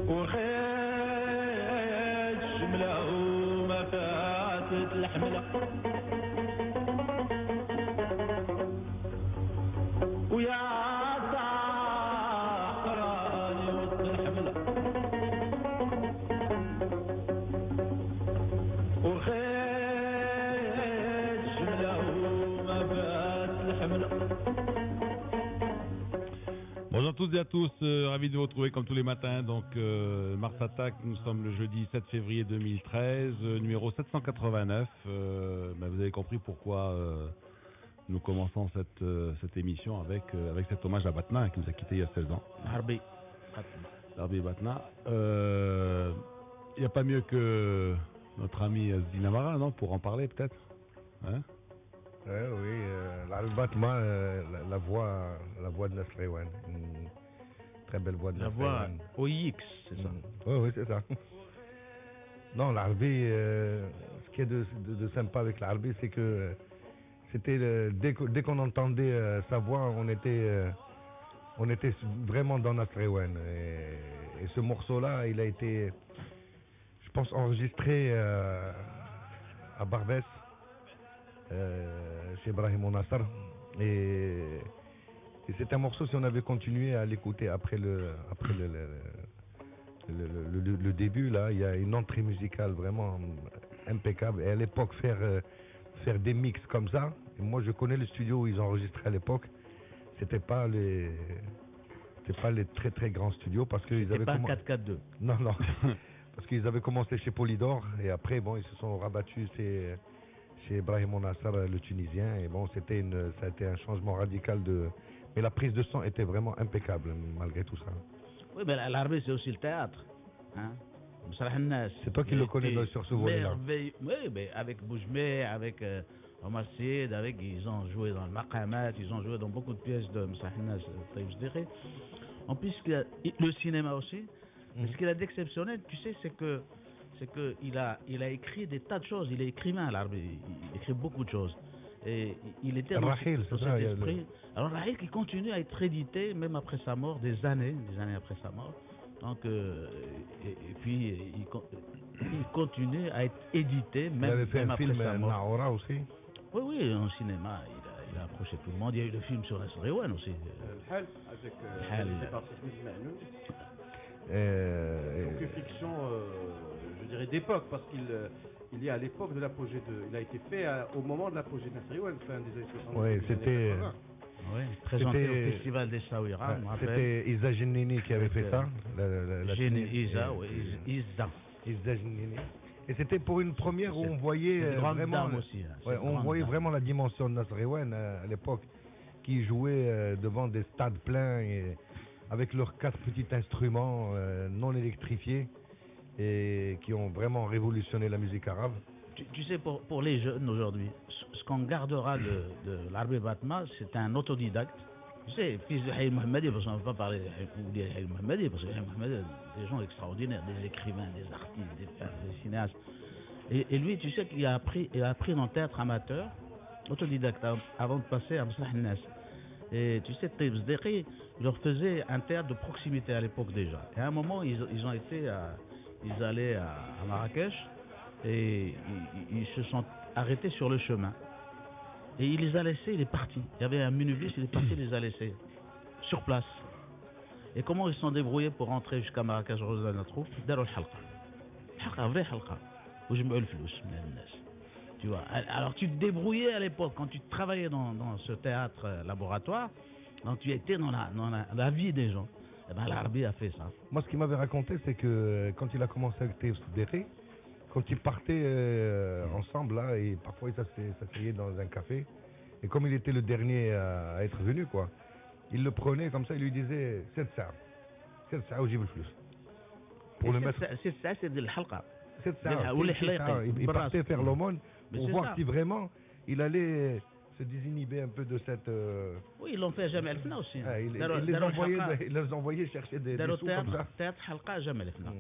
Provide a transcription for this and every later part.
وخيت جملة وما فاتت الحملة ويا ساحراني وسط الحملة وخيت جملة وما فاتت الحملة. Bonjour à toutes et à tous, ravi de vous retrouver comme tous les matins. Donc Mars Attack, nous sommes le jeudi 7 février 2013, numéro 789. Vous avez compris pourquoi nous commençons cette émission avec cet hommage à Batna qui nous a quittés il y a 16 ans. Larbi Batna. Il n'y a pas mieux que notre ami Zinamara, non, pour en parler peut-être, hein? Oui, Larbi Batna, la voix de Nasr Rewan, une très belle voix de Nasr Rewan. La voix OIX, c'est ça? Oui, c'est ça. Non, Larbi, ce qui est de sympa avec Larbi, c'est que c'était dès qu'on entendait sa voix, on était vraiment dans Nasr Rewan. Et ce morceau-là, il a été, je pense, enregistré à Barbès. Chez Ibrahim Nasr, et c'est un morceau, si on avait continué à l'écouter après le début, là, il y a une entrée musicale vraiment impeccable. Et à l'époque, faire des mix comme ça, et moi je connais le studio où ils enregistraient à l'époque, c'était pas les très très grands studios, parce qu'ils avaient pas 442. Non, parce qu'ils avaient commencé chez Polydor, et après bon, ils se sont rabattus chez Ibrahim Nasr, le Tunisien, et bon, ça a été un changement radical mais la prise de son était vraiment impeccable malgré tout ça. Oui, mais l'Arabie c'est aussi le théâtre, hein. C'est toi qui le connais sur ce volet-là. Oui, mais avec Boujmé, avec Omar Syed, ils ont joué dans le Maqamat, ils ont joué dans beaucoup de pièces de Msahnas Taïb Sdiri. En plus, le cinéma aussi. Mais ce qu'il a d'exceptionnel, tu sais, c'est que il a écrit des tas de choses. Il est écrivain, il écrit beaucoup de choses. Et il était dans cet esprit. Alors Rahil qui continue à être édité même après sa mort, des années après sa mort. Donc et puis il continue à être édité même, il avait fait même un après film sa mort. Naora aussi. Oui, en cinéma, il a approché tout le monde. Il y a eu le film sur Nasr Rewan aussi. Hal avec donc une fiction, je dirais d'époque, parce qu'il est à l'époque de l'apogée il a été fait au moment de l'apogée de Nasr Rewan, fin des années 70. Oui, c'était. Présenté au Festival des Saouira. C'était Isa Jennini qui avait fait ça. Isa Jennini. Et c'était pour une première où on voyait vraiment, aussi, on voyait vraiment la dimension de Nasr Rewan à l'époque, qui jouait devant des stades pleins et avec leurs 4 petits instruments non électrifiés et qui ont vraiment révolutionné la musique arabe. Tu sais, pour les jeunes aujourd'hui, ce qu'on gardera de Larbi Batna, c'est un autodidacte. Tu sais, fils de Haïm Mohammadi, parce qu'on ne va pas parler de Haïm Mohammadi, parce que Haïm Mohammadi, des gens extraordinaires, des écrivains, des artistes, des cinéastes. Et lui, tu sais qu'il a appris dans le théâtre amateur, autodidacte, avant de passer à Mslah Nas. Et tu sais, Taïb Sdiri, il leur faisait un théâtre de proximité à l'époque déjà. Et à un moment, ils allaient à Marrakech et ils se sont arrêtés sur le chemin. Et il les a laissés, il est parti. Il y avait un minibus, il est parti, il les a laissés sur place. Et comment ils se sont débrouillés pour rentrer jusqu'à Marrakech, Rosa Natrou? Darou al-Halqa. Halqa, vrai Halqa. Où je me le flous, tu vois. Alors tu te débrouillais à l'époque, quand tu travaillais dans ce théâtre laboratoire, donc tu étais dans la vie des gens. Et ben l'Arabie a fait ça. Moi, ce qu'il m'avait raconté, c'est que quand il a commencé avec Taïb Sdiri, quand ils partaient ensemble là, et parfois ils s'asseyaient dans un café, et comme il était le dernier à être venu, quoi, il le prenait comme ça, il lui disait c'est ça où j'ai le flux. Pour le mettre. C'est ça, c'est de l'halqa. C'est ça. Il partait faire l'aumône pour voir si vraiment il allait se désinhiber un peu de cette. Oui, ils l'ont fait à Jamel Fna aussi. Il les envoyait chercher des sous comme ça. Théâtre halqa à Jamel Fna.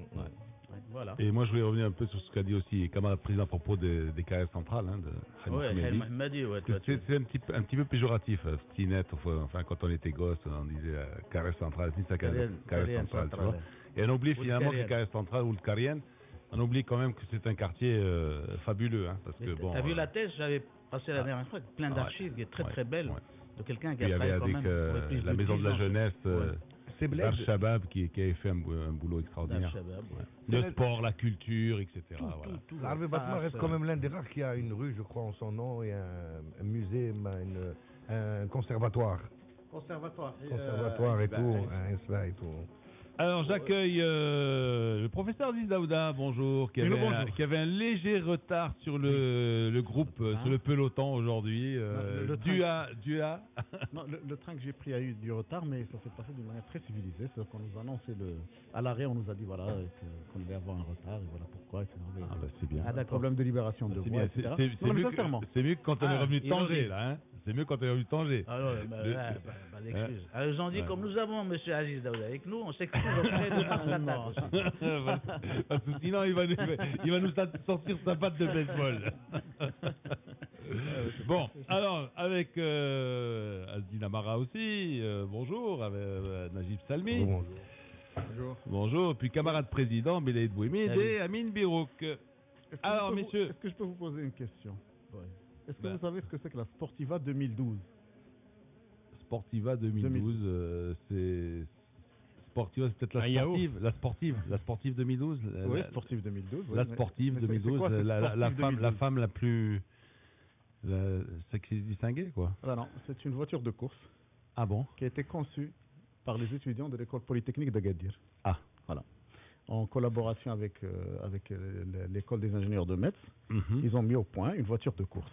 Voilà. Et moi, je voulais revenir un peu sur ce qu'a dit aussi Kamara, président, à propos des carrières centrales, hein, de Ouais, Hamid El Mehdi. Mohammadi, ouais, C'est un petit peu péjoratif, Stinet, enfin, quand on était gosse, on disait carrière centrale, c'est ça, carrière centrale, tu vois. Et on oublie Ou le finalement que Karien. carrière centrale ou le Carien, on oublie quand même que c'est un quartier fabuleux, hein, parce que bon. T'as vu la thèse, j'avais passé la dernière fois, avec plein d'archives, qui est très très belle, de quelqu'un qui a Il y avait travaillé quand avec même. plus la de maison 10 de la ans. jeunesse, C'est Dar Blaise. Shabab qui avait fait un boulot extraordinaire. Dar Shabab, ouais. Le sport, la culture, etc. voilà. L'Arabie Batma reste quand même l'un des rares qui a une rue, je crois, en son nom, et un musée, un conservatoire. Conservatoire. Conservatoire et tout, un SLA et tout. Alors j'accueille le professeur Aziz Daouda, bonjour, qui avait un léger retard sur le groupe, sur le peloton aujourd'hui, dû à... Non, le train que j'ai pris a eu du retard, mais ça s'est passé d'une manière très civilisée. C'est-à-dire qu'on nous a annoncé à l'arrêt, on nous a dit voilà qu'on allait avoir un retard et voilà pourquoi. Ah bah c'est bien. Problème de libération de C'est voie, bien, etc. c'est Non, mais mieux, sincèrement. c'est mieux que quand on est revenu de ils ont Tanger, dit. là, hein. C'est mieux quand on est revenu de Tanger. Ah ouais, l'excuse. Alors ils ont dit, comme nous avons M. Aziz Daouda avec nous, on s'excuse auprès de Marsata aussi. Parce que sinon, il va nous sortir sa batte de baseball. Bon, alors, avec Azdin Amara aussi, bonjour, avec Najib Salmi. Bonjour. Bonjour, puis camarade président, Belaïd Bouhemid et Amine Birouk. Alors, messieurs. Est-ce que je peux vous poser une question? Ouais. Est-ce que vous savez ce que c'est que la Sportiva 2012? Sportiva 2012, c'est... Sportiva, c'est peut-être la sportive 2012. Oui, Sportive 2012. La sportive 2012, la femme la plus distinguée, quoi. Ah non, c'est une voiture de course Ah bon? qui a été conçue par les étudiants de l'école polytechnique d'Agadir. Ah. Voilà. En collaboration avec l'école des ingénieurs de Metz, Mhm. ils ont mis au point une voiture de course.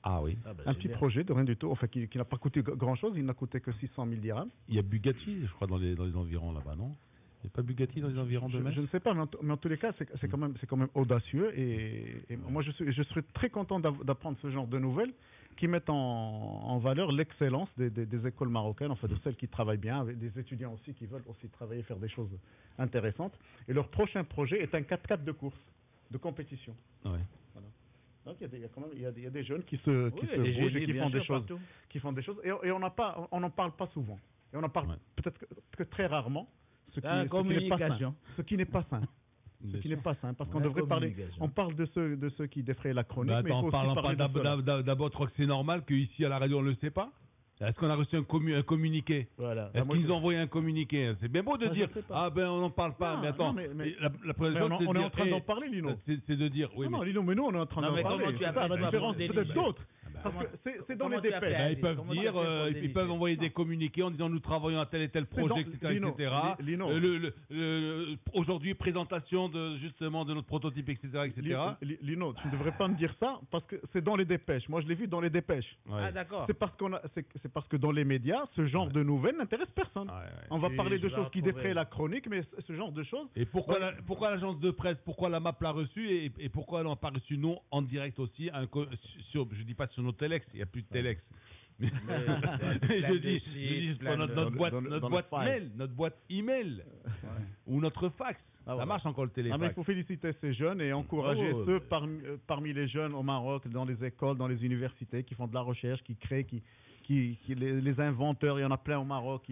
Ah oui. Ah bah, Un c'est petit bien. projet de rien du tout, enfin qui n'a pas coûté grand-chose, il n'a coûté que 600 000 dirhams. Il y a Bugatti, je crois, dans les environs là-bas, non? Il n'y a pas Bugatti dans les environs de Metz? Je ne sais pas, mais en tous les cas, c'est quand même audacieux et moi je serais très content d'apprendre ce genre de nouvelles qui mettent en valeur l'excellence des écoles marocaines, enfin de celles qui travaillent bien, avec des étudiants aussi qui veulent aussi travailler, faire des choses intéressantes. Et leur prochain projet est un 4x4 de course, de compétition. Ouais. Donc il y a des jeunes qui se Oui, il y a des bougent et génies, qui bien font des sûr, choses, partout. et on n'en parle pas souvent. Et on en parle Ouais. peut-être que très rarement, ce qui La n'est pas sain. communication. Ce qui n'est pas sain. Ce qui n'est pas sain, parce qu'on La devrait parler. communication. On parle de ceux qui défraient la chronique, Bah mais il attends, faut aussi parler de ceux-là. d'abord, tu crois que c'est normal qu'ici à la radio on ne le sait pas? Est-ce qu'on a reçu un communiqué? Voilà. Est-ce moi, qu'ils je- ont envoyé un communiqué? C'est bien beau de Moi, je dire sais pas. ah ben on n'en parle pas, Non, mais attends, non, mais- la première Mais chose, c'est de on est dire, en train d'en parler, Lino. c'est de dire oui, non, mais Lino, mais nous on est en train Non, d'en mais parler. comment tu C'est appelles ça, la ça, différence, Bondé, peut-être Lino d'autres. Parce que c'est dans les Comment tu appelles dépêches. ben, ils peuvent Comment dire, tu appelles pour ils peuvent envoyer des communiqués en disant nous travaillons à tel et tel projet, etc., Lino, etc. Lino. Aujourd'hui présentation justement de notre prototype, etc., etc. Lino, tu ne devrais pas me dire ça parce que c'est dans les dépêches. Moi, je l'ai vu dans les dépêches. Ouais. Ah d'accord. C'est parce que dans les médias, ce genre de nouvelles n'intéresse personne. Ouais, ouais. On va Oui, parler de je vais choses qui retrouver. défraient la chronique, mais ce genre de choses. Et pourquoi l'agence de presse, pourquoi la MAP l'a reçu et pourquoi elle n'a pas reçu nous en direct aussi, je dis pas sur nos Telex, il n'y a plus de Telex. Mais je dis sur notre boîte email ou notre fax. Ça voilà. marche encore le Ah, mais il téléfax. faut féliciter ces jeunes et encourager Bravo. ceux parmi les jeunes au Maroc, dans les écoles, dans les universités, qui font de la recherche, qui créent, les inventeurs, il y en a plein au Maroc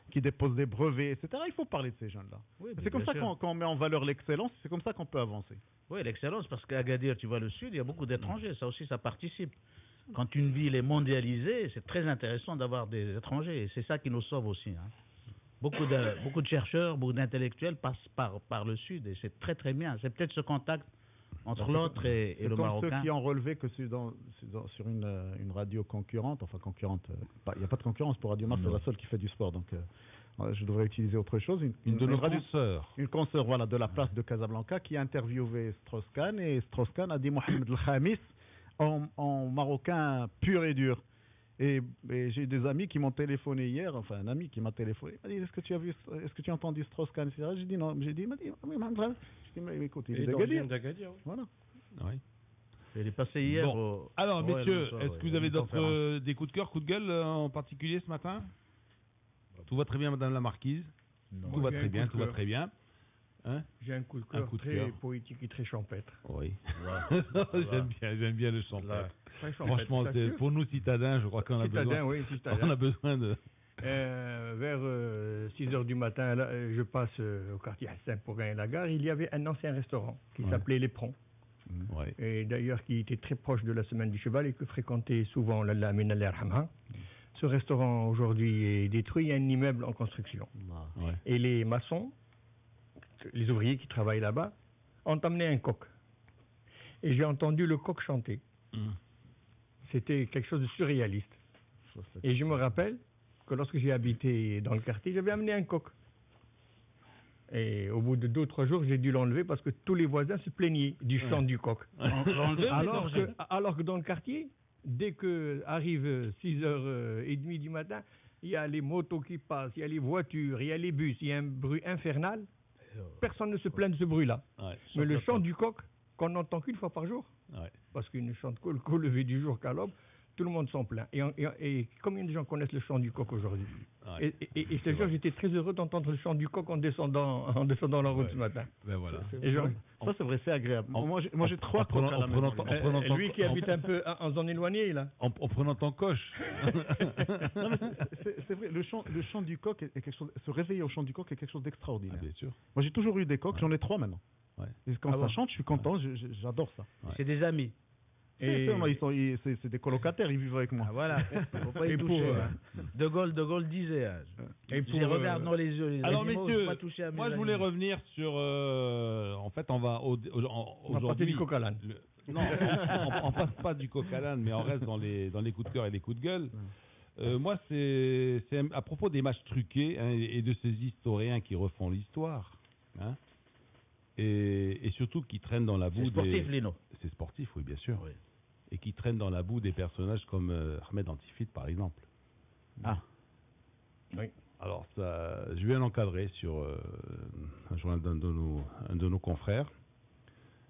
qui déposent des brevets, etc. Il faut parler de ces jeunes-là. Oui, C'est comme ça qu'on met en valeur l'excellence, c'est comme ça qu'on peut avancer. Oui, l'excellence, parce qu'à Agadir, tu vois le sud, il y a beaucoup d'étrangers, ça aussi, ça participe. Quand une ville est mondialisée, c'est très intéressant d'avoir des étrangers, et c'est ça qui nous sauve aussi. Hein. Beaucoup de chercheurs, beaucoup d'intellectuels passent par le sud, et c'est très très bien. C'est peut-être ce contact entre l'autre et C'est le comme Marocain. ceux qui ont relevé que sur une radio concurrente, enfin concurrente, il n'y a pas de concurrence pour Radio Mars, c'est la seule qui fait du sport, donc je devrais utiliser autre chose. Une de nos radio, consoeurs. une consoeur, voilà, de la place de Casablanca qui a interviewé Strauss-Kahn, et Strauss-Kahn a dit Mohamed El Khamis en marocain pur et dur. Et j'ai des amis qui m'ont téléphoné hier, enfin un ami qui m'a téléphoné, il m'a dit est-ce que tu as entendu Strauss-Kahn, etc. J'ai dit non, il m'a dit oui, Mohamed. J'ai dit mais écoute, il est d'Agadir. Voilà. Oui. Il est passé hier Bon. au... Alors, Ouais, messieurs, non, ça, est-ce ouais, que vous il y a avez une d'autres conférence. des coups de cœur, coups de gueule en particulier ce matin? Tout va très bien, Madame la Marquise. Tout va très bien, tout va très bien. Hein? J'ai un coup de Un cœur coup de très cœur. poétique et très champêtre. Oui. Voilà. J'aime bien le champêtre. Très champêtre, Franchement, je t'assure. pour nous citadins, je crois qu'on a Citadin, besoin. oui, On citadin. a besoin de. Vers 6 heures du matin, là, je passe au quartier Hassan pour gagner la gare. Il y avait un ancien restaurant qui Ouais. s'appelait L'Éperon. Ouais. Et d'ailleurs qui était très proche de la Semaine du Cheval et que fréquentait souvent Lalla Amina Allah yarhamha. Ce restaurant aujourd'hui est détruit, il y a un immeuble en construction. Ouais. Et les maçons, les ouvriers qui travaillent là-bas, ont amené un coq. Et j'ai entendu le coq chanter. C'était quelque chose de surréaliste. Et je me rappelle que lorsque j'ai habité dans le quartier, j'avais amené un coq. Et au bout de 2 ou 3 jours, j'ai dû l'enlever parce que tous les voisins se plaignaient du chant du coq. Alors que dans le quartier, dès que arrive 6h30 du matin, il y a les motos qui passent, il y a les voitures, il y a les bus, il y a un bruit infernal. Personne ne se plaint de ce bruit-là. Ouais. Mais le chant du coq, qu'on n'entend qu'une fois par jour, Ouais. parce qu'il ne chante qu'au lever du jour qu'à l'aube, tout le monde s'en plaint. Et combien de gens connaissent le chant du coq aujourd'hui? Ouais. Et je te jure, j'étais très heureux d'entendre le chant du coq en descendant la route ce matin. Ben voilà. Et genre, Ça, c'est vrai, c'est agréable. Moi, j'ai 3 en prenant- coqs à la en maison. prenant- en prenant ton- lui qui habite un peu en zone éloignée, là. En prenant ton coche. Non, mais c'est vrai, le chant du coq est quelque chose. Se réveiller au chant du coq est quelque chose d'extraordinaire. Bien sûr. Moi, j'ai toujours eu des coqs, j'en ai 3 maintenant. Ouais. Et quand Ah ça bon chante, je suis content, j'adore ça. C'est des amis. Et- C'est des colocataires, ils vivent avec moi. Ah, voilà, faut pas y Et pour, toucher. Hein. De Gaulle disait, hein, Et je pour, les regarde dans les yeux, les Alors animaux, messieurs, faut pas toucher à mes moi je voulais animaux. revenir sur. En fait, on va on va passer aujourd'hui. du coq à l'âne. Non, on passe pas du coq à l'âne, mais on reste dans les coups de cœur et les coups de gueule. Moi, c'est à propos des matchs truqués hein, et de ces historiens qui refont l'histoire, hein, et surtout qui traînent dans la boue C'est sportif, Lino. C'est sportif, oui, bien sûr. Oui. Et qui traînent dans la boue des personnages comme Ahmed Antifit, par exemple. Ah. Oui. Alors, ça, je vais l'encadrer sur un journal d'un de nos confrères.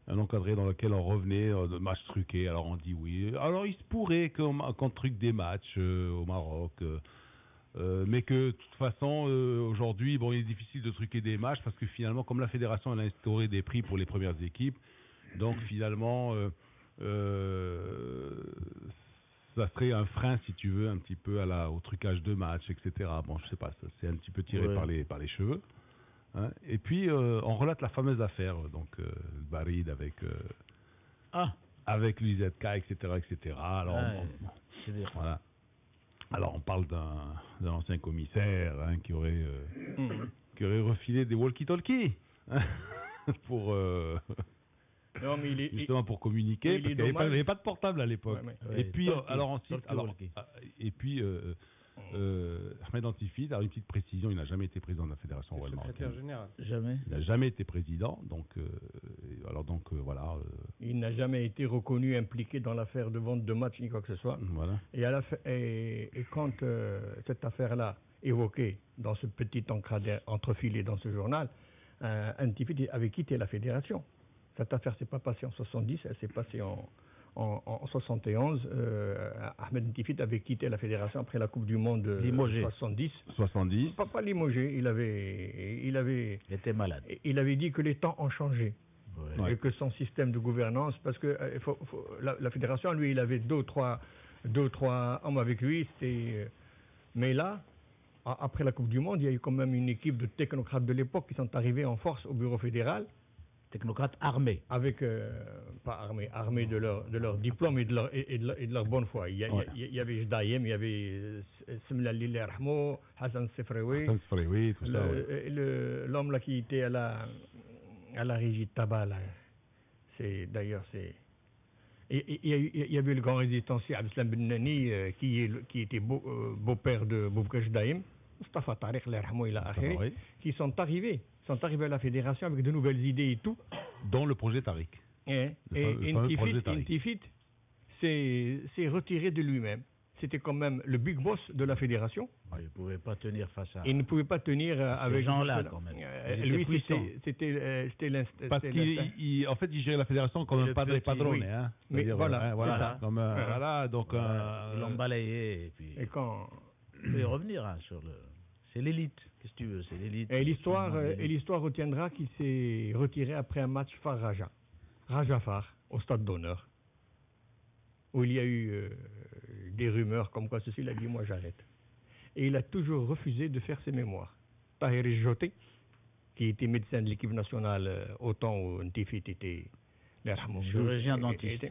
Un encadré dans lequel on revenait de matchs truqués. Alors, on dit oui. Alors, il se pourrait qu'on truque des matchs au Maroc. Mais que, de toute façon, aujourd'hui, bon, il est difficile de truquer des matchs parce que finalement, comme la fédération elle a instauré des prix pour les premières équipes, donc finalement, ça serait un frein, si tu veux, un petit peu au trucage de matchs, etc. Bon, je sais pas, ça c'est un petit peu tiré Ouais. par les cheveux. Hein. Et puis, on relate la fameuse affaire, donc le Barid avec l'UZK, etc., etc. Alors, Ouais. C'est dire. voilà. Alors, on parle d'un ancien commissaire hein, qui aurait refilé des walkie-talkies hein, pour Non, mais justement pour communiquer, il parce est qu'il n'y dommage. avait pas de portable à l'époque. Ouais, ouais. Et puis, Talkie, alors ensuite, talkie-walkie. et puis Ahmed Antifit, alors une petite précision, il n'a jamais été président de la Fédération royale Secrétaire marocaine. général. Jamais. Il n'a jamais été président, donc voilà. il n'a jamais été reconnu impliqué dans l'affaire de vente de match ni quoi que ce soit. Voilà. Et quand cette affaire-là évoquée dans ce petit encadré entrefilé dans ce journal, Antifit avait quitté la fédération. Cette affaire s'est pas passée en 70, elle s'est passée en 71. Ahmed Antifit avait quitté la fédération après la Coupe du Monde Limogé. 70. 70. Pas limogé, il avait Il était malade. il avait dit que les temps ont changé. Ouais. Ouais. Et que son système de gouvernance, parce que la fédération, lui, il avait deux ou trois hommes avec lui. Mais là, après la Coupe du Monde, il y a eu quand même une équipe de technocrates de l'époque qui sont arrivés en force au bureau fédéral, Technocrate armé. avec pas armés de leur diplôme et de leur bonne foi. Il y avait Jdaïm, il y avait Semla Lili Rahmo, Hassan Sefrewi, Hassan Sefrewi, tout ça. Ouais. l'homme là qui était à la régie de tabac là. Il y avait le grand résistencier Abdeslam Ben Nani qui était beau-père de Boubkach Daïm, Mustafa Tariq l'Arhamo il a akhiri, Oui. qui sont arrivés à la fédération avec de nouvelles idées et tout. Dont le projet Tariq. Et Le fameux projet Tariq. Intifit s'est retiré de lui-même. C'était quand même le big boss de la fédération. Il ne pouvait pas tenir face à. Il ne pouvait pas tenir avec Ces gens-là, quand même. Ils lui, étaient puissants. c'était l'instinct. Parce en fait, il gérait la fédération comme Et un padre petit, padrone. oui. Hein. Mais C'est-à-dire, voilà, voilà. Comme, voilà, donc. Ils l'ont balayé et puis. Et quand Je vais revenir hein, sur C'est l'élite. Qu'est-ce que tu veux? C'est l'élite. Et l'histoire retiendra qu'il s'est retiré après un match Far Raja Far, au stade d'honneur, où il y a eu des rumeurs comme quoi ceci, il a dit moi j'arrête. Et il a toujours refusé de faire ses mémoires. Tahir Joté, qui était médecin de l'équipe nationale au temps où Ntifit était chirurgien dentiste.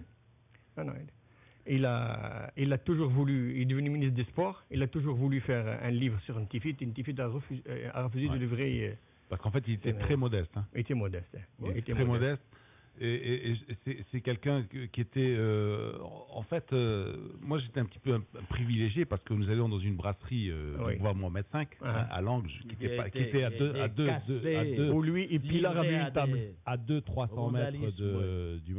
Il a toujours voulu, il est devenu ministre des Sports, il a toujours voulu faire un livre sur Ntifit, et Ntifit a refusé de livrer. Parce qu'en fait, il était très modeste. Hein. Il était modeste. Il était très modeste. Et c'est quelqu'un qui était en fait moi j'étais un petit peu un privilégié parce que nous allions dans une brasserie de Bois Mohamed V à Langres qui était à deux où lui et Pilar avait une table à 200-300 mètres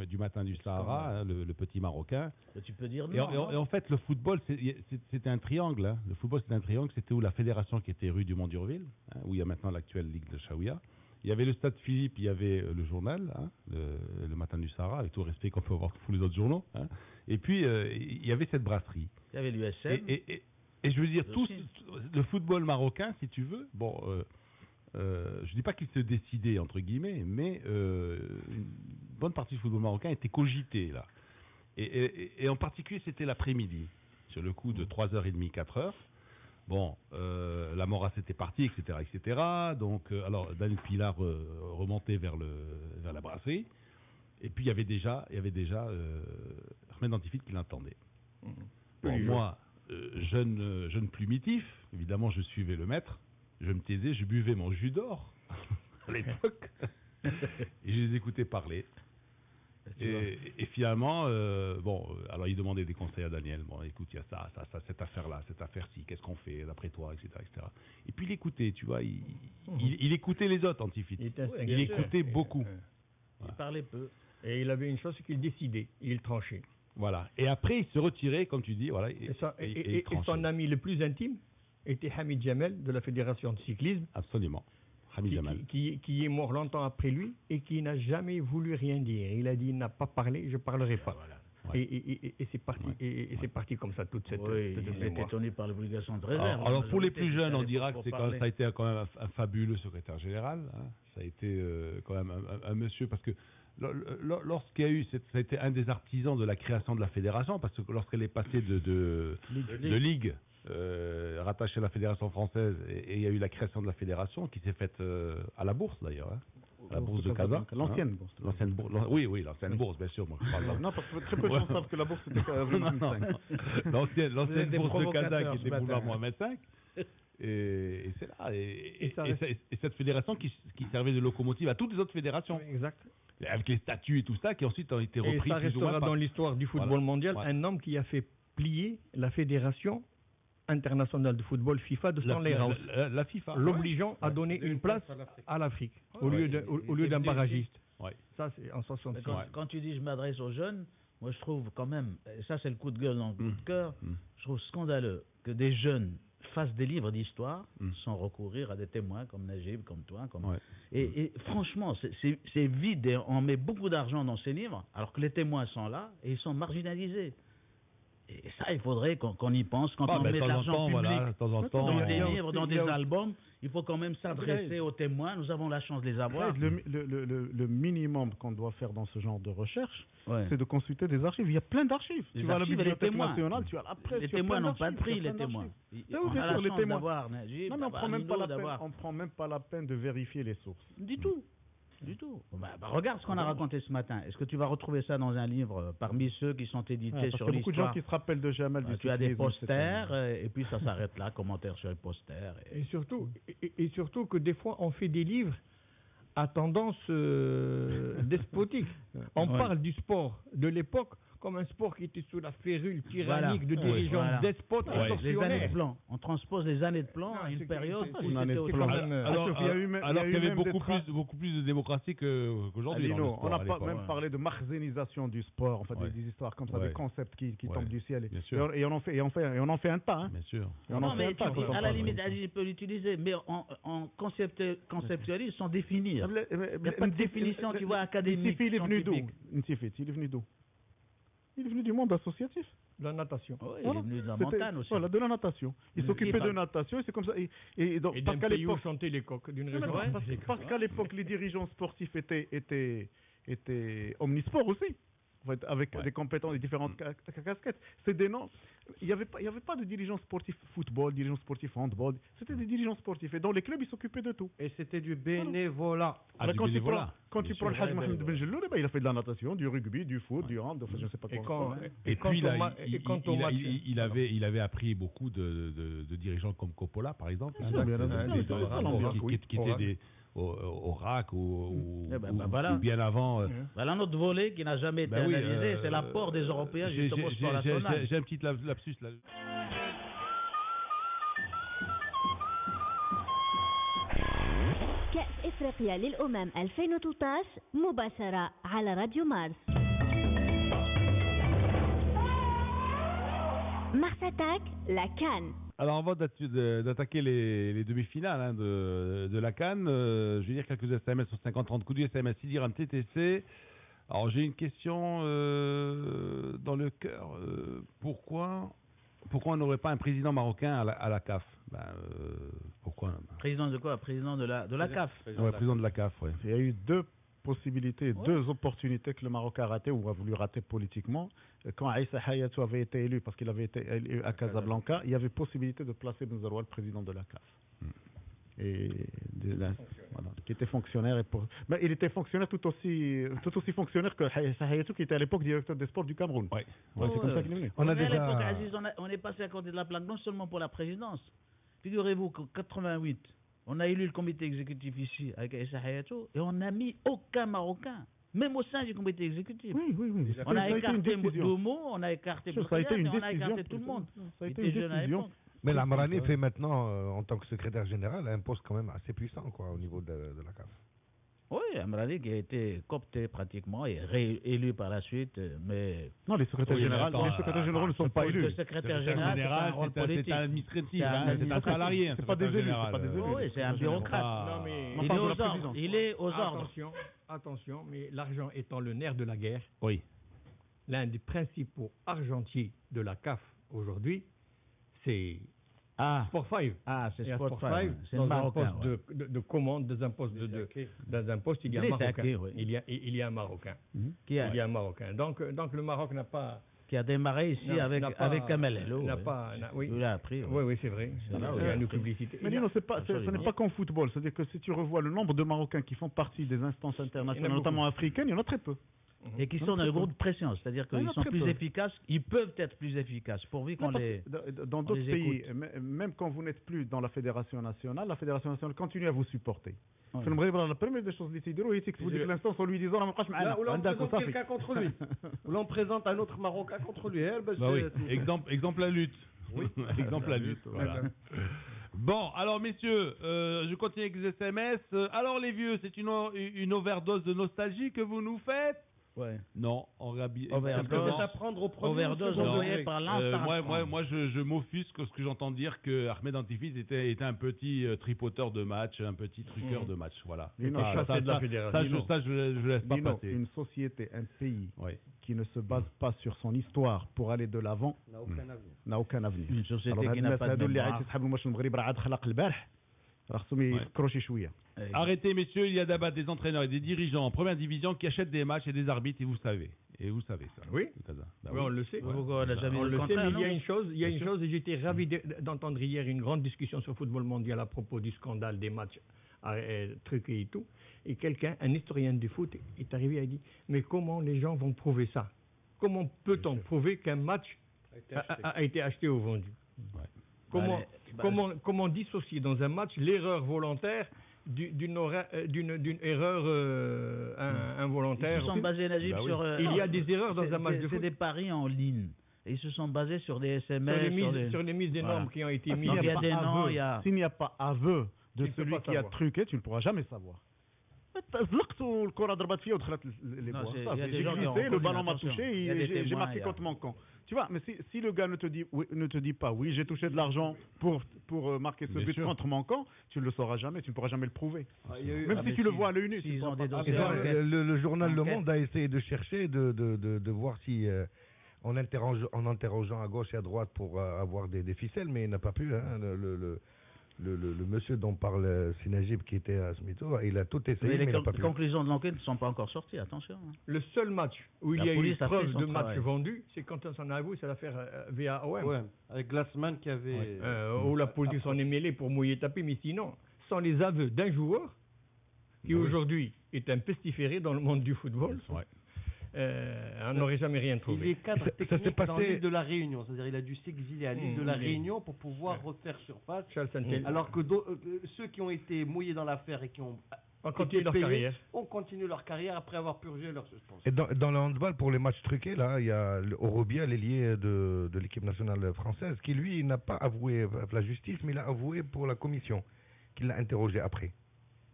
du matin du Sahara, hein, le petit Marocain. Tu peux dire non. Et en fait le football c'était un triangle, hein. Le football c'était un triangle, c'était où la fédération qui était rue du Mont-d'Urville, hein, où il y a maintenant l'actuelle Ligue de Chaouia. Il y avait le Stade Philippe, il y avait le journal, hein, le Matin du Sahara, avec tout le respect qu'on peut avoir pour les autres journaux. Hein. Et puis, il y avait cette brasserie. Il y avait l'USM. Et je veux dire, le football marocain, si tu veux, bon, je ne dis pas qu'il se décidait, entre guillemets, mais une bonne partie du football marocain était cogitée, là. Et en particulier, c'était l'après-midi, sur le coup de 3h30, 4h. Bon, la Mora c'était parti, etc. Donc, alors Daniel Pilar remontait vers la brasserie, et puis il y avait déjà Ahmed Antifit qui l'entendait. Bon, moi, jeune plumitif, évidemment, je suivais le maître, je me taisais, je buvais mon jus d'or à l'époque, et je les écoutais parler. Et finalement, alors il demandait des conseils à Daniel. Bon, écoute, il y a ça, cette affaire-là, cette affaire-ci, qu'est-ce qu'on fait d'après toi, etc., etc. Et puis il écoutait, tu vois, il écoutait les autres, Antifit. Il écoutait beaucoup. Il parlait peu. Et il avait une chose, c'est qu'il décidait, il tranchait. Voilà. Et après, il se retirait, comme tu dis, voilà. Et son ami le plus intime était Hamid Jamel de la Fédération de cyclisme. Absolument. Qui est mort longtemps après lui et qui n'a jamais voulu rien dire. Il a dit, il n'a pas parlé, je ne parlerai pas. Voilà. Ouais. Et c'est parti, c'est parti comme ça, toute cette il était étonné par l'obligation de réserve. Alors pour les plus jeunes, on dira que ça a été quand même un fabuleux secrétaire général. Hein. Ça a été quand même un monsieur, parce que lorsqu'il y a eu, ça a été un des artisans de la création de la fédération, parce que lorsqu'elle est passée de ligue, rattachée à la fédération française, et il y a eu la création de la fédération qui s'est faite à la bourse d'ailleurs, hein, à la bourse de Casa. L'ancienne bourse. L'ancienne bourse. Oui, l'ancienne bourse, bien sûr. Moi, je parle non, parce que très peu de gens savent que la bourse c'était l'ancienne bourse de Casa qui était boulevard Mohamed V. Et c'est là. Et cette fédération qui servait de locomotive à toutes les autres fédérations. Oui, exact. Avec les statuts et tout ça, qui ensuite ont été repris. Et ça restera dans l'histoire du football mondial, un homme qui a fait plier la fédération internationale de football FIFA de Stanley House, la FIFA, l'obligeant à donner une place à l'Afrique au lieu d'un barragiste. Ouais. Ça, c'est en 66. Quand tu dis je m'adresse aux jeunes, moi je trouve quand même, et ça c'est le coup de gueule dans le coup de cœur, je trouve scandaleux que des jeunes fassent des livres d'histoire sans recourir à des témoins comme Najib, comme toi. Et franchement, c'est vide et on met beaucoup d'argent dans ces livres alors que les témoins sont là et ils sont marginalisés. Et ça, il faudrait qu'on y pense quand on met de l'argent public dans des livres, dans des albums. Il faut quand même s'adresser aux témoins. Nous avons la chance de les avoir. Le minimum qu'on doit faire dans ce genre de recherche, c'est de consulter des archives. Il y a plein d'archives. Tu vas à la Bibliothèque nationale, tu as la presse. Les témoins n'ont pas de prix, les témoins. On a la chance d'avoir Najib. Non, mais on prend même pas la peine de vérifier les sources. Du tout. Du tout. Regarde ce qu'on a raconté ce matin. Est-ce que tu vas retrouver ça dans un livre parmi ceux qui sont édités sur l'histoire? Il y a beaucoup de gens qui se rappellent de Jamal. Tu as des posters et puis ça s'arrête là, commentaires sur les posters. Et surtout que des fois on fait des livres à tendance despotique. On parle du sport de l'époque comme un sport qui était sous la férule tyrannique de dirigeants despotes les années de plan. On transpose les années de plan à une période où c'était au alors qu'il y avait beaucoup plus de démocratie qu'aujourd'hui. On a même parlé de marzénisation du sport, en fait, des histoires comme ça, des concepts qui tombent du ciel. Et on en fait un tas. Bien sûr. Non, mais à la limite, il peut l'utiliser, mais on conceptualise sans définir. Il n'y a pas de définition, tu vois, académique. Il est venu d'où? Il est venu du monde associatif. La natation. Oui, il Voilà. est venu de la C'était- montagne aussi. Voilà, de la natation. Il s'occupait de natation et c'est comme ça. Et donc, Et parce d'un qu'à pays où l'époque, chantaient les coqs, d'une non, région. mais parce qu'à l'époque, les dirigeants sportifs étaient omnisports aussi. En fait, avec des compétences, des différentes casquettes. C'est des noms. Il n'y avait pas de dirigeants sportifs football, dirigeants sportifs handball. C'était des dirigeants sportifs. Et dans les clubs, ils s'occupaient de tout. Et c'était du bénévolat. Ah, Alors, du quand bénévolat. tu prends le Haj Mohamed Ben Jelloul, il a fait de la natation, du rugby, du foot, du hand, enfin, je ne sais pas Et quoi. Et quand puis, au là, ma- et quand au match- il avait appris beaucoup de dirigeants comme Coppola, par exemple, Bien sûr, bien qui sûr. étaient des au RAC ou voilà. bien avant. Voilà notre volet qui n'a jamais été analysé, c'est l'apport des Européens justement au sport national. J'ai un petit lapsus là. كأس إفريقيا للأمم 2013 مباشرة على راديو مارس. Mars Attack, la CAN. Alors avant d'attaquer les demi-finales de la CAN, je vais lire quelques SMS sur 50-30 coups du SMS Sidiran TTC. Alors j'ai une question dans le cœur. Pourquoi on n'aurait pas un président marocain à la CAF? Pourquoi? Président de quoi? Président de la CAF. Ouais, président de la CAF, ouais. Il y a eu deux possibilités, deux opportunités que le Maroc a ratées ou a voulu rater politiquement. Quand Aïssa Hayatou avait été élu, parce qu'il avait été élu à Casablanca, il y avait possibilité de placer Ben Zaroual président de la CAF. Et voilà, qui était fonctionnaire. Mais il était fonctionnaire tout aussi fonctionnaire que Aïssa Hayatou, qui était à l'époque directeur des sports du Cameroun. Ouais. C'est comme ça qu'il est venu. On a À l'époque, déjà. Aziz, on est passé à côté de la plaque non seulement pour la présidence. Figurez-vous qu'en 88, on a élu le comité exécutif ici avec Aïssa Hayatou et on n'a mis aucun Marocain, même au sein du comité exécutif. Oui. On a écarté décision. Moudoumou, on a écarté Ça a été une Bourkhaya, on a décision. écarté tout le monde. Ça a Il été était une jeune à décision. l'époque. Mais l'Amrani fait maintenant, en tant que secrétaire général, un poste quand même assez puissant quoi, au niveau de la CAF. Oui, Amrali qui a été coopté pratiquement et réélu par la suite, mais Non, les secrétaires généraux ne sont pas élus. le secrétaire général, c'est un rôle politique. c'est un administratif, C'est un c'est un salarié. C'est pas des élus, c'est pas des élus. Oui, c'est un bureaucrate. Non, mais Il est aux ordres. Il est aux ordres. Attention, mais l'argent étant le nerf de la guerre, Oui. l'un des principaux argentiers de la CAF aujourd'hui, c'est Sport 5. C'est Et à Sport 5. 5, C'est dans le un Marocain. poste de commande, dans un poste il y a un Les Marocain. Taquet, oui. Il y a un Marocain. Qui Il y a un Marocain. Donc le Maroc n'a pas. qui a démarré ici n'a avec Kamel Hello. Oui, Il a appris. oui, c'est vrai. C'est là où Il y a il a une appris. publicité. Mais non, ce n'est pas qu'en football. C'est-à-dire que si tu revois le nombre de Marocains qui font partie des instances internationales, beaucoup. notamment africaines, il y en a très peu. Et qui sont dans le groupe de pression, c'est-à-dire Il y en qu'ils a sont très plus peu. efficaces, ils peuvent être plus efficaces, pourvu qu'on Non, parce les... que dans on d'autres les pays, écoute. même quand vous n'êtes plus dans la Fédération nationale continue à vous supporter. Ouais. في المغرب la première des choses اللي تيديروا هي تكتبوا ديك l'instance en lui disant راه ما بقاش معنا Là où l'on عندك présente وصافي. quelqu'un contre lui. Où l'on présente un autre Marocain contre lui. Bah oui. Exemple la lutte. Oui. Exemple la lutte. Voilà. Bon, alors messieurs, je continue avec les SMS. Alors les vieux, c'est une overdose de nostalgie que vous nous faites? Ouais. Non, en rabi. Overdose. simplement, C'est à prendre au premier Overdose ou au second envoyée degré. par l'instant. moi, je m'offusque ce que j'entends dire que Ahmed Antifiz était un petit tripoteur de match, un petit truqueur de match. Voilà. Lino, chassé de la fédération. Ça, je laisse pas Lino, passer. une société, un pays Ouais. qui ne se base pas sur son histoire pour aller de l'avant N'a aucun avenir. n'a aucun avenir. Une société Alors, qui هاد n'a الناس pas de هادو اللي mémoire. عاد تسحب الماتش المغرب راه عاد خلق البارح راه خصهم يفكروا شي شويه. Arrêtez, messieurs, il y a d'abord des entraîneurs et des dirigeants en première division qui achètent des matchs et des arbitres, et vous savez. Et vous savez ça. Oui. C'est ça. Bah Oui, on le sait. Pourquoi on n'a jamais On dit le le sait, mais contraire, il y a non une chose, et j'étais ravi d'entendre hier une grande discussion sur Football Mondial à propos du scandale des matchs truqués et tout. Et un historien du foot, est arrivé et a dit, mais comment les gens vont prouver ça? Comment peut-on prouver qu'un match a été acheté ou vendu? Comment dissocier dans un match l'erreur volontaire d'une erreur involontaire? Ils se sont basés, Najib, sur... Il y a des erreurs dans un match de C'est foot. des paris en ligne. Et ils se sont basés sur des SMS, Sur les mises des Voilà. normes qui ont été S'il mises. Donc, il y a pas des noms, aveu, il y a- S'il n'y a pas aveu de Tu ne peux celui pas qui a savoir. truqué, tu ne pourras jamais savoir. زلقت والكره ضربت فيها ودخلت les Non, bois. c'est- Ça, il y a j'ai des gens qui ont glissé, le reconnu, ballon m'a attention. touché Il y a et des j'ai témoins, marqué il y a- contre mon camp. Tu vois, mais si le gars ne te dit pas oui, j'ai touché de l'argent pour marquer ce Bien but sûr. contre mon camp, tu ne le sauras jamais, tu ne pourras jamais le prouver. Même Ah, si mais tu le si- vois à l'œil nu, tu s'ils ne ont pourras des pas. Et dossiers ça, enquête. le journal Le Enquête. Monde a essayé de chercher, de voir si en interrogeant à gauche et à droite pour avoir des ficelles, mais il n'a pas pu. Hein, le monsieur dont parle Sinajib qui était à Smito, il a tout essayé, mais il n'a pas les pu. conclusions de l'enquête ne sont pas encore sorties, attention. Hein. Le seul match où il La y a eu police a fait preuve son de travail. match vendu, c'est quand on s'en a avoué, c'est l'affaire VAOM. Ouais, avec Glassman qui avait. Où la politique s'en est mêlée pour mouiller tapis, mais sinon, sans les aveux d'un joueur, qui aujourd'hui est un pestiféré dans le monde du football, on n'aurait jamais rien Il trouvé. est cadre Ça s'est technique dans passé- l'île de la Réunion, c'est-à-dire il a dû s'exiler à l'île de la Réunion pour pouvoir refaire surface, Charles Santel, alors que ceux qui ont été mouillés dans l'affaire et qui ont on été continue leur payés carrière. ont continué leur carrière après avoir purgé leur suspension. Et dans le handball, pour les matchs truqués, là, il y a Orobia, l'ailier de l'équipe nationale française, qui lui n'a pas avoué la justice, mais il a avoué pour la commission, qui l'a interrogé après.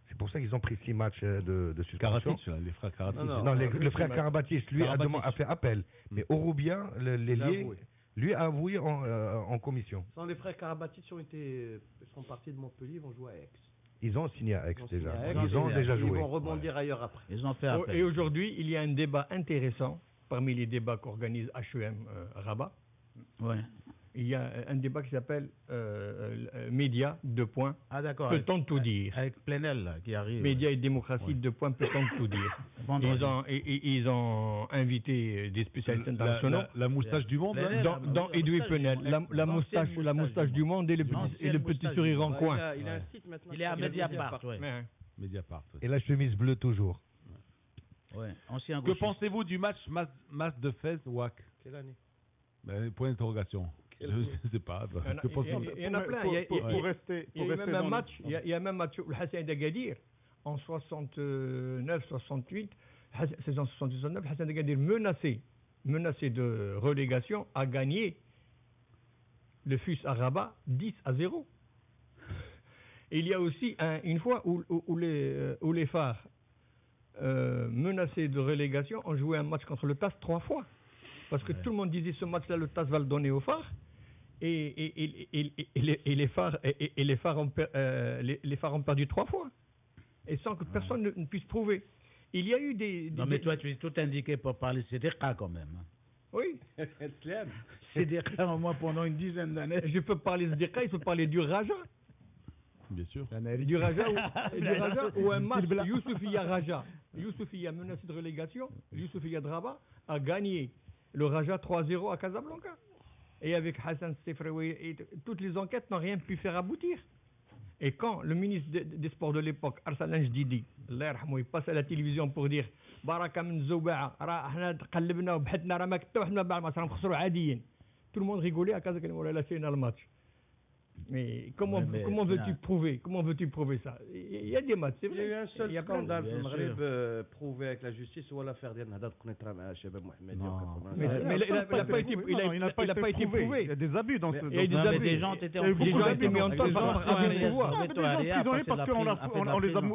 C'est pour ça qu'ils ont pris 6 matchs de suspension. Karatic, là, les frères Karatic. Non, le frère Karabatis, lui, a fait appel. Mais Orobia, l'ailier, avoué. lui a avoué en commission. Sans les frères Karabatic sont partis de Montpellier, ils vont jouer à Aix. Ils ont signé à Aix Ils ont déjà. signé à Aix, Ils ont déjà Ils joué. vont rebondir ailleurs après. Ils ont fait appel. Et aujourd'hui, il y a un débat intéressant parmi les débats qu'organise HEM Rabat. Ouais. Il y a un débat qui s'appelle Média, 2 points. Ah d'accord. Peut-on tout dire? Avec Plenel là, qui arrive. Média et démocratie, 2 points, peut-on tout dire? Vendredi. Ils ont invité des spécialistes internationaux. La moustache du monde, là. Plenel, Dans Edoui Penel, la moustache du monde et le petit moustache sourire en Bah, coin. il a un site maintenant. Il est à Mediapart, ouais. Ouais. Mediapart. Et la chemise bleue toujours. Ouais. Ancien Que gauchiste. pensez-vous du match Mas de Fès WAC? Quelle année? Point d'interrogation. Je ne sais pas. Que pensez-vous? Il y en a plein. Il y a- Pour rester Il y a dans même un le- match, il y a même un match où le Hassan Dagadir, en 69-68, saison 78-69, Hassan Dagadir menacé de relégation, a gagné le FUS à Rabat 10-0. Et il y a aussi une fois où les phares menacés de relégation ont joué un match contre le TAS 3 fois. Parce que tout le monde disait ce match-là, le TAS va le donner aux phares. Et les phares ont perdu 3 fois. Et sans que personne ne puisse prouver. Il y a eu des... Non mais toi tu es tout indiqué pour parler c'est des cas quand même. Hein. Oui. C'est des cas au moins pendant une dizaine d'années. Je peux parler de Zeka, il peut parler du Raja. Bien sûr. Du Raja ou un match Youssoufia Raja. Youssoufia menacé de relégation, Youssoufia Draba a gagné le Raja 3-0 à Casablanca. Et avec Hassan Sefraoui, toutes les enquêtes n'ont rien pu faire aboutir. Et quand le ministre des Sports de l'époque, Arsalan Jdidi, Allah yarhamou, il passe à la télévision pour dire Baraka min Zouba'a, احنا قلبنا وبحثنا راه ما كتا وحنا بعد ما نخسروا عاديين. Tout le monde rigolait à Casa Kalimoula, là c'est le match. Mais comment veux-tu prouver ça? Il y a des matchs, c'est Il y a eu vrai. un seul Il y a plein de- scandale في bien المغرب sûr. prouvé avec la justice ou l'affaire ديال نهضه قنيطره مع الشباب محمدي Non. Mais il n'a pas été prouvé. Il y a des abus dans ce. Il y a des Non, mais abus. des gens étaient Il y a eu Des beaucoup gens d'abus. étaient mis en Des tort gens- par Ah, abus mais de des pouvoir. gens- mais des gens emprisonnés parce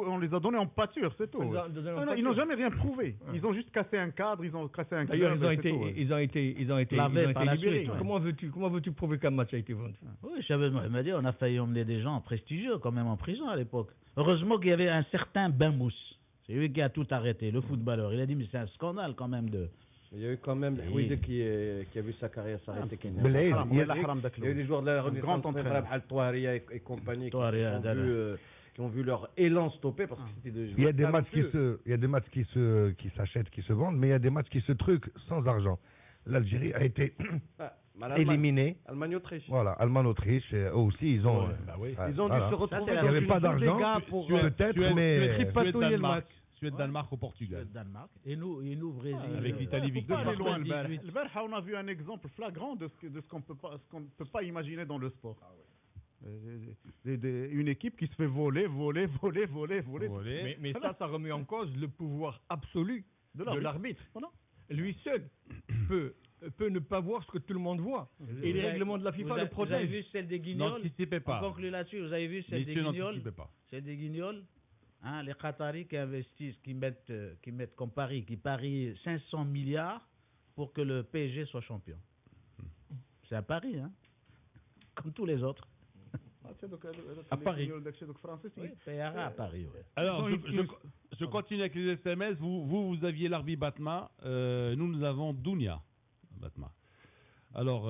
qu'on les a donnés en pâture, c'est tout. Ils n'ont jamais rien prouvé. Ils ont juste cassé un cadre, ils ont cassé un D'ailleurs, club. c'est tout, ouais. ils ont été Lavés par la libérés. suite, ouais. Comment veux-tu prouver qu'un match a été vendu? Oui, Chabez Mohamedi, on a failli emmener des gens prestigieux quand même en prison à l'époque. Heureusement qu'il y avait un certain Bamous. C'est lui qui a tout arrêté, le footballeur. Il a dit mais c'est un scandale quand même de. Il y a eu quand même Oui. Ouid qui a vu sa carrière s'arrêter. Blaise, Il y a eu des joueurs de la Renaissance, grand entraîneur. Bhal Touaria et compagnie Touaria, qui ont vu leur élan stopper parce que c'était des joueurs Il y a des matchs talentueux. qui s'achètent, qui se vendent, mais il y a des matchs qui se truquent sans argent. L'Algérie a été éliminée. Allemagne-Autriche. Voilà, Allemagne-Autriche, eux aussi, ils ont. Ils ont dû se retrouver Il n'y avait pas d'argent, peut-être, mais. tripatouiller le match. Suède-Danemark au Portugal. Le Danemark. Et nous, Brésil. Avec l'Italie Faut victoire. pas aller loin, le Barha, on a vu un exemple flagrant de ce qu'on ne peut pas imaginer dans le sport. Une équipe qui se fait voler. Mais ça remet en cause le pouvoir absolu de l'arbitre. Voilà. Lui seul peut ne pas voir ce que tout le monde voit. Et les règlements de la FIFA le Vous avez protègent. vu celle des Guignols? N'anticipez On pas. conclut là-dessus. Vous avez vu celle des Messieurs, Guignols? n'anticipez pas. Celle des Guignols, hein, les Qataris qui investissent, qui mettent comme pari, qui parient 500 milliards pour que le PSG soit champion. C'est un pari, hein, comme tous les autres. À Paris. Oui, Payara à Paris, ouais. Alors, je continue avec les SMS. Vous aviez Larbi Batma. Nous avons Dounia Batma. Alors,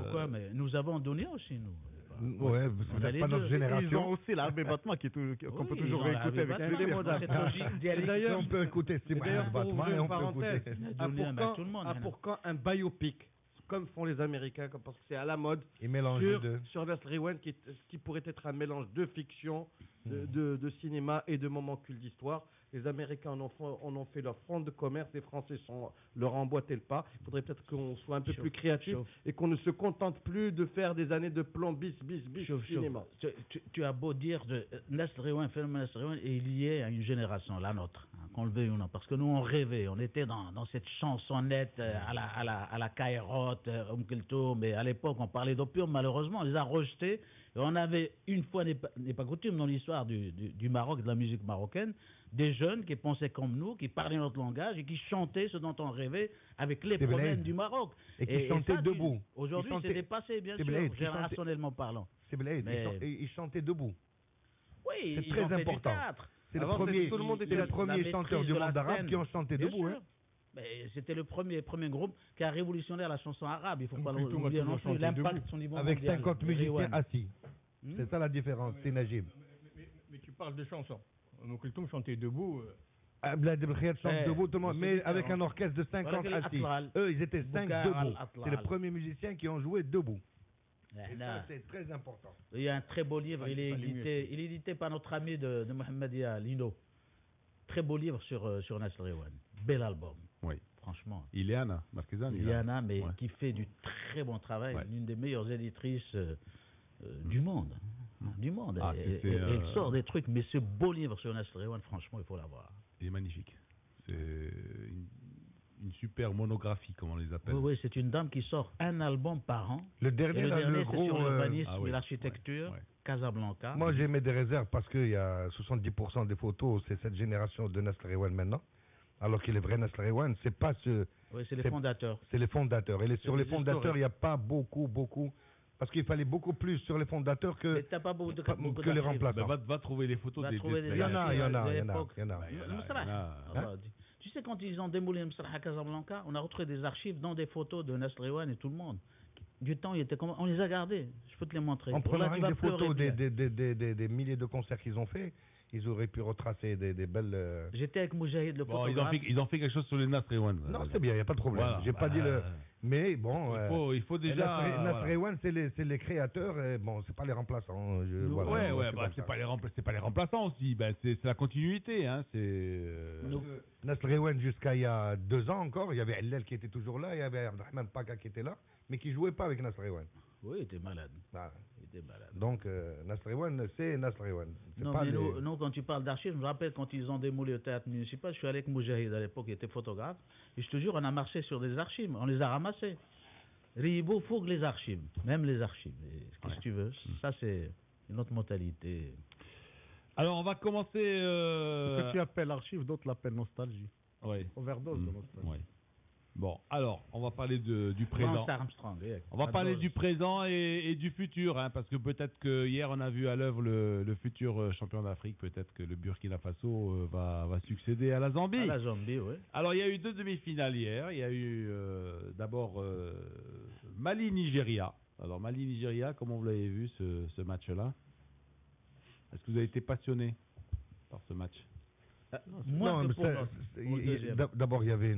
Pourquoi? Mais nous avons donné aussi, nous. Ouais, On a c'est les pas notre deux. Ils ont génération. aussi l'Arbe Batma qu'on peut Oui, toujours ils ont réécouter l'Arbe avec Batma, plaisir. cette logique dialectique. d'ailleurs- On peut écouter Et d'ailleurs, pour Batman ouvrir et une on peut parenthèse, écouter. On a donné un bain à tout le monde, hein. pour quand un biopic, comme font les Américains, parce que c'est à la mode, Ils mélangent sur, les deux. sur Nasr Rewan, qui pourrait être un mélange de fiction, de cinéma et de moments cultes d'histoire. Les Américains en ont fait leur front de commerce, les Français leur ont emboîté le pas. Il faudrait peut-être qu'on soit un peu plus créatif et qu'on ne se contente plus de faire des années de plan bis cinéma. Tu as beau dire de Nasr Rewan, phénomène Nasr Rewan est lié à une génération, la nôtre, hein, qu'on le veuille ou non, parce que nous on rêvait, on était dans cette chansonnette à la Kairote, Kulthum, mais à l'époque on parlait d'opium, malheureusement on les a rejetés. Et on avait une fois n'est pas coutume dans l'histoire du Maroc, de la musique marocaine, des jeunes qui pensaient comme nous, qui parlaient notre langage et qui chantaient ce dont on rêvait avec les problèmes du Maroc. Et qui chantaient ça, debout. Aujourd'hui, c'est dépassé, bien c'est sûr, Blade, qui générationnellement parlant. C'est Blade, Mais- ils chantaient debout. Oui, C'est ils très ont fait du important. théâtre. C'est le Avant, premier, tout le monde c'est était le la premier maîtrise chanteur du de la monde arabe scène. qui ont chanté Bien debout. sûr. Hein. Mais c'était le premier groupe qui a révolutionné la chanson arabe. Il faut pas Kulthum a l'oublier toujours non plus. chanté L'impact debout. de son niveau Avec mondial. 50 musiciens Rewan. assis. Hmm. C'est ça la différence, c'est Najib. Mais tu parles de chansons. Donc Kulthum chantait debout. Blad El Khayat chante Ouais, debout, tout le monde, mais mais c'est avec différent. un orchestre de 50 Voilà que assis. l'Atlal. Eux, ils étaient 5 Boukar debout. al-Atlal. C'est les premiers musiciens qui ont joué debout. Et Là, ça, c'est très important. il y a un très beau livre, Ouais, il est c'est pas édité par notre ami de Mohamedia, Lino. Très beau livre sur Nasr Rewan. Bel album, oui. franchement. Ileana, Marquezan. Iliana, mais Ouais. qui fait du très bon travail, Ouais. l'une des meilleures éditrices du monde. Du monde. Ah, Et c'était, elle sort des trucs, mais ce beau livre sur Nasr Rewan, franchement, il faut l'avoir. Il est magnifique. C'est une super monographie, comme on les appelle. Oui, oui, c'est une dame qui sort un album par an. Le Et dernier, le là, dernier, le c'est gros. sur l'urbanisme ah oui, et l'architecture, ouais, ouais. Casablanca. Moi, j'ai mis des réserves parce qu'il y a 70% des photos, c'est cette génération de Nasr Rewan maintenant. Alors que les vrais Nasr Rewan, c'est pas ce. Oui, c'est les c'est- fondateurs. C'est les fondateurs. Et sur les des fondateurs, historiques. il n'y a pas beaucoup. Parce qu'il fallait beaucoup plus sur les fondateurs Mais que, t'as pas beaucoup de que les d'archives. remplaçants. Va trouver les photos Va des trouver des Il y en a, archives il y en a, de il y en a, l'époque. il y en a. il y en a, Mousrah. il y en a. Alors, tu sais, quand ils ont démoulé Mousrah à Casablanca, on a retrouvé des archives dans des photos de Nasr Rewan et tout le monde. Du temps, il était comme... on les a gardés. Je peux te les montrer. En prenant Là, tu rien vas des photos pleurer, des milliers de concerts qu'ils ont fait, ils auraient pu retracer des belles. J'étais avec Moujahid, le Bon, photographe. ils ont fait quelque chose sur les Nasr Rewan. Non, c'est bien, il n'y a pas de problème. Voilà, J'ai pas dit le. Mais bon. Il faut déjà. Nasr voilà. Rewan, c'est les créateurs, et bon, c'est pas les remplaçants. Voilà, Ouais, c'est bah, comme c'est ça. pas les remplaçants aussi. Ben, c'est la continuité, hein. C'est. Nous- Nasr Rewan, jusqu'à il y a 2 ans encore, il y avait Hellel qui était toujours là, il y avait Abdelrahman Paka qui était là, mais qui jouait pas avec Nasr Rewan. Oui, il était malade. Ah. Il était malade. Donc, Nasr Rewan, c'est Nasr Rewan. C'est Non, pas mais les- nous, quand tu parles d'archives, je me rappelle quand ils ont démoulé le théâtre municipal, je suis allé avec Moujahid à l'époque, il était photographe, et je te jure, on a marché sur des archives, on les a ramassées. Ribo, faut que les archives, même les archives. Et qu'est-ce que tu veux? Ça, c'est une autre mentalité. Alors, on va commencer. Ce que tu appelles archive, d'autres l'appellent nostalgie. Ouais. Overdose de nostalgie. Ouais. Bon, alors, on va parler du présent. Lance Armstrong. On va parler du présent et du futur, hein, parce que peut-être que hier on a vu à l'œuvre le futur champion d'Afrique, peut-être que le Burkina Faso va succéder à la Zambie. À la Zambie, oui. Alors il y a eu 2 demi-finales hier, il y a eu d'abord Mali-Nigeria. Alors Mali-Nigeria, comment vous l'avez vu ce match-là? Est-ce que vous avez été passionné par ce match? Moins Non, que mais pour ça- notre- c'est- pour le deuxième. d'abord, il y avait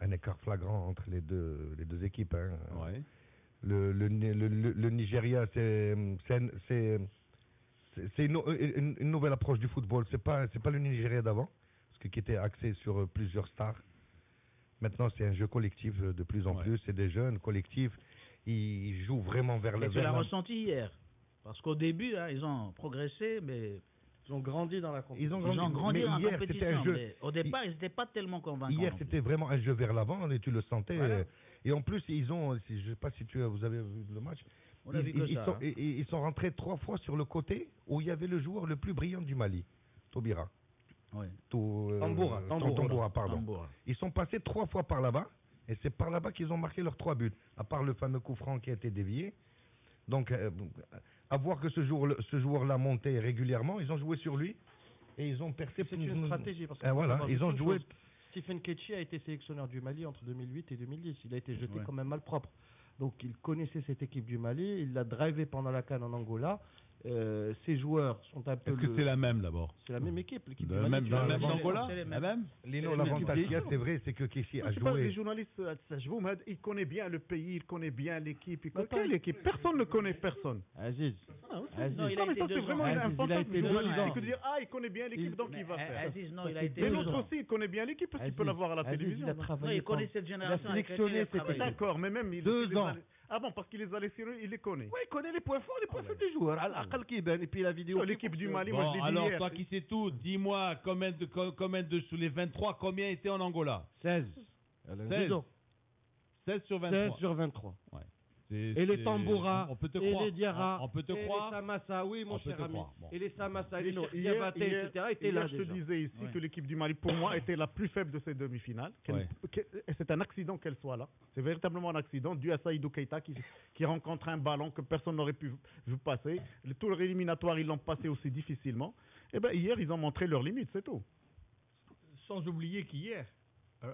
un écart flagrant entre les deux équipes. Hein. Ouais. Le Nigeria, c'est une nouvelle approche du football. C'est pas le Nigeria d'avant, qui était axé sur plusieurs stars. Maintenant, c'est un jeu collectif de plus en plus. C'est des jeunes collectifs. Ils jouent vraiment vers Et le tu l'as vers la- ressenti hier. Parce qu'au début, hein, ils ont progressé, mais Ils ont grandi dans la compétition. Ils ont grandi, dans la mais hier, c'était compétition. un jeu. Mais au départ, ils n'étaient pas tellement convaincants. Hier, non plus. c'était vraiment un jeu vers l'avant, et tu le sentais. Voilà. Et en plus, je ne sais pas si vous avez vu le match. On a vu que ça, hein. Ils sont rentrés 3 fois sur le côté où il y avait le joueur le plus brillant du Mali, Tobira. Oui. Tamboura, pardon. Tamboura. Ils sont passés 3 fois par là-bas, et c'est par là-bas qu'ils ont marqué leurs 3 buts, à part le fameux coup franc qui a été dévié. Donc, à voir que ce joueur-là montait régulièrement, ils ont joué sur lui, et ils ont percé. C'est une stratégie. Parce que Voilà, on a ils vu ont une joué. chose. Stephen Ketchi a été sélectionneur du Mali entre 2008 et 2010. Il a été jeté Ouais. quand même malpropre. Donc il connaissait cette équipe du Mali, il l'a drivé pendant la CAN en Angola. Ces joueurs sont un peu. Est-ce que c'est la même d'abord? C'est la même équipe, l'équipe du La Mali. même tu dans vois. le même Angola? La même? Lino, l'avantage qu'il y a, c'est vrai, c'est que Kessie a Je sais pas, les joué. journalistes, il connaît bien le pays, il connaît bien l'équipe. Quelle équipe? Personne ne connaît personne. Aziz. Aziz. Non, il Non, a mais été ça, c'est 2 vraiment ans. un Aziz, il a fantasme été 2 journalistique ans. de dire il connaît bien l'équipe, donc il va faire. Aziz, non, il a été Et 2 l'autre ans. aussi, il connaît bien l'équipe parce qu'il peut la voir à la Aziz, télévision. il a donc. Non, travaillé. il connaît cette génération. avec laquelle sélectionné il a cette travaillé. D'accord, mais même 2 ans. Ah bon, parce qu'il les a sélectionnés, il les connaît. Oui, il connaît les points forts, les points faibles des joueurs. Al-Aqal Kiben, et puis la vidéo. L'équipe du Mali, moi Bon, je l'ai dit alors, hier. toi qui sais tout, dis-moi combien de sous les 23, combien étaient en Angola? 16. 16. 16 sur 23. 16 sur 23. Ouais. Et les Tambouras, on peut te et croire. les Diarra, On peut te et croire. les Samassa, oui, mon On peut cher te ami. croire, bon. Et les Samassa, et les Lino, Cheikh Diabaté, etc. étaient hier, là je te déjà. disais ici Ouais. que l'équipe du Mali, pour moi, était la plus faible de ces demi-finales. Et c'est un accident qu'elle soit là. C'est véritablement un accident dû à Saïdou Keita qui rencontre un ballon que personne n'aurait pu passer. Le tour éliminatoire, ils l'ont passé aussi difficilement. Et bien hier, ils ont montré leurs limites, c'est tout. Sans oublier qu'hier,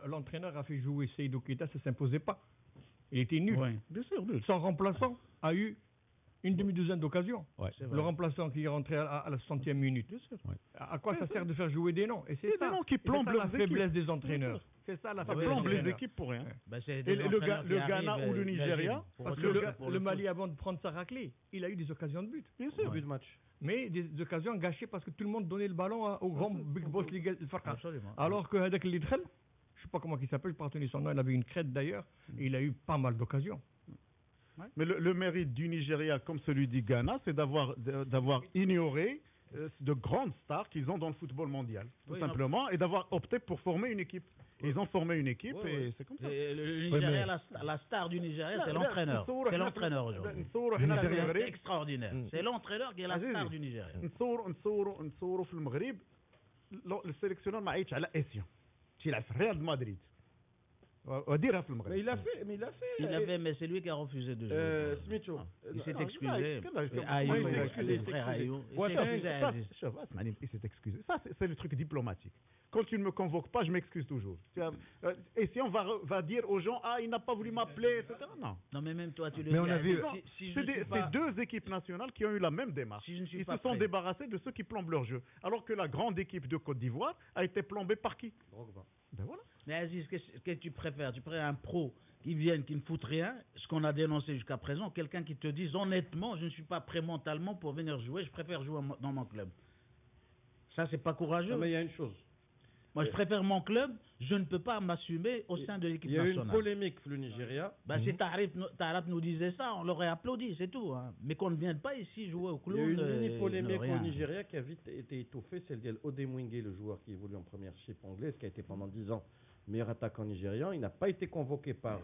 l'entraîneur a fait jouer Seydou Keita, ça ne s'imposait pas. Il était nul. Ouais. Bien sûr, nul. Son remplaçant a eu une demi-douzaine d'occasions. Ouais. C'est vrai. Le remplaçant qui est rentré à la 60e minute. Ouais. À quoi ça sert de faire jouer des noms? Et c'est Et des ça, noms qui et c'est plombent ça leurs la faiblesse équipes. des entraîneurs. C'est ça la Ça ouais, faiblesse plombe des les entraîneurs. équipes pour rien. Ben, c'est Et des le entraîneurs qui Ghana arrivent, ou le Nigeria, pour Parce que retourner pour le coup. Mali, avant de prendre sa raclée, il a eu des occasions de but. Bien sûr. Début de match. Mais des occasions gâchées parce que tout le monde donnait le ballon au grand Big Boss Liga El Farqa. Absolument. Alors que Hadek Lidrel, je ne sais pas comment il s'appelle, je ne sais pas retenir son nom, il avait une crête d'ailleurs, et il a eu pas mal d'occasions. Mais le mérite du Nigeria, comme celui du Ghana, c'est d'avoir ignoré de grandes stars qu'ils ont dans le football mondial, tout Oui, simplement, et d'avoir opté pour former une équipe. Ils ont formé une équipe Ouais, et ouais. c'est comme ça. Et le Nigeria, la star du Nigeria, c'est l'entraîneur. C'est l'entraîneur aujourd'hui. C'est extraordinaire. C'est l'entraîneur qui est la star du Nigeria. نصوروا في المغرب السيليكسيونر ما عيطش على اسيون تيلعب في ريال مدريد وديرها في المغرب. Mais il a fait. Il avait, mais c'est lui qui a refusé de jouer. Smitho. Il s'est Non, excusé. il Ayou, s'est excusé, le frère Ayou. Il Ouais, s'est ça, excusé à ça, Aziz. il s'est excusé. Ça, c'est le truc diplomatique. Quand tu ne me convoques pas, je m'excuse toujours. Et si on va dire aux gens, il n'a pas voulu m'appeler, etc. Non. Non, mais même toi, tu le Mais dis. on a vu- Si je C'est ne suis pas- deux équipes nationales qui ont eu la même démarche. Si je ne suis Ils pas se sont prêt. débarrassés de ceux qui plombent leur jeu. Alors que la grande équipe de Côte d'Ivoire a été plombée par qui? Ben voilà. Mais Aziz, qu'est-ce que tu préfères? Tu préfères un pro qui vienne, qui ne fout rien, ce qu'on a dénoncé jusqu'à présent, quelqu'un qui te dise honnêtement, je ne suis pas prêt mentalement pour venir jouer, je préfère jouer dans mon club. Ça, c'est pas courageux. Non, mais il y a une chose. Moi, je préfère mon club, je ne peux pas m'assumer au sein de l'équipe Il y a eu une nationale. polémique, le Nigeria. Bah, si Tarap nous disait ça, on l'aurait applaudi, c'est tout. Hein. Mais qu'on ne vienne pas ici jouer au Il y a clown. eu une mini-polémique rien. au Nigeria qui a vite été étoffée, celle d'Odemwingue, le joueur qui évolue en première chip anglaise, qui a été pendant 10 ans meilleur attaquant nigérian. Il n'a pas été convoqué par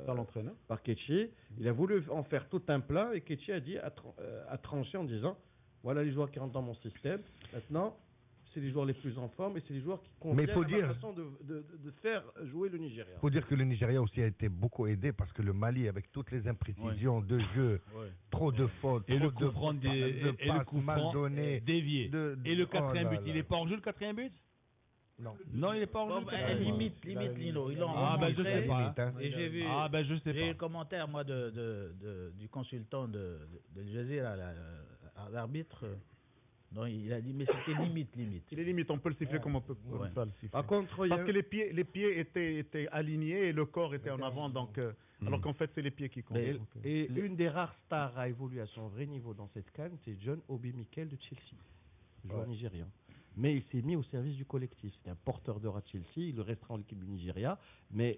l'entraîneur. par Ketchi. Il a voulu en faire tout un plat et Ketchi a tranché en disant voilà les joueurs qui rentrent dans mon système. Maintenant, c'est les joueurs les plus en forme et c'est les joueurs qui conviennent Mais faut à dire- la façon de faire jouer le Nigeria. Il faut dire que le Nigeria aussi a été beaucoup aidé parce que le Mali, avec toutes les imprécisions de jeu, trop de fautes, Et trop le coup de franc de et le passes coup mal franc données. dévié. Et le quatrième Oh là but, il là. est pas en jeu le quatrième but? Non. Non, il est pas en jeu. Bon, limite, Lino. Ils l'ont Ah, ben, je remontré. sais pas. Limite, hein. Et j'ai vu. Ah ben je sais J'ai eu le pas. commentaire, moi, du consultant de Jazeera, l'arbitre. Donc, il a dit, mais c'était limite. Il est limite, on peut le siffler comme on peut Ouais. pas le siffler. Par contre, il y a Parce que les pieds étaient alignés et le corps était en avant, donc alors qu'en fait c'est les pieds qui comptent. Et, Donc, et une des rares stars à évoluer à son vrai niveau dans cette CAN, c'est John Obi Mikel de Chelsea, joueur nigérian. Mais il s'est mis au service du collectif. C'est un porteur d'or à Chelsea, il restera en l'équipe du Nigeria, mais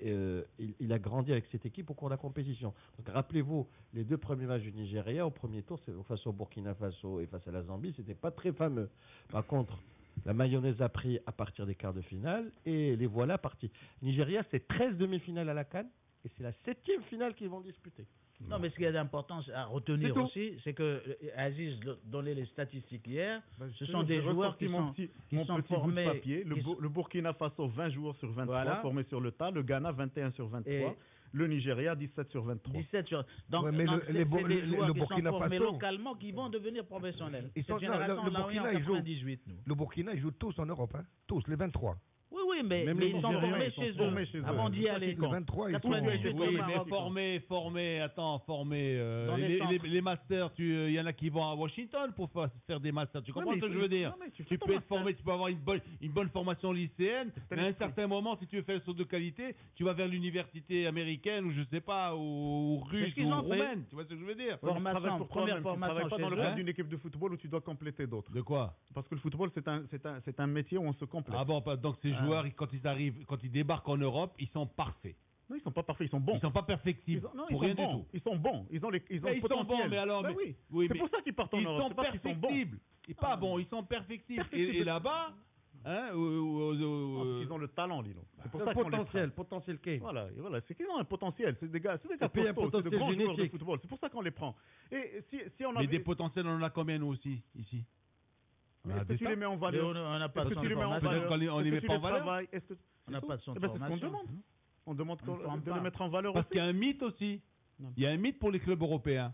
il a grandi avec cette équipe au cours de la compétition. Donc rappelez-vous, les deux premiers matchs du Nigeria, au premier tour, c'est face au Burkina Faso et face à la Zambie, c'était pas très fameux. Par contre, la mayonnaise a pris à partir des quarts de finale et les voilà partis. Nigeria, c'est 13 demi-finales à la CAN et c'est la 7e finale qu'ils vont disputer. Non, mais ce qu'il y a d'important à retenir C'est tout. aussi, c'est que Aziz donnait les statistiques hier. Ce je sont des ressorti joueurs qui mon sont, petit qui bout sont de formés. papier. qui sont- Le Burkina Faso 20 joueurs sur 23 Voilà. formés sur le tas, le Ghana 21 sur 23, Et- le Nigeria 17 sur 23. 17 sur. Donc, Ouais, mais donc le- c'est les Bo- c'est des le- joueurs le qui Burkina sont formés Faso- localement qui vont devenir professionnels. Ils sont- Cette génération, non, le on l'a eu en Burkina, ils jouent- 98, nous. Le Burkina, ils jouent tous en Europe, hein. Tous, les 23. Oui, mais Même mais les ils sont Nigériens, formés ils sont chez eux. formés chez eux. Avant d'y aller. L'article 23, ils sont 98 Oui, au mais Maroc. formés. Dans les centres. Les masters, il y en a qui vont à Washington pour faire des masters. Tu comprends mais ce que je veux dire? non, mais tu Tu fais ton peux être master. formé, tu peux avoir une bonne formation lycéenne, mais à un certain moment, si tu veux faire le saut de qualité, tu vas vers l'université américaine ou je sais pas, ou russe ce qu'ils ou ont fait. roumaine. Tu vois ce que je veux dire? Ouais, mais tu travailles Formation, pour première toi-même, tu travailles formation pas dans le chez cadre eux. d'une équipe de football où tu dois compléter d'autres. De quoi? Parce que le football, c'est un métier où on se complète. Ah bon, donc ces joueurs, quand ils arrivent, quand ils débarquent en Europe, ils sont parfaits. Non, ils sont pas parfaits, ils sont bons. Ils sont pas perfectibles. Non, pour rien sont du bons. tout. Ils sont bons. Ils ont Mais le ils sont potentiel. bons, mais alors, Ben mais- oui. C'est mais pour ça qu'ils partent en Ils Europe. sont C'est parce qu'ils sont bons. perfectibles. Et pas bons, ils sont perfectibles. Perfectibles. Et là-bas, hein, Non, parce qu'ils ont le talent, Lino. C'est pour ça qu'on les traite. Potentiel game. Voilà, et voilà, c'est qu'ils ont un potentiel. C'est des gars puis, il y a un costauds, c'est de potentiel grands joueurs de génétique. football. C'est pour ça qu'on les prend. Et si on mais avait, des potentiels, on en a combien nous aussi, ici? mais On a est-ce que des tu tas. les mets en Mais valeur? on n'a pas Est-ce de que tu les mets en formation. valeur? Peut-être qu'on les Est-ce met que tu pas en les valeur. travailles? Est-ce que On n'a pas de centre Eh ben, de c'est ce qu'on formation. demande. On demande On forme de pas. les mettre en valeur Parce aussi. qu'il y a un mythe aussi. Non. Il y a un mythe pour les clubs européens.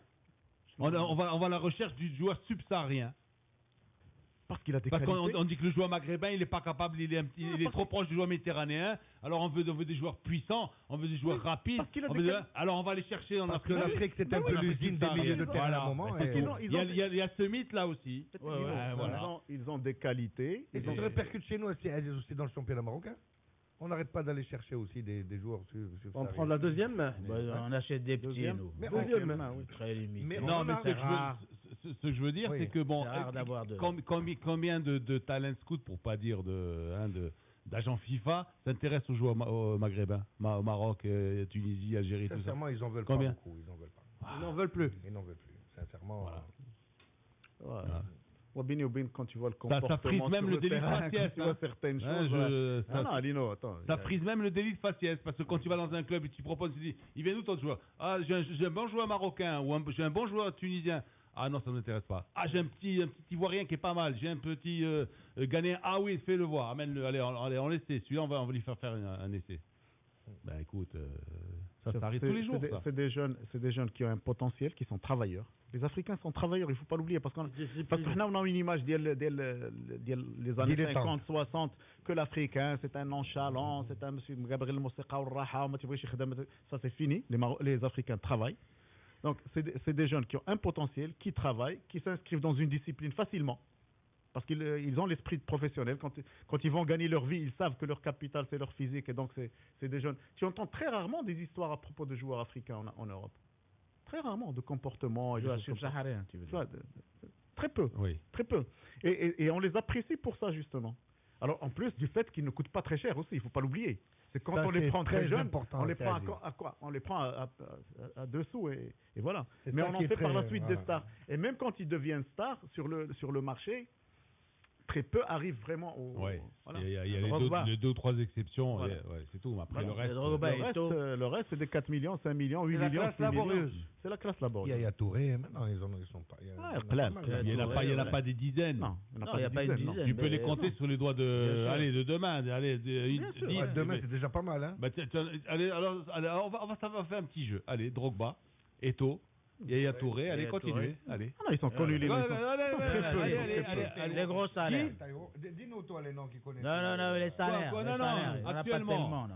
On va à la recherche du joueur subsaharien. Parce qu'il a des Parce qualités. qu'on dit que le joueur maghrébin, il est pas capable, il est trop proche du joueur méditerranéen. Alors on veut des joueurs puissants, on veut des joueurs rapides. parce qu'il a on des veut quali- alors on va aller chercher dans Parce que l'Afrique. l'Afrique, c'est un Oui, peu l'Afrique l'usine des subsaharienne. milieux de terrain à Voilà. un moment. Parce et- qu'ils ont- Il y a ce mythe là aussi. Ils ont- voilà. ils ont des qualités. Et ça se répercute chez nous aussi dans le championnat marocain. On n'arrête pas d'aller chercher aussi des joueurs On prend la deuxième. Bah, on achète des petits, Deuxième. nous. Mais Deuxième. Très limité. Mais Non, mais on ce a- que je veux dire, Oui. c'est que bon, C'est rare d'avoir de- combien de talent scouts, pour pas dire d'agents FIFA, s'intéressent aux joueurs au maghrébins, au Maroc, Tunisie, Algérie, tout ça. Sincèrement, ils en veulent Combien pas beaucoup. Ils en veulent pas. Ils n'en veulent plus. Ils n'en veulent plus. Sincèrement. Voilà. Voilà. Ouais, Bini ou Bin, quand tu vois le Ça comportement frise même sur le délit de terrain, faciès, quand tu vois hein. certaines Hein, choses. je- voilà. ça- Non, Lino, attends. Ça frise même le délit de faciès, parce que quand tu vas dans un club et tu proposes, tu dis, il vient d'où ton joueur? Ah, j'ai un bon joueur marocain, ou j'ai un bon joueur tunisien. Ah non, ça ne m'intéresse pas. Ah, j'ai un petit Ivoirien qui est pas mal, j'ai un petit Ghanéen. Ah oui, fais-le voir, amène-le, allez, on l'essaie. Celui-là, on va lui faire un essai. Ben écoute, ça arrive tous les jours, ça. C'est des jeunes qui ont un potentiel, qui sont travailleurs. Les Africains sont travailleurs, il ne faut pas l'oublier, parce qu'on a une image des années Dilettante. 50, 60, que l'Africain, c'est un nonchalant, c'est un monsieur Gabriel Mousseka ou Raha, ça c'est fini, les Africains travaillent. Donc c'est des jeunes qui ont un potentiel, qui travaillent, qui s'inscrivent dans une discipline facilement. Parce qu'ils ont l'esprit de professionnel. Quand ils vont gagner leur vie, ils savent que leur capital, c'est leur physique. Et donc, c'est des jeunes. Tu entends très rarement des histoires à propos de joueurs africains en Europe. Très rarement, de comportement. Et de Joueurs choses comme ça. subsahariens, tu veux Tu dire. vois, très peu. Oui. Très peu. Et on les apprécie pour ça, justement. Alors, en plus du fait qu'ils ne coûtent pas très cher aussi, il ne faut pas l'oublier. C'est quand Ça, on les c'est prend très très jeunes, important, on les prend Kazi. à quoi? On les prend à 2 sous et voilà. C'est Mais ça on en qui est fait par la très- suite voilà. des stars. Et même quand ils deviennent stars sur le marché, très peu arrivent vraiment au... Ouais. voilà. Il y a Drogba. les deux ou trois exceptions, Voilà. ouais, c'est tout. Mais après, Voilà. le reste. Drogba, Le reste, c'est des 4 millions, 5 millions, 8 C'est la millions, classe 6 millions. laborieuse. C'est la classe Il y a laborieuse. Yaya Touré, maintenant, ils sont pas. Ouais, plein. Il n'y en a pas des dizaines. Non, Non, il n'y a pas une dizaine. Tu peux mais- les compter sur les doigts Bien de, sûr. allez, de demain. Allez, Bien sûr. Ouais, demain, c'est déjà pas mal, hein. Bah, allez, alors, on va faire un petit jeu. Allez, Drogba, Eto'o, Yaya Touré, allez, Yaya continuez. Touré. Allez. Ah non, ils sont connus, les Ouais, mecs. allez, Les gros salaires. Dis-nous, toi, les noms qui connaissent. Non, les salaires. Quoi, les non, salaires. Il y en a pas actuellement. tellement, non.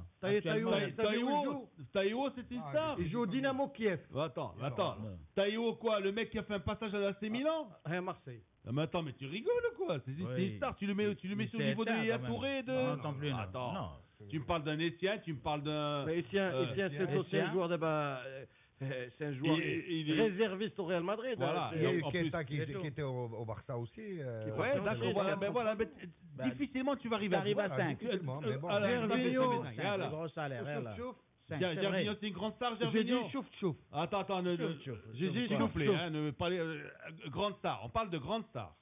Taïwo, c'est une star. Il joue au Dynamo Kiev. Attends. non. Taïwo, quoi? Le mec qui a fait un passage à l'AC Milan? Rien Marseille. Non, mais attends, mais tu rigoles ou quoi? C'est Oui. une star. Tu le mets sur le C'est niveau de ça, Yaya quand même. Touré de. Non, non plus, non. Attends. Non. Tu me parles d'un Essien, tu me parles d'un. Mais Essien, c'est aussi un joueur c'est un joueur il est- réserviste au Real Madrid. Voilà. Il y a eu En Keita plus, qui était au Barça aussi. Ouais, d'accord, voilà, mais Bah, difficilement tu vas arriver t'arrives à Voilà, 5. difficilement, mais bon. Gervinho, Le gros salaire, là. Chouf, 5, Gervinho, c'est une grande star, J'ai dit Gervinho. chouf. Attends, J'ai dit s'il vous plaît, chouf. ne parlez grande star. On parle de grande star.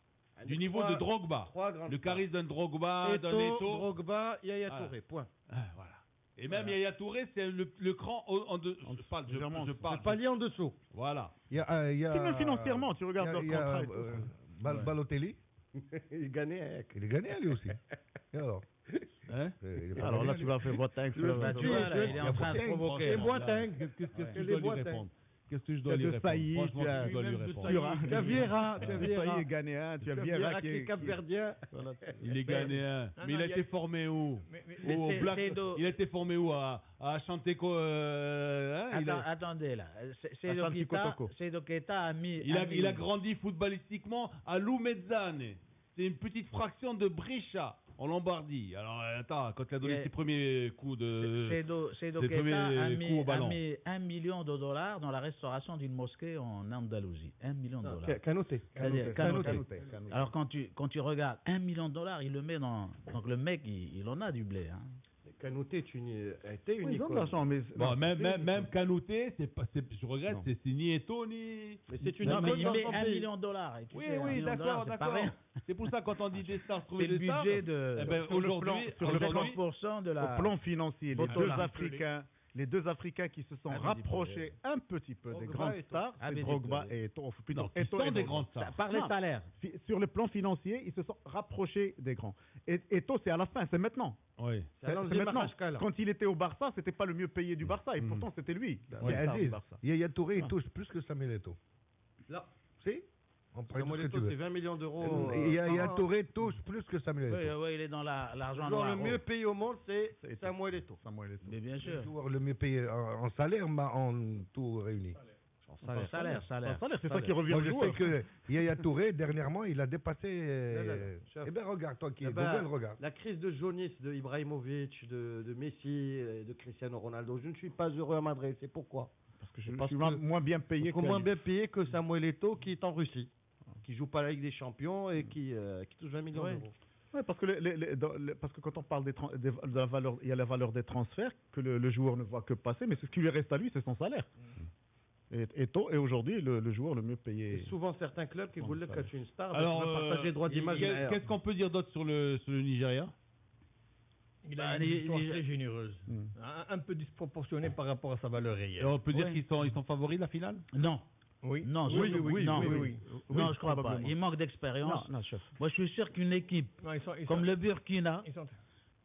Du niveau Trois- de Drogba. trois grandes Le stars. charisme d'un Drogba, d'un Eto'o, Eto'o. Drogba, Yaya Voilà. Touré, point. Ah, voilà. Et même Yaya Touré, c'est le cran en deux. Je parle. C'est palier en dessous. Voilà. Il y a, Même financièrement, tu regardes leur il y a, contrat et tout. Balotelli, Il gagnait. il est gagné lui aussi. Et alors Hein? Il est pas Alors gagné, là, lui. tu vas faire Boateng. Le Bah, tu vois, là, il est en train de provoquer. Et là. Boateng. Qu'est-ce que Et tu les dois lui Boateng. répondre? Qu'est-ce que je dois Tu as lui de répondre? Saïd, Franchement, tu as- qu'est-ce que je dois lui Même de répondre? Saïd. Tu as Vieira, tu as Vieira. Saïd est ghanéen, tu as Tu as Vieira Vieira qui qui est est capverdien. voilà. Il est ghanéen. Non, Mais non, il a il y a- été formé où? Mais Au c'est- Black- c'est de- Il a été formé où? À Chanteko. Attendez là. Asante Kotoko. Seydou Keita a mis. Il a grandi footballistiquement à Lumezzane. C'est une petite fraction de Brescia, en Lombardie. Alors, attends, quand il a donné Yeah. ses premiers coups de... Seydou ses Keita premiers a coups au ballon. mis $1 million dans la restauration d'une mosquée en Andalousie. $1 million. Canoté. C'est-à-dire, Canouté. Alors quand tu regardes $1 million, il le met dans. Donc le mec, il en a du blé. Hein. Canouté était une Oui, ils ont de icône. l'argent, mais Bon, même Canouté, je regrette, Non. c'est ni Eto'o, ni... Mais c'est une Non, mais icône il dans met son $1 pays. million. Et tu Oui, sais, $1 oui, million, d'accord, c'est pas d'accord. rien. C'est pour ça, quand on dit des stars, C'est trouver le des stars... budget de. Eh ben, sur le aujourd'hui, plan- sur le plan- aujourd'hui, 30% de la. au plan financier, Botola. les deux Africains qui se sont Abedi rapprochés un petit peu des Drogba grandes et Eto'o. stars, c'est Abedi Drogba Eto'o. et Eto'o. non, Plutôt qui Eto'o sont et des Drogba. grandes stars. Par les Non. salaires. Sur le plan financier, ils se sont rapprochés des grands. Et Eto'o, c'est à la fin, c'est maintenant. Oui. C'est dans le C'est maintenant. Marrakech, là. Quand il était au Barça, c'était pas le mieux payé du Barça, et pourtant c'était lui. Mais la star du Aziz, Barça. Yaya Touré, il touche plus que Samuel Eto'o. Là, Si On pourrait Samuel dire ce que Eto'o, tu c'est veux. 20 millions d'euros. Yaya par an. Touré touche plus que Samuel Oui, Eto'o. oui, il est dans l'argent Le joueur noir. le mieux payé au monde, c'est Samuel Eto'o. Samuel Eto'o. Mais bien sûr. Le joueur le mieux payé en salaire, mais en tout réuni. Salaire. Salaire, c'est ça qui revient Moi, au je joueur. sais que Yaya Touré, dernièrement, il a dépassé. chef. Eh bien, regarde, toi qui Eh es ben, Google, regarde. La crise de jaunisme de Ibrahimovic, de Messi, et de Cristiano Ronaldo, je ne suis pas heureux à Madrid. C'est pourquoi Parce que je Parce suis que- moins bien payé que moins bien payé que Samuel Eto'o qui est en Russie, qui joue pas la Ligue des Champions et qui touche 20 millions d'euros. Ouais, parce que parce que quand on parle de la valeur, il y a la valeur des transferts que le joueur ne voit que passer, mais ce qui lui reste à lui, c'est son salaire. Et aujourd'hui, le joueur le mieux payé. Et souvent certains clubs qui voulaient que tu es une star, Alors, partager le droit d'image. qu'est-ce qu'on peut dire d'autre sur le Nigeria? Il a une histoire très généreuse, un peu disproportionnée par rapport à sa valeur Et réelle. on peut dire qu'ils sont favoris de la finale? Non. Oui. Non, oui, surtout- oui, non, oui, oui. Non, je crois pas. probablement. Il manque d'expérience. Non, chef. Moi, je suis sûr qu'une équipe Non, ils comme sont- le Burkina, ils sont-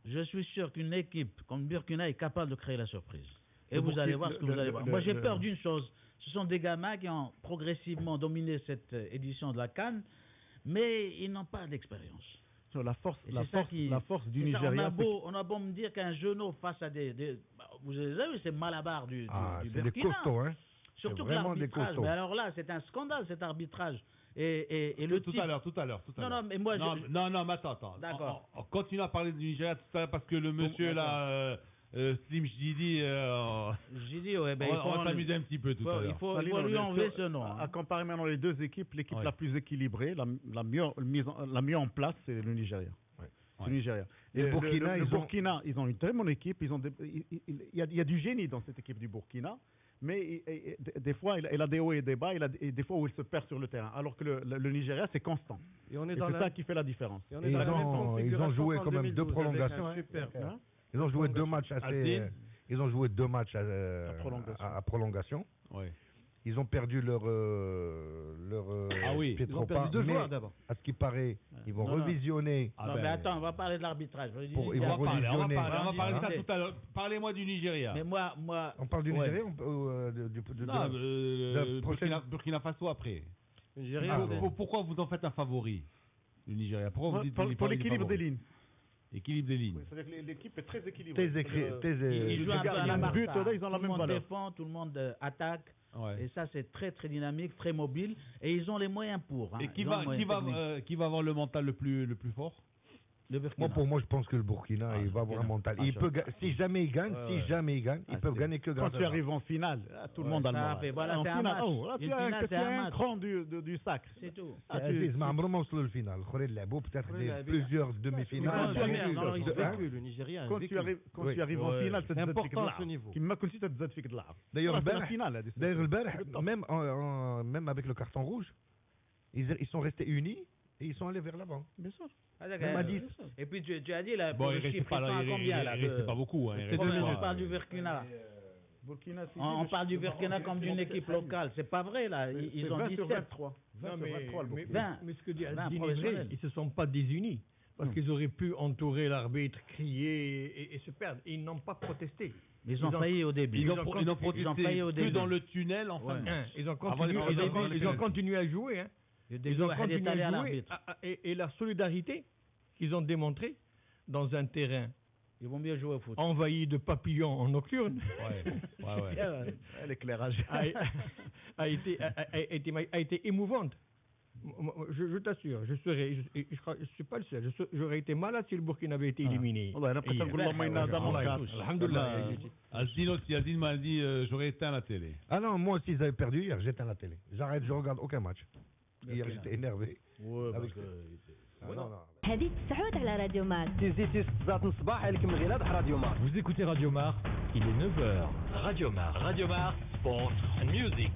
je suis sûr qu'une équipe comme le Burkina est capable de créer la surprise. Et Le vous allez Burkina- voir ce que le- vous allez le- voir. le- Moi, j'ai le- peur d'une chose. Ce sont des gamins qui ont progressivement dominé cette édition de la CAN, mais ils n'ont pas d'expérience. Sur la force, Et la c'est ça force, qui- la force du c'est ça, Nigeria. on a beau me dire qu'un genou face à vous avez vu, c'est Malabar du Ah, du c'est des Burkina. costauds, hein. Surtout C'est que vraiment des l'arbitrage, costauds. mais alors là, c'est un scandale cet arbitrage. Et le Tout type... à l'heure. Non, mais moi, Non, mais attends. D'accord. On continue à parler du Nigeria tout à l'heure parce que le monsieur là, Slim Jidi, J'ai dit, ouais, ben, on va s'amuser un petit peu tout à il l'heure. faut lui enlever ce nom. À hein. comparer maintenant les deux équipes, l'équipe Ouais. la plus équilibrée, la mieux en place, c'est le Nigeria. C'est le Nigeria. Et le Burkina, le ils ont- Burkina, ils ont une très bonne équipe. Il y a du génie dans cette équipe du Burkina, mais des fois, il a des hauts et des bas, et des fois où il se perd sur le terrain. Alors que le Nigeria, c'est constant. Et on est Et dans c'est la ça qui fait la différence. et on Et est dans la même ils ont configuration joué qu'en quand même 2012 deux avec prolongations. un hein. super. Hein? Ils ont joué 2 matchs Adil. ils ont joué 2 matchs prolongation. à prolongation. Ouais. Ils ont perdu leur Ah oui. Ils ont Pietropa, perdu 2 mais joueurs d'abord. à ce qui paraît, ils vont Non, non. revisionner. Ah non, ben, mais attends, on va parler de l'arbitrage. Je dis- Pour- ils On vont va parler revisionner. de ça Hein? tout à l'heure. Parlez-moi du Nigeria. Mais moi, On parle du Ouais. Nigeria Non, la prochaine- Burkina Faso après. Le Nigeria, Ah, c'est- Pourquoi vous en faites un favori, le Nigeria? Pourquoi vous dites Pour l'équilibre des lignes. Équilibre des lignes. C'est-à-dire que l'équipe est très équilibrée. ils jouent un peu à la le Barça. but, là, ils ont la Tout le même monde valeur. défend, tout le monde attaque. Ouais. Et ça, c'est très, très dynamique, très mobile. Et ils ont les moyens pour. hein. Et qui Ils ont va, les qui, moyens va, techniques. qui va avoir le mental le plus fort? Le Burkina. Moi, je pense que le Burkina, Ah, il va avoir un mental. Ah, Il je- peut si jamais il gagne, Ouais, ils Ah, peuvent c'est- gagner que Quand grâce tu à ça. arrives en finale, là, tout le Ouais, monde a le ça moral. fait- voilà, En c'est un finale, match. là, Une tu as finale, c'est un un match. cran du sacre. C'est tout. Ah, tu- Aziz, ما عمرهم ما وصلوا للفينال. الاخرين لعبوا peut-être plusieurs Ils demi-finales. ont jamais- non, ils de ont un. vécu, le Nigeria. a Quand vécu. tu arrives, Oui. en finale, C'est important ce niveau. كما كنتي تتزاد فيك اللعب. D'ailleurs, Voilà, c'est la البارح- finale. هذه. D'ailleurs, البارح, même avec le carton rouge, ils sont restés unis et ils sont allés vers l'avant. Bien sûr. Ah, Même à 10. Et puis tu as dit là, Bon, le il restait chiffre, pas, il prend combien là il restait pas beaucoup. Hein, il restait Combien pas- on parle du Burkina. Burkina, c'est On parle du Burkina comme d'une équipe locale. C'est pas vrai là. Ils ont 20 sur 17. 23. 20 Non, sur 23 le Burkina. 20. mais ce que dit 20 Aldini est vrai, professionnels. ils ne se sont pas désunis. Parce qu'ils auraient pu entourer l'arbitre, crier et se perdre. Et ils n'ont pas protesté. Ils ont failli au début. Ils ont protesté Ils ont failli au que début. dans le tunnel en fin de Ouais. match. Ils ont Avant les continué, premiers ils ont continué à jouer. Hein. Ils ont واحد continué يتالي à على jouer. l'arbitre. Et la solidarité qu'ils ont démontrée dans un terrain Ils vont mieux jouer au foot. envahi de papillons en nocturne L'éclairage. a été émouvante. Je t'assure, je suis pas le seul. J'aurais été malade si le Burkina avait été éliminé. والله انا بقيت نقول اللهم انا دمك. Alhamdulillah. Aldine m'a dit j'aurais éteint la télé. Ah non, moi aussi, ils avaient perdu hier, j'éteins la télé. J'arrête, je regarde aucun match. Hier, j'étais énervé. Ouais, parce Avec- que... Ah, non, non. هذه التسعود على راديو ماك. Vous écoutez Radio Mar, il est 9h. Radio Mar, Sport and Music.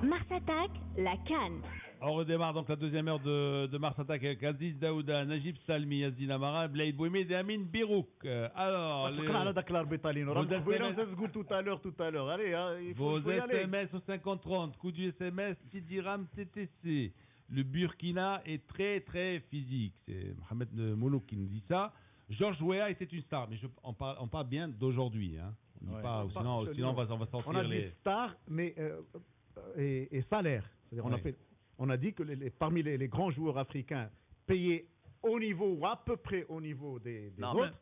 Mars Attack, la Cannes. On redémarre donc la deuxième heure de Mars Attack avec Aziz Daouda, Najib Salmi, Yazdine Amara, Blaïd Bouimid et Amin Birouk. Alors, تقرا على ذاك الاربيط اللي Vos نقول tout à l'heure. Allez, hein, il faut vos y aller. SMS au 5030, coup du SMS, Tidiram TTC. Le Burkina est très très physique. C'est Mohamed Moulouk qui nous dit ça. Georges Weah était une star, mais on parle bien d'aujourd'hui. Hein. On dit Ouais, pas, on sinon, parle- sinon on va sortir On a dit les... star, mais et salaire. C'est-à-dire Oui. on a dit que parmi les grands joueurs africains payés au niveau ou à peu près au niveau des Non, autres,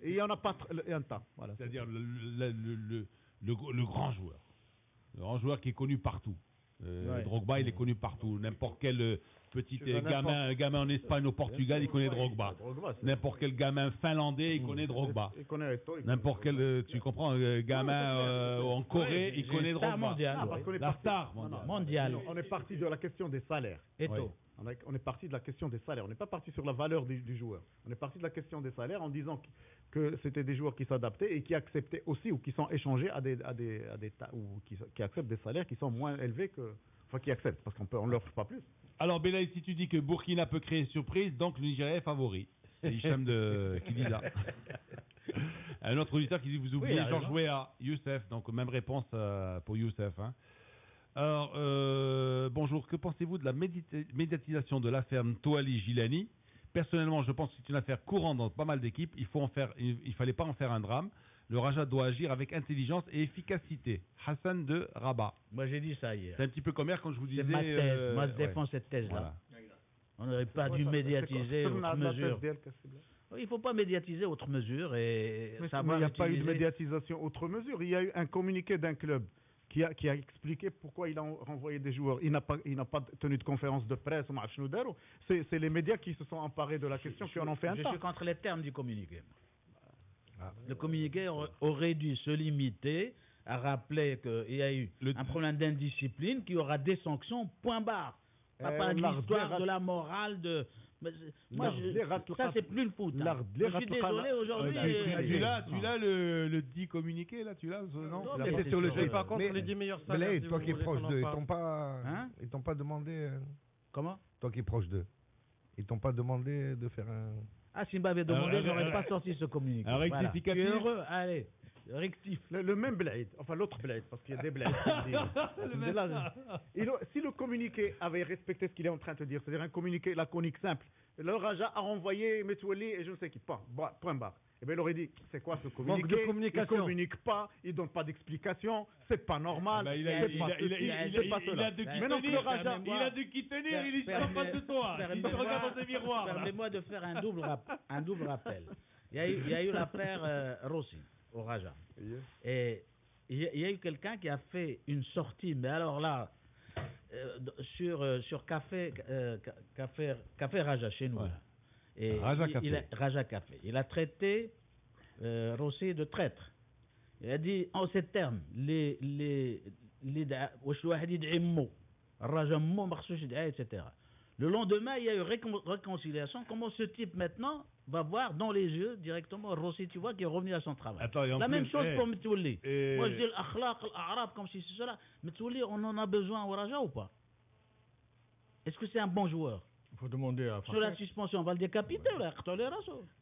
et il n'y en a pas un tas. Voilà. C'est-à-dire le grand joueur. Le grand joueur qui est connu partout. Ouais. Drogba, il est connu partout. N'importe quel petit Tu veux gamin en Espagne, au Portugal, il connaît Drogba. N'importe quel gamin finlandais, il connaît Drogba. Il connaît Eto'o, il N'importe quel, tu comprends, gamin en Corée, il connaît Star Drogba. mondial. Ah, parce qu'on est La parti- star Non, non, mondiale. Mondial. On est parti de la question des salaires. Eto. On est parti de la question des salaires. On n'est pas parti sur la valeur du joueur. On est parti de la question des salaires en disant que c'était des joueurs qui s'adaptaient et qui acceptaient aussi ou qui sont échangés ou qui acceptent des salaires qui sont moins élevés que, enfin qui acceptent parce qu'on leur offre pas plus. Alors, Belaïd, si tu dis que Burkina peut créer surprise, donc le Nigeria est favori. C'est Hicham qui dit ça. Un autre auditeur qui dit vous oubliez il a Georges raison. Weah, Youssef, donc même réponse pour Youssef. Hein. Alors, bonjour, que pensez-vous de la médiatisation de l'affaire Mtouali Gilani? Personnellement, je pense que c'est une affaire courante dans pas mal d'équipes. Il fallait pas en faire un drame. Le Raja doit agir avec intelligence et efficacité. Hassan de Rabat. Moi, j'ai dit ça hier. C'est un petit peu comme hier quand je vous disais... C'est ma thèse. Moi, je ouais. défends cette thèse-là. Voilà. On n'aurait pas dû médiatiser outre mesure. Il ne faut pas médiatiser outre mesure et Mais il savoir n'y a pas eu de utiliser- médiatisation outre mesure. Il y a eu un communiqué d'un club qui a expliqué pourquoi il a renvoyé des joueurs. Il n'a pas tenu de conférence de presse. C'est les médias qui se sont emparés de la question qui en ont fait un Je tas. suis contre les termes du communiqué. Ah. Le communiqué aurait dû se limiter à rappeler qu'il y a eu un problème d'indiscipline, qu'il y aura des sanctions, point barre. Pas de l'histoire de la morale de... Mais moi, ça, c'est plus le foot. Hein. Je suis désolé aujourd'hui. Tu l'as le dit communiqué, là, tu l'as non, Non, il a mais pas- c'est sur le Et par contre, Mais- les 10 meilleurs Mais salaires. là, si toi vous qui es voulez proche qu'on en d'eux, parle. ils t'ont pas demandé. Comment Toi qui es proche d'eux, ils t'ont pas demandé de faire un. Ah, s'il m'avait demandé, Alors, j'aurais pas sorti ce communiqué. un Voilà. rectificatif. Tu es heureux. Allez, rectifie. Le même Blaïd, enfin l'autre Blaïd, parce qu'il y a des Blaïds. Si le communiqué avait respecté ce qu'il est en train de te dire, c'est-à-dire un communiqué laconique simple, le Raja a renvoyé Metoueli et je ne sais qui, point barre. Eh bien, il aurait dit, c'est quoi ce communiqué? Manque de communication. Il ne communique pas, il ne donne pas d'explication, c'est pas normal. Bah, il a de qui tenir, il est en face de toi. Il te regarde dans tes miroirs. Permets-moi de faire un double rappel. Il y a eu l'affaire Rossi au Raja. Et il y a eu quelqu'un qui a fait une sortie, mais alors là, sur Café Raja chez nous. Ouais. Là. Et Raja Café. Raja Café. Il a traité Rossi de traître. Il a dit en ces termes, etc. Le lendemain, il y a eu réconciliation. Comment ce type maintenant va voir dans les yeux directement Rossi, tu vois, qui est revenu à son travail. Attends, et en La plus, même chose pour Metouli. et- Moi, je dis l'akhlaq, l'a'rab, comme si c'est cela. Metouli, on en a besoin au Raja ou pas? Est-ce que c'est un bon joueur? Il faut demander à... Sur la suspension, on va le décapiter, là.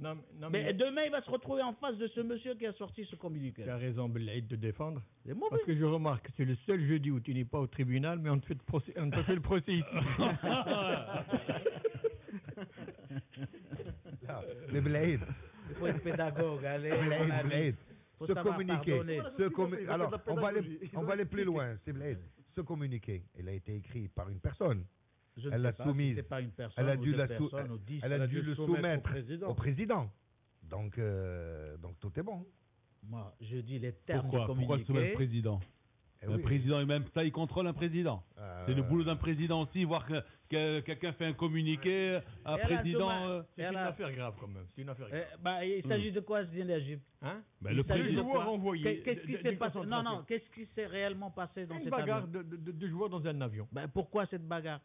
Non, Mais demain, il va se retrouver en face de ce monsieur qui a sorti ce communiqué. Tu as raison, Belaïd, de défendre. C'est mauvais. Parce que je remarque que c'est le seul jeudi où tu n'es pas au tribunal, mais on te fait le procès ici. Mais Blaïd, Il faut être pédagogue, allez. Blaïd, Faut ce savoir communiqué, pardonner. alors on va aller plus loin, c'est Blaïd. Ce communiqué, il a été écrit par une personne. Je Elle ne l'a sais pas soumise. si c'est pas une personne Elle a ou dû deux la personnes ou 10. elle a dû le soumettre au président. au président. Donc tout est bon. Moi, je dis les termes Pourquoi du Pourquoi le soumettre communiqué. au président? Eh Le oui. président, et même ça, il contrôle un président. C'est le boulot d'un président aussi, voir que quelqu'un fait un communiqué, un Et là, président... Thomas, C'est une affaire grave quand même. C'est une affaire grave. Il s'agit de quoi, Zdine Najib? Hein Ben, Il le s'agit président... de quoi? envoyé. Qu'est-ce qui de- s'est de passé? Non, concentration. non, qu'est-ce qui s'est réellement passé dans Une cet bagarre avion? de joueurs dans un avion. Ben, pourquoi cette bagarre?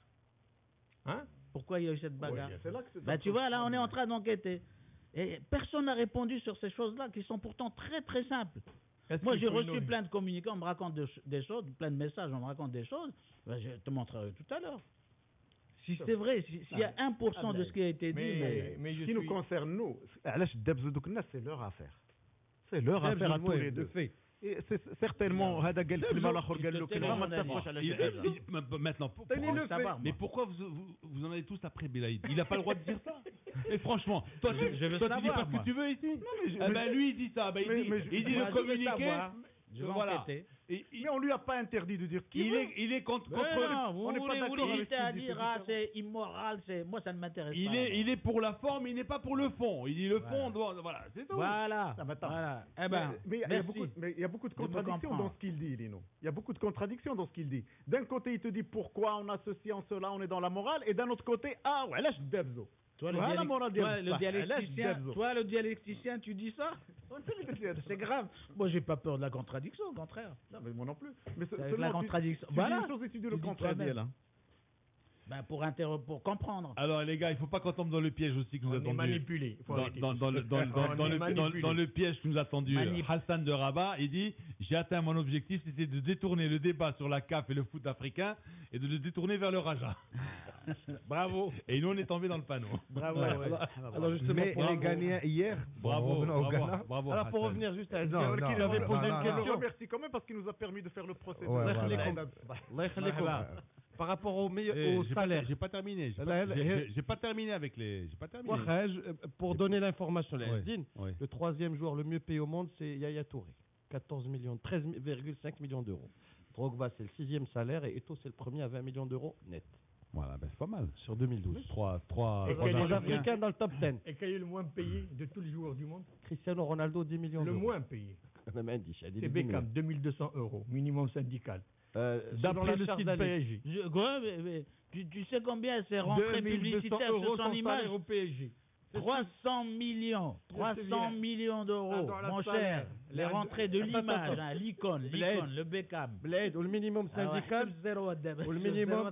Hein? Pourquoi il y a eu cette bagarre? C'est là que c'est Ben, tu vois, là, on est en train d'enquêter. Et personne n'a répondu sur ces choses-là qui sont pourtant très très simples. Est-ce Moi, qu'il j'ai faut une reçu autre- plein de communiqués, on me raconte des choses, plein de messages, on me raconte des choses. Ben, je te montrerai tout à l'heure. Si c'est vrai, s'il y a 1% de ce qui a été dit, Mais Ce je qui nous suis... concerne, nous, علاش الدبز دوك الناس, c'est leur affaire. C'est leur affaire à tous les deux. Et c'est certainement هذا قال كلمة الآخر قال له كلمة ما اتفقوش على شيء. Maintenant, mais pourquoi vous en allez tous après Belaïd? Il n'a pas le droit de dire ça. Et franchement, toi, Je veux toi tu dis savoir, pas ce moi. que tu veux ici. mais Eh ben, lui, il dit ça. Ben, il dit Moi, le je veux communiqué. savoir. Je vais Voilà. enquêter. Mais on lui a pas interdit de dire ce qu'il veut. Il est contre... Non, vous on n'est pas voulez d'accord vous avec limiter ce à qu'il dit, dire, c'est ah, différent. c'est immoral, moi, ça ne m'intéresse pas. Il est pour la forme, il n'est pas pour le fond. Il dit le fond, voilà, c'est tout. Voilà. Ah, bah, attends. Voilà. Eh ben, Mais il y a merci. beaucoup de Je me contradictions comprends. dans ce qu'il dit, Lino. Il y a beaucoup de contradictions dans ce qu'il dit. D'un côté, il te dit pourquoi on a ceci, en cela, on est dans la morale, et d'un autre côté, ah ouais, là je debzo. Toi, Voilà la morale toi, le dialecticien, tu dis ça? C'est grave. Moi, j'ai pas peur de la contradiction, au contraire. Non, mais moi non plus. Mais Avec la contradiction. Tu Voilà. dis une chose et tu dis le Tu dis contraire. toi-même. là. Ben, pour comprendre. Alors les gars, il faut pas qu'on tombe dans le piège aussi que nous On a est tendu. manipulé. Il faut arrêter. Dans le piège que nous a tendu Manip- Hassan de Rabat, il dit j'ai atteint mon objectif, c'était de détourner le débat sur la CAF et le foot africain et de le détourner vers le Raja. Bravo. Et nous on est tombé dans le panneau. Bravo. Alors justement, Mais pour les Ghanéens hier, Bravo, revenons au Ghana. bravo. Alors pour Hassan. revenir juste à Non, Edgar, non, qui avait non, posé non, une Je le question. remercie quand même parce qu'il nous a permis de faire le procès. Ouais, Allah voilà. yakhlikum. Allah yakhlikum. Par rapport au J'ai salaire. J'ai pas terminé. J'ai pas terminé avec les. J'ai pas terminé. Ouahaj, pour donner l'information, Ouais, Yazdine, ouais. le troisième joueur le mieux payé au monde, c'est Yaya Touré. 13,5 millions d'euros. Drogba, c'est le 6e salaire et Eto'o, c'est le premier à 20 millions d'euros net Voilà, ben c'est pas mal. sur 2012. Trois Et Les quel est le Africains dans le top 10. Et quel est le moins payé de tous les joueurs du monde? Cristiano Ronaldo, 10 millions Le d'euros. moins payé. C'est Beckham, 2200 euros, minimum syndical. D'après le site PSG. Tu sais combien c'est rentré 2200 publicitaire euros sur son son image? salaire au PSG. 300 millions. 300 millions d'euros, Dans la mon salaire. cher. Les rentrées de l'image, hein, l'icône, le Beckham. Bled, ou le minimum syndical. Ou le minimum.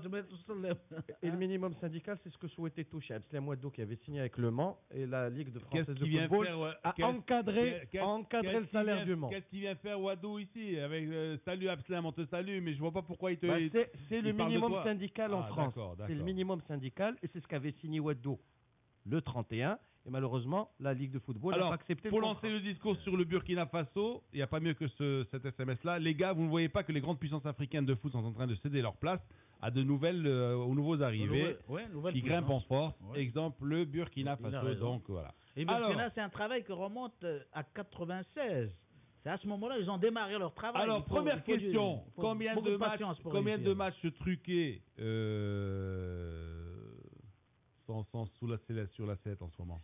Et le minimum syndical, c'est ce que souhaitait toucher Abslem Ouaddou qui avait signé avec Le Mans et la Ligue de Qu'est-ce française de qu'il vient football faire a encadré le salaire du Mans. Qu'est-ce qu'il vient faire Wadou ici avec salut Abslam, on te salue, mais je vois pas pourquoi il te. Bah, c'est le il parle de minimum toi. syndical en Ah, France. d'accord, C'est le d'accord. minimum syndical et c'est ce qu'avait signé Ouaddou le 31. Et malheureusement, la Ligue de football n'a Alors, pas accepté pour le lancer contrat. le discours sur le Burkina Faso, il n'y a pas mieux que cet SMS-là. Les gars, vous ne voyez pas que les grandes puissances africaines de foot sont en train de céder leur place à aux nouveaux arrivés qui grimpent en force. Ouais. Exemple, le Burkina Il a Faso. raison. Donc voilà. Et Burkina, Alors- c'est un travail qui remonte à 96. C'est à ce moment-là ils ont démarré leur travail. Alors, Il faut- première il faut question. il faut Combien beaucoup de patience pour combien réussir. de matchs truqués sont sur la 7 en ce moment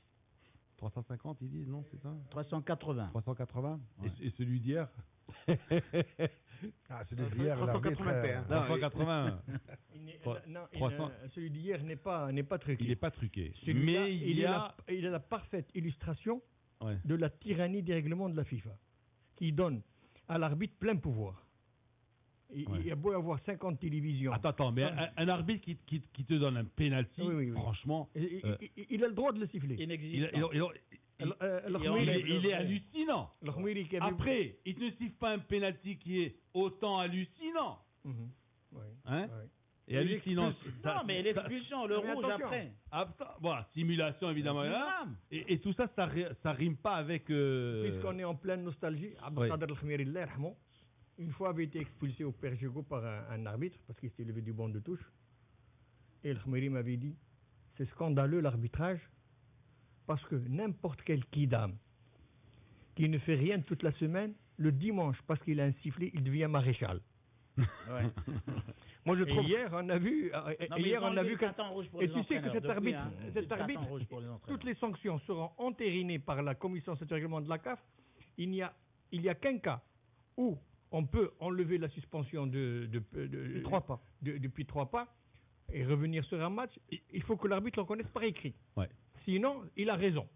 350, ils disent, non, c'est ça 380. 380 Ouais. Et celui d'hier Ah, c'est d'hier, l'arbitre. 381. 380. Non, 300. celui d'hier n'est pas truqué. Il n'est pas truqué. Celui-là, Mais il y a... il est la parfaite illustration Ouais. de la tyrannie des règlements de la FIFA, qui donne à l'arbitre plein pouvoir. Il y a beau avoir 50 télévisions. Attends, mais un arbitre qui te donne un penalty, Oui. franchement, Il a le droit de le siffler. Inexistant. il est hallucinant. الخميري qui avait- Après, il ne siffle pas un penalty qui est autant hallucinant. Mhm. Oui. Hein Oui. Et hallucinant. Non, mais l'expulsion, le Mais rouge attention. après. Voilà, simulation évidemment est là. Et tout ça, ça rime pas avec. Puisqu'on est en pleine nostalgie, Abdelkader El Khmiri, Allah yarhamou, une fois avait été expulsé au Père Gigot par un arbitre parce qu'il s'était levé du banc de touche. Et El Khmiri m'avait dit, c'est scandaleux l'arbitrage parce que n'importe quel kidam qui ne fait rien toute la semaine, le dimanche, parce qu'il a un sifflet, il devient maréchal. Ouais. Moi, je Et trouve. hier, on a vu, Non, mais hier, ils ont on a enlevé vu le que, carton rouge pour et les tu sais que entraîneurs cet depuis, arbitre, hein. cet Le carton arbitre, rouge pour les entraîneurs. toutes les sanctions seront entérinées par la commission de règlement de la CAF. Il n'y a qu'un cas où on peut enlever la suspension de 3 pas, depuis 3 pas, et revenir sur un match. Il faut que l'arbitre le connaisse par écrit. Ouais. Sinon, il a raison.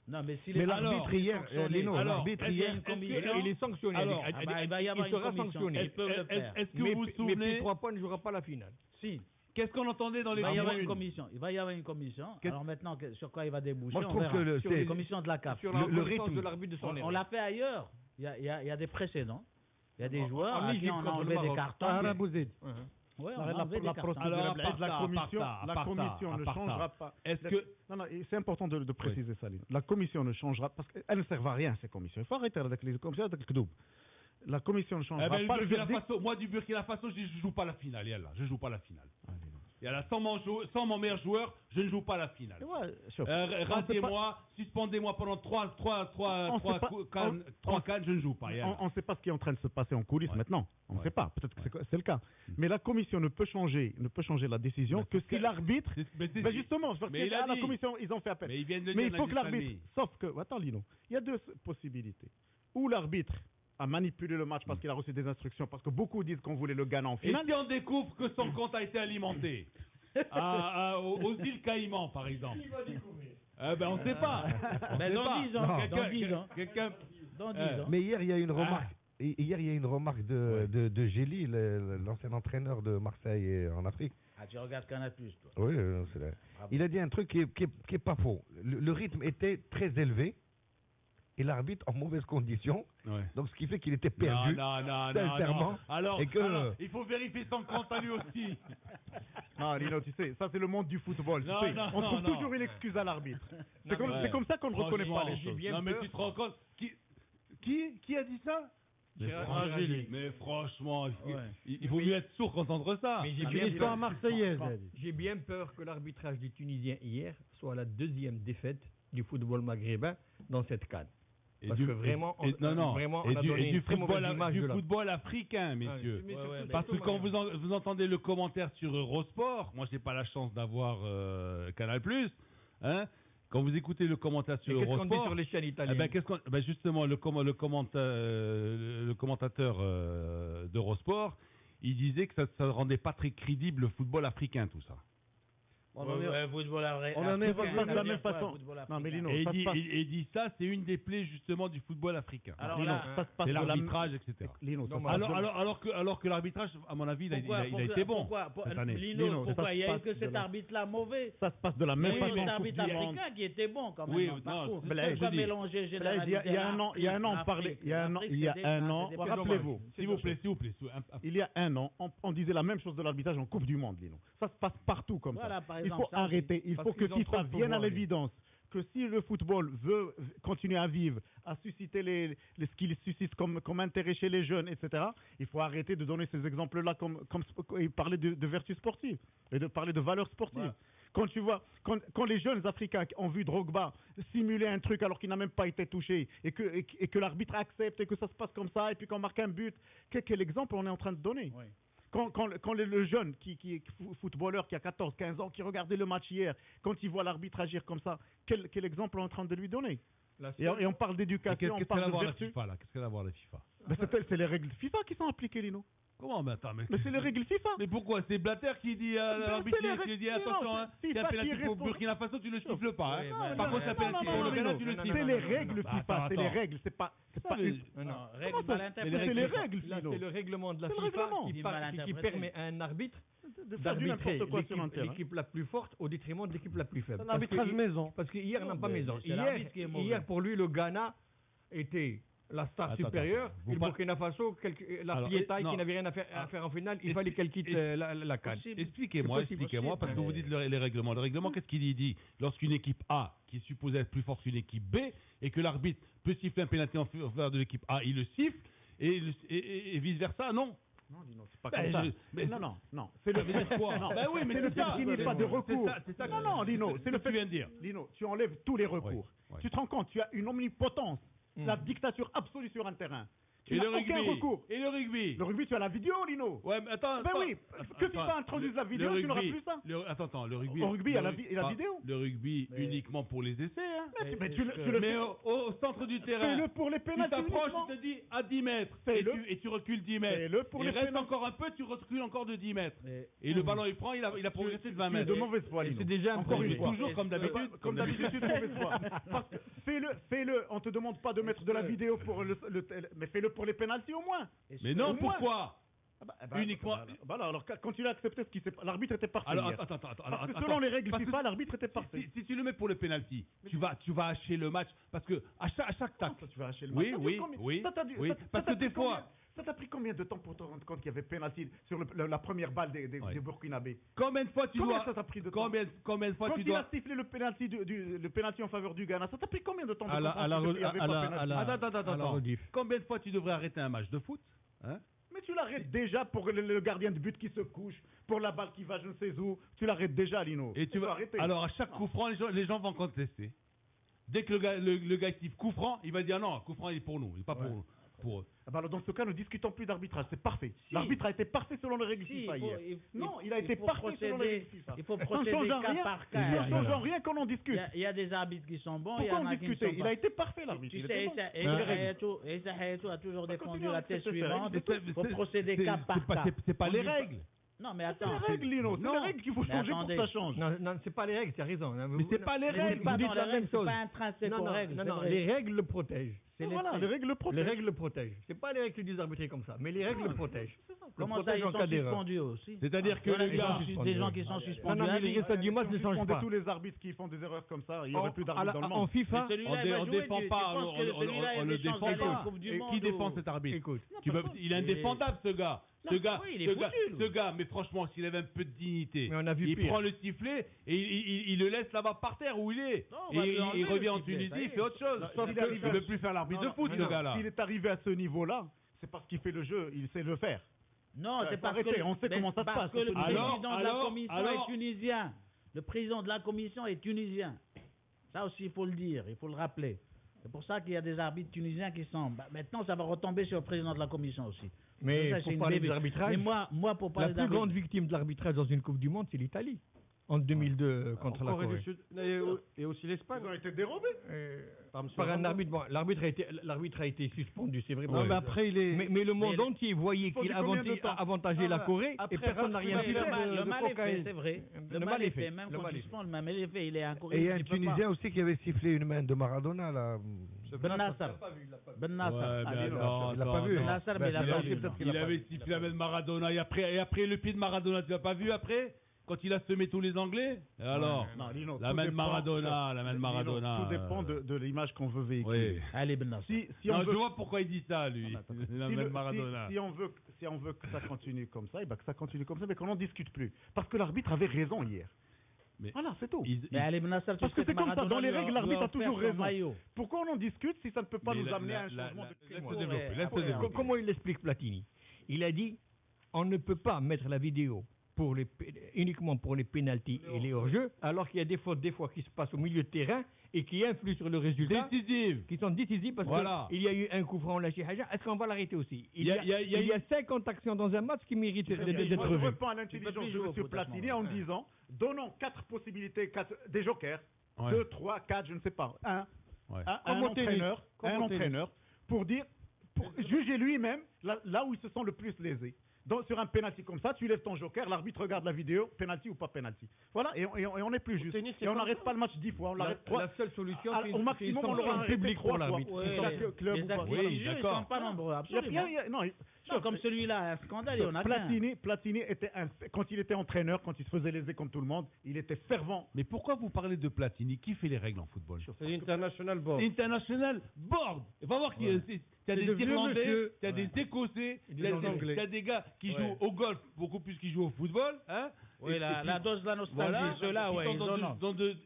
Non, mais si Mais les l'arbitre hier, Lino, alors, l'arbitre est-ce qu'il y a hier, une commission Il est sanctionné. Alors, il va y avoir il une sera commission. sanctionné. Ils peuvent le faire. Est-ce que Mais, vous vous mais souvenez 3 points ne jouera pas la finale. Si. Qu'est-ce qu'on entendait dans les Il va y avoir tribunes une commission. Il va y avoir une commission. Qu'est-ce- Alors maintenant, sur quoi il va déboucher? moi je on trouve verra. que le- Sur c'est- les commissions de la CAF. Sur la le reconnaissance rythme. de l'arbitre de son On erreur. l'a fait ailleurs. Il y a des précédents. Il y a des joueurs en à qui Égypte on a contre le enlevé des Maroc. cartons. La Ouais, on a enlevé des cartons. procédure, Alors, la commission, à la part commission ça, ne à part changera ça. pas. Est-ce que Non, non, c'est important de préciser ça, Lino. La commission ne changera parce qu'elle ne sert à rien, ces commissions. Il faut arrêter avec les commissions, avec le kdoub. La commission ne changera Eh ben, pas. le le Burkina verdict. Faso, moi du Burkina Faso, je joue pas la finale. Yallah, je joue pas la finale. Yallah, sans mon meilleur joueur, je ne joue pas la finale. Ouais, chauffe. Radiez-moi, suspendez-moi pendant 3 On sait pas- cannes, je ne joue pas. Yallah. On ne sait pas ce qui est en train de se passer en coulisses Ouais. maintenant. On ne Ouais. sait pas. Peut-être que c'est le cas. Mais la commission ne peut changer la décision Mais que c'est si que- l'arbitre. c'est- Ben justement, parce mais que il a la dit. commission, ils ont fait appel. Mais ils viennent de Mais dire, il faut Nadir que l'arbitre. Salmi. Sauf que, attends, Lino, il y a deux possibilités. Ou l'arbitre a manipulé le match parce qu'il a reçu des instructions, parce que beaucoup disent qu'on voulait le gagner en Et finale. si on découvre que son compte a été alimenté aux îles Caïmans, par exemple. Ben on ne sait pas. On Mais sait dans pas. 10 ans, Quelqu'un- dans 10 ans. quelqu'un- Dans 10 ans. Mais hier, il y a une remarque. Hier, il y a une remarque de Gély, l'ancien entraîneur de Marseille et en Afrique. Ah, tu regardes Canal+, toi. Oui, c'est vrai. Il a dit un truc qui est pas faux. Le rythme était très élevé et l'arbitre en mauvaise condition. Ouais. Donc, ce qui fait qu'il était perdu. Non. sincèrement. Alors, Et que- alors, il faut vérifier son compte à lui aussi. Non, Lino, tu sais, ça c'est le monde du football. tu Non, sais. non, On trouve non. toujours une excuse à l'arbitre. C'est Ouais. comme ça qu'on ne reconnaît pas les Franchement, choses. Non, mais tu te rends compte qui a dit ça mais franchement, il vaut mieux être sourd qu'entendre ça. Mais j'ai C'est bien l'histoire peur- marseillaise. J'ai bien peur que l'arbitrage des Tunisiens hier soit la deuxième défaite du football maghrébin dans cette CAN. Et Parce que vraiment, on- vraiment, on a donné une très mauvaise image de la- football africain, messieurs. Mais surtout- Parce que quand vous entendez le commentaire sur Eurosport, moi j'ai pas la chance d'avoir Canal+, hein, quand vous écoutez le commentaire sur Et qu'est-ce qu'on Eurosport, dit sur les chaînes italiennes? justement le commentateur d'Eurosport, il disait que ça ne rendait pas très crédible le football africain, tout ça. On en est- Football on en est africain, pas de la ça veut même dire quoi, façon. football Non, mais africain? Lino, Et ça se passe- il dit ça, c'est une des plaies justement du football africain. Alors Lino, là, ça se passe C'est de la l'arbitrage, etc. Lino, ça se Non, passe de- Alors que l'arbitrage, à mon avis, il a été bon cette année. Lino, Pourquoi ça il y se a eu passe que de cet la- arbitre-là mauvais? Ça se passe de la Il même y a eu façon. cet en Coupe arbitre du Monde. africain qui était bon quand même. Oui, dans le non, parcours. c'est ça que je Pas dis. mélanger Il y a un an, il y a un an, il y a un an, rappelez-vous, S'il vous plaît. il y a un an, on disait la même chose de l'arbitrage en Coupe du Monde, Lino. Ça se passe partout comme Voilà, ça. par Il exemple, faut ça, arrêter, il parce faut que qu'ils ont trop FIFA de vienne à pouvoir, l'évidence que si le football veut continuer à vivre, à susciter ce qu'il suscite comme intérêt chez les jeunes, etc., il faut arrêter de donner ces exemples-là et parler de vertus sportives et de parler de valeurs sportives. Voilà. Quand tu vois, quand les jeunes Africains ont vu Drogba simuler un truc alors qu'il n'a même pas été touché et que l'arbitre accepte et que ça se passe comme ça et puis qu'on marque un but, quel exemple on est en train de donner? Oui. Quand le jeune footballeur qui a 14, 15 ans, qui regardait le match hier, quand il voit l'arbitre agir comme ça, quel exemple on est en train de lui donner? Et on parle d'éducation, on Qu'est-ce qu'elle a à parle de voir la vertu. FIFA là? Qu'est-ce qu'elle a à voir la FIFA? Mais c'est les règles FIFA qui sont appliquées, Lino. Comment? Mais attends, Mais c'est les règles FIFA. Mais pourquoi? C'est Blatter qui dit à Mais l'arbitre, c'est les qui dit règles- attention, non, hein, c'est s'il y a FIFA qui pénalty est pour responsable. Burkina Faso, tu le siffles pas. Oui, Hein. mais Par non, contre, ça non, pénalty non, pour le non, Ghana, non, tu le non, siffles. c'est les règles Bah, FIFA, c'est les règles, c'est pas. Ah, mais- Non, règle Comment ça, mal c'est interprétée. les règles, Là, Lino. c'est le règlement de la C'est le FIFA règlement. qui, Mal qui interprété. permet à un arbitre De faire du d'arbitrer n'importe quoi sur un terrain. l'équipe la plus forte au détriment de l'équipe la plus faible. C'est un arbitrage maison. Parce qu'hier, Non, n'a pas mais maison. c'est l'arbitre qui est mauvais. Hier, pour lui, le Ghana était la star Attends, supérieure, attends. et Vous le par- Burkina Faso, la Alors, Pietaï non. qui n'avait rien à faire en finale, il fallait qu'elle quitte la CAN. Expliquez-moi, C'est possible. expliquez-moi, parce que vous dites les règlements. Le règlement, qu'est-ce qu'il dit? Il dit, lorsqu'une équipe A, qui est supposée être plus forte qu'une équipe B, et que l'arbitre peut siffler un pénalty en faveur de l'équipe A, il le siffle, et vice-versa, non? Non, dis-non, c'est pas Ben, comme ça. mais Non. C'est le mais quoi? Non. Ben oui, mais c'est c'est le fait ça. qu'il n'y ait pas de recours. C'est ça que- Non, Lino, c'est ce le que fait tu viens de dire. Lino, tu enlèves tous les recours. Oui. Tu te rends compte, tu as une omnipotence, la dictature absolue sur un terrain. Tu Et n'as le aucun rugby? recours. Et le rugby? Le rugby, tu as la vidéo, Lino. Ouais, mais attends. Ben attends. oui, que FIFA introduise la vidéo, le tu n'auras rugby- plus ça. Attends, le rugby. Au rugby, il y a la pas- vidéo. Le rugby uniquement pour les essais, hein. Mais tu le Mais fais. au centre du terrain, Fais-le pour les tu pénaltys t'approches, uniquement. je te dis à 10 mètres, Fais-le. et tu recules 10 mètres. Fais-le pour il les reste pénaltys. encore un peu, tu recules encore de 10 mètres. Mais- Et le ballon il prend, il a progressé de 20 Tu es mètres. de mauvaise foi, Lino. c'est déjà un Encore une progrès. fois. Toujours comme d'habitude. Comme d'habitude, tu es de mauvaise foi. Parce que fais-le. On te demande pas de mettre de la vidéo pour mais fais-le pour les pénaltys au moins. Mais non, Au moins. pourquoi? Uniquement- Alors, quand il a accepté ce qui s'est l'arbitre était parfait. Alors, hier. attends. Parce que selon les règles Parce que FIFA, l'arbitre était parfait. si tu le mets pour le penalty, tu vas hacher le match parce que à chaque tacle. Ça, tu vas hacher le Oui, match. Ça oui, dure combien- oui, ça t'a dû- oui, ça- parce ça que t'a des pris combien- fois- Ça t'a pris combien de temps pour te rendre compte qu'il y avait pénalty sur la première balle des Ouais. Burkinabés? Combien de fois tu Combien dois ça t'a pris de temps? combien de fois Quand tu il dois a sifflé le penalty en faveur du Ghana, ça t'a pris combien de temps de À la- comprendre à la qu'il re- y avait à pas la- penalty? à la- Attends. rediff. Combien de fois tu devrais arrêter un match de foot? Hein? Mais tu l'arrêtes déjà pour le gardien de but qui se couche, pour la balle qui va je ne sais où. Tu l'arrêtes déjà, Lino. Et tu vas vas arrêter. alors à chaque coup franc, les gens vont contester. Dès que le gars siffle coup franc, il va dire non, coup franc il est pour nous, il est pas pour nous. Pour eux. Ah bah alors dans ce cas, ne discutons plus d'arbitrage, c'est parfait. L'arbitre a été parfait selon les règles Si, FIFA il faut- hier. il- Non, il- il a il été faut parfait selon les règles procéder- FIFA. il faut Ça ne procéder change cas rien, par ça cas. ne change rien qu'on en discute. Il y a des arbitres qui sont bons, il y Pourquoi en en a qui ne discuter? sont Il pas. a été parfait, l'arbitre. Tu il sais, était bon. Issa Hayatou a toujours Bah, défendu continue à la thèse accepter ces règles, suivante. c'est tout. Il faut procéder C'est- cas c'est par pas- cas. c'est pas On les dit pas- règles. Non, mais C'est attends. les règles, Lino. C'est Non. les règles qu'il faut Mais changer pour que attendez. ça change. Non, c'est pas les règles, tu as raison. Mais c'est pas les Mais c'est règles. pas Vous dites dans la les même règles, c'est chose. pas intrinsèque aux règles. c'est vrai. les règles le protègent. C'est les Voilà, règles. les règles le protègent. Les règles le protègent. C'est pas les règles qui disent arbitrer comme ça, mais les règles le protègent. Comment Le ça, ils protègent en sont cas d'erreur. suspendus aussi? C'est-à-dire que Voilà, le des gars, gens- des gens qui sont suspendus. Non, mais à les vie. résultats du match ne changent Suspendez pas. tous les arbitres qui font des erreurs comme ça. Il n'y aurait plus d'arbitres dans le En monde. FIFA, Mais celui-là, on il va jouer défend du- pas, tu penses que celui-là, il a on le des chances défend d'aller en pas. Coupe du Et Monde qui ou- défend cet arbitre? écoute, Il est indéfendable ce gars. Non, oui, il est foutu, lui. Ce gars, mais franchement, s'il avait un peu de dignité, Mais on a vu il pire. prend le sifflet et il le laisse là-bas par terre où il est. Non, on va Et lui enlever il le revient en sifflet, Tunisie, ça y il est. fait autre chose. Sauf Il qu'il arrive ne à- veut plus faire l'arbitre de foot, Non, ce non, gars-là. S'il est arrivé à ce niveau-là, c'est parce qu'il fait le jeu, il sait le faire. Non, c'est faut parce arrêter, que on sait mais comment ça se parce passe, que le surtout. président de la Alors, commission alors- est tunisien. Le président de la commission est tunisien. Ça aussi, il faut le dire, il faut le rappeler. C'est pour ça qu'il y a des arbitres tunisiens qui sont. Maintenant, ça va retomber sur le président de la commission aussi. mais Ça, c'est pour une parler début. des arbitrages, Mais moi, pour la parler plus d'arbitre- grande victime de l'arbitrage dans une Coupe du Monde, c'est l'Italie, en 2002 contre la Corée du Corée. Sud et aussi l'Espagne. Ils ont été dérobés. Par un arbitre, bon, l'arbitre a été suspendu, c'est vrai. Non, mais après, il est. Mais le monde Mais- entier voyait Faut qu'il du combien de temps avantageait la Corée Après, et personne n'a rien Mais dit. le mal est fait, c'est vrai. Le mal est fait, même Le quand mal il est se fait. prend, le mal est fait. Il est en Corée. Et il y a un il peut pas. Tunisien aussi qui avait sifflé une main de Maradona là. Ben Nasser. Ben Nasser. Ouais, mais attends, il l'a pas attends, vu. Ben attends. Nasser, mais Ben, il a c'est pas possible, vu. peut-être non. qu'il a Il pas avait vu. sifflé la main de Maradona et après le pied de Maradona, tu l'as pas vu après? Quand il a semé tous les Anglais? Et alors? Non, Lino, La tout main de dépend- Maradona, la main de Lino, Maradona. Tout dépend de l'image qu'on veut véhiculer. Oui. Allez, Ben Nasser. Si Non, on je veut vois pourquoi il dit ça, lui. Attends, La si main le- de Maradona. si on veut que ça continue comme ça, et ben que ça continue comme ça, mais qu'on n'en discute plus. Parce que l'arbitre avait raison hier. Mais- Voilà, c'est tout. Ils- Mais allez, Ben Nasser, tu Parce que sais c'est comme ça, Maradona dans les lui a- règles, lui l'arbitre a offert toujours son raison. maillot. Pourquoi on en discute si ça ne peut pas Mais nous amener à un la- changement la- de laisse-le Pour- développer, laisse-le après, développer. Comment il explique Platini? Il a dit on ne peut pas mettre la vidéo uniquement pour les pénaltys et les hors-jeux, alors qu'il y a des fautes des fois qui se passent au milieu de terrain et qui influent sur le résultat, Décisive. qui sont décisives parce Voilà. qu'il y a eu un coup franc lâché. Est-ce qu'on va l'arrêter aussi? Il Il y a 50 actions dans un match qui méritent Moi, d'être je vues. reprends à l'intelligence plus de jouer au M. foot à ce Platini en moment-là. disant donnons 4 possibilités, des jokers, Ouais. 2, 3, 4, je ne sais pas, Ouais. un Comme au tennis. Comme au tennis. entraîneur, pour juger lui-même là où il se sent le plus lésé. Donc, sur un penalty comme ça, tu lèves ton joker, l'arbitre regarde la vidéo, penalty ou pas penalty. Voilà, et on est plus juste. tennis, c'est Et on comme n'arrête ça. pas le match 10 fois, on l'arrête 3. La seule solution, Ah, c'est au maximum, on l'aura un arrêté public 3 pour fois. l'arbitre. Ouais, C'est ça que le club les ou pas. actes Oui, religieux, ils d'accord. sont pas nombreux, Il y a- absolument. non, Comme celui-là, un scandale, il y en a plein. Platini était quand il était entraîneur, quand il se faisait léser comme tout le monde, il était fervent. Mais pourquoi vous parlez de Platini? Qui fait les règles en football? C'est l'International Board. International Board. Va voir qu'il y a des de vieux Irlandais, monsieur. il y a des Écossais, il y a des gars qui jouent au golf beaucoup plus qu'ils jouent au football. Hein? Oui, la dose de la nostalgie, Voilà, ceux-là, ouais,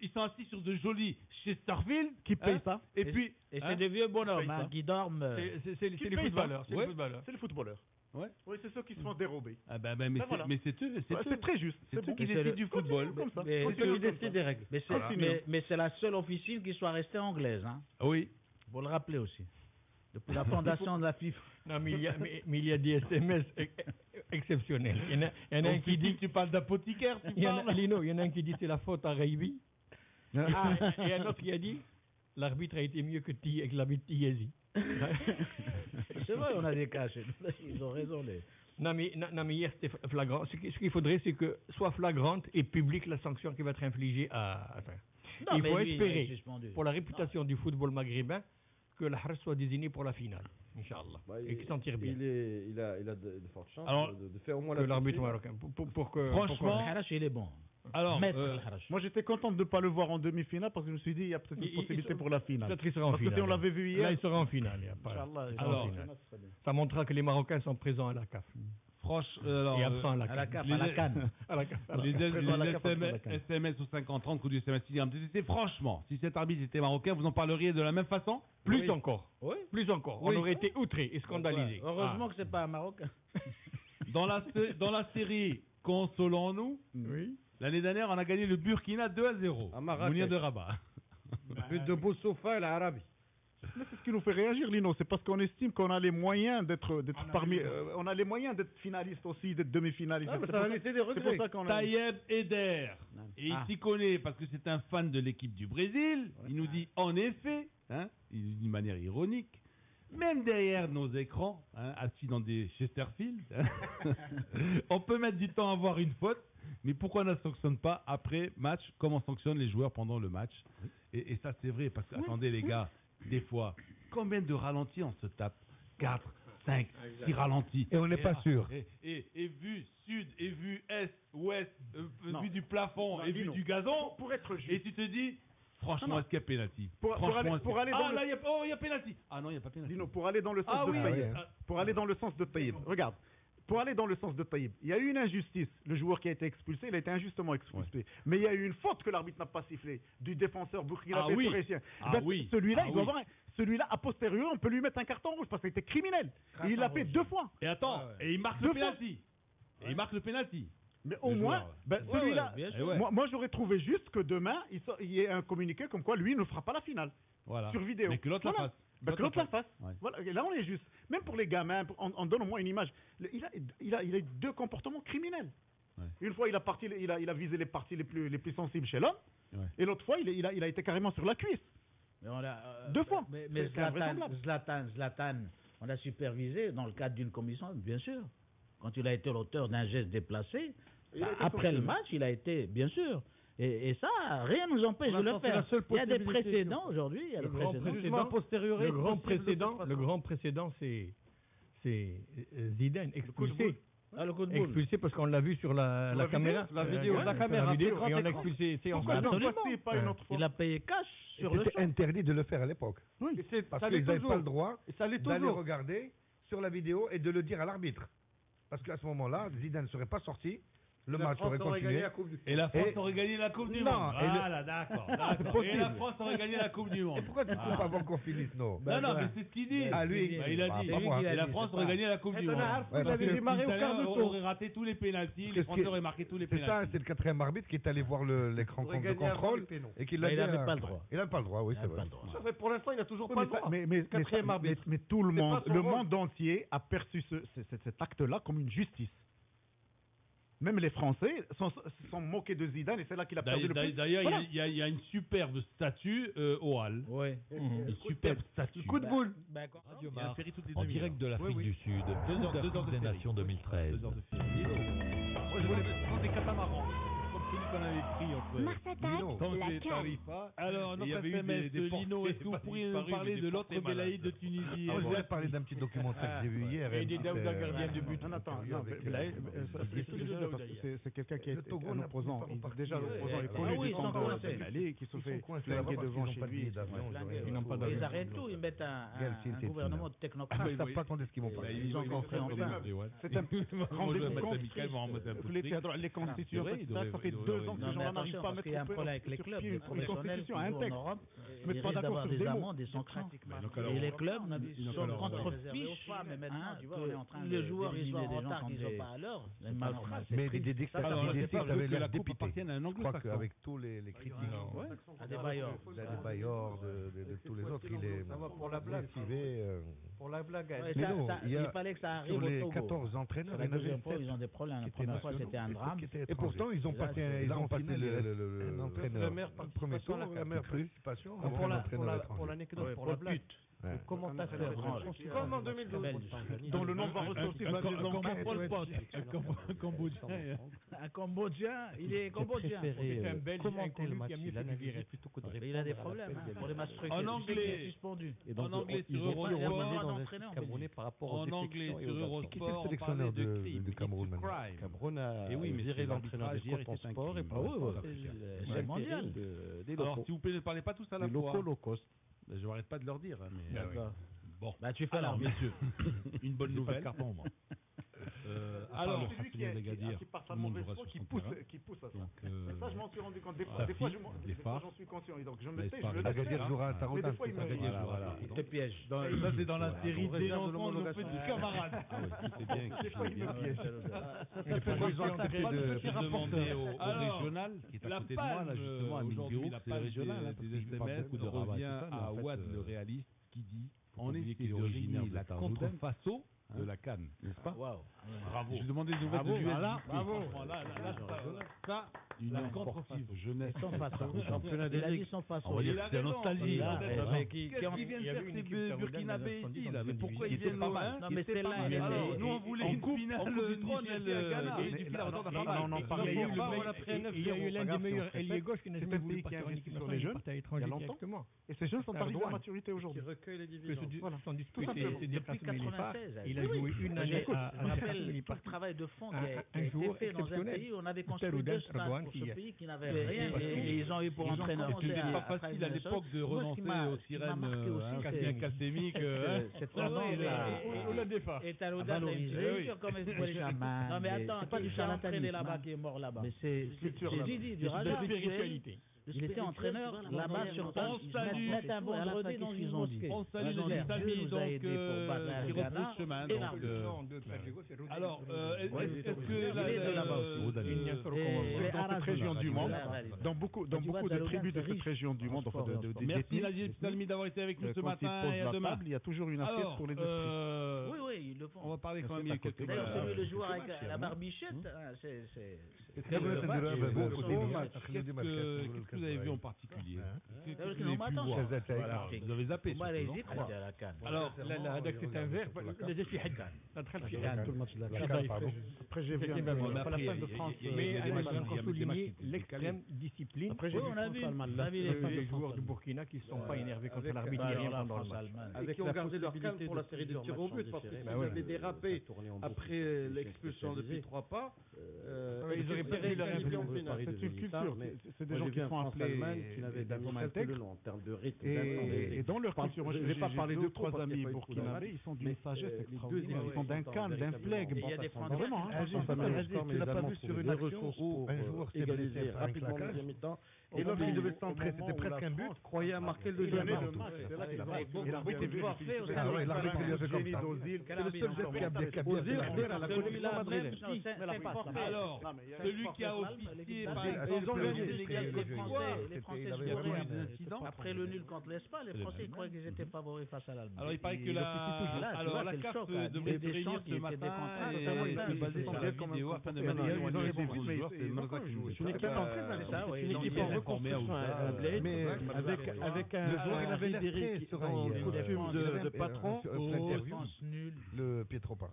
ils sont assis sur de jolis Chesterfield. Qui paye ça? Et puis, c'est des vieux bonhommes ça qui dorment. C'est les footballeurs. C'est les footballeurs. C'est les footballeurs. Ouais. Oui, c'est ceux qui se font dérober. Ah mais voilà. c'est eux. C'est très juste. C'est eux bon. qui décident du football. Comme ça. Mais- C'est eux qui décident des règles. Mais c'est la seule officine qui soit restée anglaise. Hein. Oui. Faut le rappeler aussi. Depuis la fondation de la FIFA. Non, mais il y a des SMS exceptionnels. Il y en a un qui dit... Tu parles d'apothicaire, tu Il y en parles a, Lino, il y en a un qui dit c'est la faute à Reiby. Et un autre qui a dit l'arbitre a été mieux que l'arbitre Tiesi. C'est vrai, on a des cas chez nous. Ils ont raison. Non mais hier c'était flagrant. Ce qu'il faudrait c'est que soit flagrante et publique la sanction qui va être infligée à Non, il mais faut lui, il est espérer suspendu. pour la réputation du football maghrébin que la Haras soit désigné pour la finale, Inch'Allah, et qu'il s'en tire bien. Il a de fortes chances Alors, de faire au moins Que la l'arbitre finale. marocain. Pour que, Franchement, Le Harash, il est bon. alors, Maître le Harash. Moi, j'étais content de ne pas le voir en demi-finale parce que je me suis dit, il y a peut-être une possibilité pour la finale. peut-être il sera en Parce que finale. si on l'avait vu hier. Là, il sera en finale. Il y a pas- Inch'Allah, il sera alors, en finale. Ça montrera que les Marocains sont présents à la CAF. alors, Et absents à la À la CAF. CAF, à la canne. À la CAF. les Présent à la CAF, après la CAN. SMS au 50-30, coup du SMS Telegram, TTC, franchement, si cet arbitre était marocain, vous en parleriez de la même façon? Plus Oui. encore. Oui. Plus encore. Oui. On aurait été outrés et scandalisés. Heureusement que c'est pas un Marocain. Dans la série Consolons-nous, Oui. l'année dernière, on a gagné le Burkina 2-0. À Marrakech. Mounir de Rabat. But de Boussoufa et l'Arabie. Mais c'est ce qui nous fait réagir, Lino. C'est parce qu'on estime qu'on a les moyens d'être parmi. On a les moyens d'être finaliste aussi, d'être demi-finaliste. Ah, mais C'est ça pour va ça- laisser des c'est pour regrets. ça qu'on a. Tayeb Eder. Et il Ah. s'y connaît parce que c'est un fan de l'équipe du Brésil. Il nous dit en effet, hein, il dit d'une manière ironique, même derrière nos écrans, hein, assis dans des Chesterfield, hein, on peut mettre du temps à voir une faute, mais pourquoi on ne sanctionne pas après match comme on sanctionne les joueurs pendant le match? Et ça c'est vrai, parce que attendez les gars, des fois, combien de ralentis on se tape? 4, 5, 6 ralentis. Et on n'est pas sûr. Et vue sud, et vue est, ouest, Non. vue du plafond, Non, et vue Lino. du gazon. Pour être juste. Et tu te dis, franchement, Non, non. est-ce qu'il y a pénalty? Pour Franchement, aller- est-ce pour qu'il y a- aller dans Ah le- là, il y a pénalty. Ah non, il n'y a pas pénalty. Lino, pour aller dans le sens Ah de oui, Taïeb. ah. Pour aller dans le sens de Taïeb. Regarde. Pour aller dans le sens de Taïeb, il y a eu une injustice. Le joueur qui a été expulsé, il a été injustement expulsé. Mais il y a eu une faute que l'arbitre n'a pas sifflée du défenseur burkinabé Ah oui. tunisien. Ah Ben, oui. Celui-là, Ah il doit oui. avoir celui-là, a posteriori, on peut lui mettre un carton rouge parce qu'il était criminel. Et il l'a fait 2 fois. Et attends, et il marque Deux le fois. pénalty. Et il marque le pénalty. Mais au Le moins, joueur, ouais. ben, Ouais, celui-là, ouais, bien sûr. Eh ouais. moi j'aurais trouvé juste que demain, il y ait un communiqué comme quoi lui ne fera pas la finale. Voilà. Sur vidéo. Mais que l'autre la Voilà. fasse. Ben, que l'autre la fasse. Ouais. Voilà. Et là, on est juste. Même pour les gamins, on donne au moins une image. Il a eu 2 comportements criminels. Ouais. Une fois, il a visé les parties les plus sensibles chez l'homme. Ouais. Et l'autre fois, il a été carrément sur la cuisse. Mais on a, 2 fois. Mais C'est invraisemblable. Zlatan, on l'a supervisé dans le cadre d'une commission, bien sûr. Quand il a été l'auteur d'un geste déplacé, Il a été après le sanctionné. match, il a été, bien sûr. Et ça, rien ne nous empêche Pour de le l'instant, c'est faire. la seule Il y a des possibilité, précédents aujourd'hui. Il y a des précédents. Jugement a posteriori. Le grand possible de toute précédent, façon. le grand précédent, c'est Zidane expulsé. Ah, le coup de boule. Expulsé parce qu'on l'a vu sur la la caméra. vidéo, la vidéo, la sur caméra, vidéo, sur grand et on l'a écran. expulsé. C'est en Pourquoi finale. cette fois-ci et pas une autre fois Il a payé cash sur le C'était champ. interdit de le faire à l'époque. Et c'est- Parce ça qu'ils l'est n'avaient toujours. pas le droit Et ça l'est d'aller toujours. regarder sur la vidéo et de le dire à l'arbitre. Parce qu'à ce moment-là, Zidane ne serait pas sorti, le La match France aurait aurait gagné continué. la Coupe du Et la France Et- aurait gagné la Coupe du Non, Monde. et le- Voilà, d'accord. C'est d'accord. Et possible. la France aurait gagné la Coupe du Monde. Et pourquoi tu ne Ah. pas avant qu'on finisse, non Non, non, mais c'est ce qu'il dit. Ah, lui, Bah, il a bah, dit. pas moi. Et la France aurait gagné la Coupe du Monde. Ouais, Il avait parce que démarré au quart de on tour. aurait raté tous les pénaltys. Les Qu'est-ce Français qui- auraient marqué tous les C'est ça, pénaltys. c'est le 4e arbitre qui est allé voir l'écran aurait de gagné avant contrôle les pénaux. et qui Mais l'a il dit. n'avait pas le droit. Il n'avait pas le droit, oui, Il c'est n'avait vrai. pas le droit. Ça fait pour l'instant, il n'a toujours Oui, pas mais le ça- droit. mais Quatrième arbitre. mais tout le C'est monde, pas son le rôle. monde entier a perçu cet acte-là comme une justice. Même les Français se sont moqués de Zidane et c'est là qu'il a perdu le plus. D'ailleurs, Voilà. il y a une superbe statue au Hall. Oui. Une superbe statue. Coup de boule. Radio Il y a une Mars, série toutes les en demi-heures. direct de l'Afrique Oui, oui. du Sud, Deux heures Coupe de des série. Nations 2013. 2 heures de série. Moi, je voulais prendre des catamarans, comme celui qu'on avait les cris entre Mars Attack, Tanguy la et CAN. Tarifa. Alors, Et il notre y avait eu SMS, des Lino, portraits est-ce que vous pas pourriez nous disparus, parler mais de des l'autre portraits Belaïd de malades. Tunisie? Moi, je voulais parler d'un petit documentaire que j'ai vu hier. Et un des petit, Daouda gardien de but. un Non, attends, interview non, avec, Belaïd, ça, c'est quelqu'un qui Le est Togo un n'a opposant. pas remporté. Déjà, l'opposant est Ah connu oui, du ils sont temps de coincés. Ben Ali, qui se Ils fait sont coincés flinguer là-bas parce devant qu'ils chez n'ont pas de lui. billet d'avion. Ils n'ont pas Ils d'avion. arrêtent tout, ils mettent un Gelsin, gouvernement de ils technocrates. ne savent pas quand est-ce qu'ils vont Bah, partir. Ils ont compris enfin. C'est un rendez-vous compte. Vous Les théâtres, les constitutions, ça fait 2 ans que Non, les mais gens n'arrivent attention, pas à parce mettre qu'il y a un sur problème avec les clubs. pied Les une professionnels, constitution, un en texte. Europe, Mais ils pas risquent d'accord d'avoir sur des des mots. amendes, des sanctions. donc Et alors, les clubs sont alors, contre-fiches. mais maintenant, tu vois, que on est en train de les joueurs, ils sont d'éliminer en des gens retard, qui ils sont sont pas pas à l'heure. C'est pas normal. Mais des dictateurs Alors, qui c'est décident, pas ça avait que l'air la coupe dépité. appartienne à un Je crois anglo-saxon. qu'avec tous les critiques À des bailleurs. de Bayor, de tous les autres, il est Ça va pour la blague. motivé. Pour la blague. Ouais, Mais ça- non, ça- il y a- il fallait que ça arrive Sur au les Togo. 14 entraîneurs, C'est la il y en avait deuxième fois, 7 ils ont des problèmes. La qui étaient première fois, nationaux, c'était un drame. qui étaient Et Et pourtant, ils ont Là, passé, c'est- ils ont passé finale, le la meilleure premier tour, participation, la meilleure participation. Pour avant la- d'entraîner pour la- à l'étranger. pour l'anecdote, pour la blague. Ouais. Commentateur, comme en 2012. Dont le nom va ressortir dans les enquêtes. Pol Pot, un Cambodgien. Un Cambodgien, il est Cambodgien. C'est un Belge inconnu qui a mieux fait du virage. Mais il a des problèmes hein, pour les matchs truqués. En Il anglais. est suspendu. En anglais sur Il y a pas Eurosport, d'entraîneur en Belgique. par rapport en anglais sur Qui était le Eurosport, on sélectionneur parlait de de crime, Cameroun it's a maintenant crime. Cameroun a Et oui, mais viré c'est l'entraîneur des l'arbitrage hier, Scotons c'est un Sport et crime. pour Ah ouais, C'est c'est mondial. des Alors, locaux. s'il vous plaît, ne parlez pas tous à la Des fois. locaux low cost. Ben, je n'arrête pas de leur dire. hein, mais... D'accord. Bon. Bah, tu fais Alors, l'arbitre. messieurs, une bonne nouvelle. carton, moi. Alors, C'est lui qui part sa mauvaise foi, qui pousse à ça. Ça, je m'en suis rendu compte. Des fois, j'en suis conscient. Et donc, je me sais, je le dis. Agadir jouera à Mais Taroudan. des fois, il me Il te piège. Ça, c'est dans la série Dénonçons nos petits camarades. ah ouais, c'est bien. Des fois, il me piège. Ils ont accepté de J'ai demandé au Alors, régional, qui est à la côté de moi, là, page, justement, à aujourd'hui, Milgiro, la c'est page régional, des- parce des qu'il parle SMS beaucoup de revient revient à à Ouad, le réaliste, qui dit on on est est originaire de la contrefaçon de la Cannes, n'est-ce pas? Waouh. Bravo. J'ai demandé des nouvelles de Bravo, l'USJP. voilà, bravo. Ça, une La sportive jeunesse. Sans façon. Championnat Il a d'Afrique. dit sans façon. On va dire que c'est la nostalgie. Là, Mais Qu'est-ce qu'ils viennent faire ces Burkinabés ici, là? Mais pourquoi ils viennent loin? Non, mais c'est là. Alors, nous, on voulait une finale du trône, Ghana. Et depuis, la retourne à pas mal. Il y a eu l'un des meilleurs ailiers gauche qui n'a C'est jamais un voulu pays qui a partir en investi équipe sur nationale, les il jeunes, partait à il y l'étranger a longtemps. directement. Et ces jeunes sont C'est arrivés à Erdogan. maturité Qui aujourd'hui. recueille les Que dividendes. son disputé simplement. s'est déplacé, mais il est pas. 96. Il a joué une année à Je me rappelle tout le travail de fond qui a été fait dans un pays où on avait construit deux stades pour ce pays qui n'avait rien. Et ils ont eu pour entraîneur. C'était pas facile à l'époque de renoncer aux sirènes calcémiques. Cette tendance-là est à valoriser comme espoir. Non mais attends, c'est pas du charlatanisme là-bas qui est mort là-bas. Mais c'est Didi du Raja. Il était entraîneur là-bas sur place. On salue. Mettre un vendredi dans une mosquée. On salue nos amis donc qui retrouvent le chemin. Et alors, est-ce que Dans cette région du monde, dans beaucoup de tribus de cette région du monde, enfin merci Najib Salmi d'avoir été avec nous ce matin et à demain. il y a toujours une assiette pour les deux. Oui, oui, ils le font. On va parler quand même il y a quelques D'ailleurs, celui le joueur avec la barbichette, c'est Qu'est-ce que vous avez vu en particulier? Qu'est-ce que vous Non, avez pu attends, voir? voilà. Vous avez zappé. Moi, surtout, les non يقعد على كان. Alors, هذاك c'est un verbe لازم في حكان تدخل في Après, j'ai vu la fin de France. mais j'ai encore souligné l'extrême discipline Après, j'ai vu les joueurs du Burkina qui ne sont pas énervés contre l'arbitre nigérien pendant le match. Et qui ont gardé leur calme pour la série de tirs au but parce que s'ils avaient dérapé après l'expulsion depuis 3 pas, ils auraient perdu leur influence. C'est une culture. C'est des gens qui sont appelés des hommes intègres. en termes de rythme. Et dans leur culture, moi, j'ai parlé de 3 amis burkinabés, ils sont d'une sagesse extraordinaire. Ils sont d'un calme, d'un flegme. Il y a des Français. Vraiment, tu l'as pas vu sur une action où un joueur s'est blessé par un claquage et l'autre il devait centrer, c'était presque un but. Croyait à marquer le deuxième but. Et l'arbitre est venu. Ah ouais, l'arbitre lui a fait comme ça. C'est le seul geste qui a bien alors, celui qui a officié par Ils ont gagné. Les Français après le nul contre l'Espagne, les Français croyaient qu'ils étaient favoris face à l'Allemagne. Alors il paraît que la carte devrait se réunir ce matin et se baser sur la vidéo afin de mettre à jour les joueurs. C'est Marza qui joue. C'est une équipe en reconstruction, mais avec un Ribéry en costume de patron. Le Pietro Parra.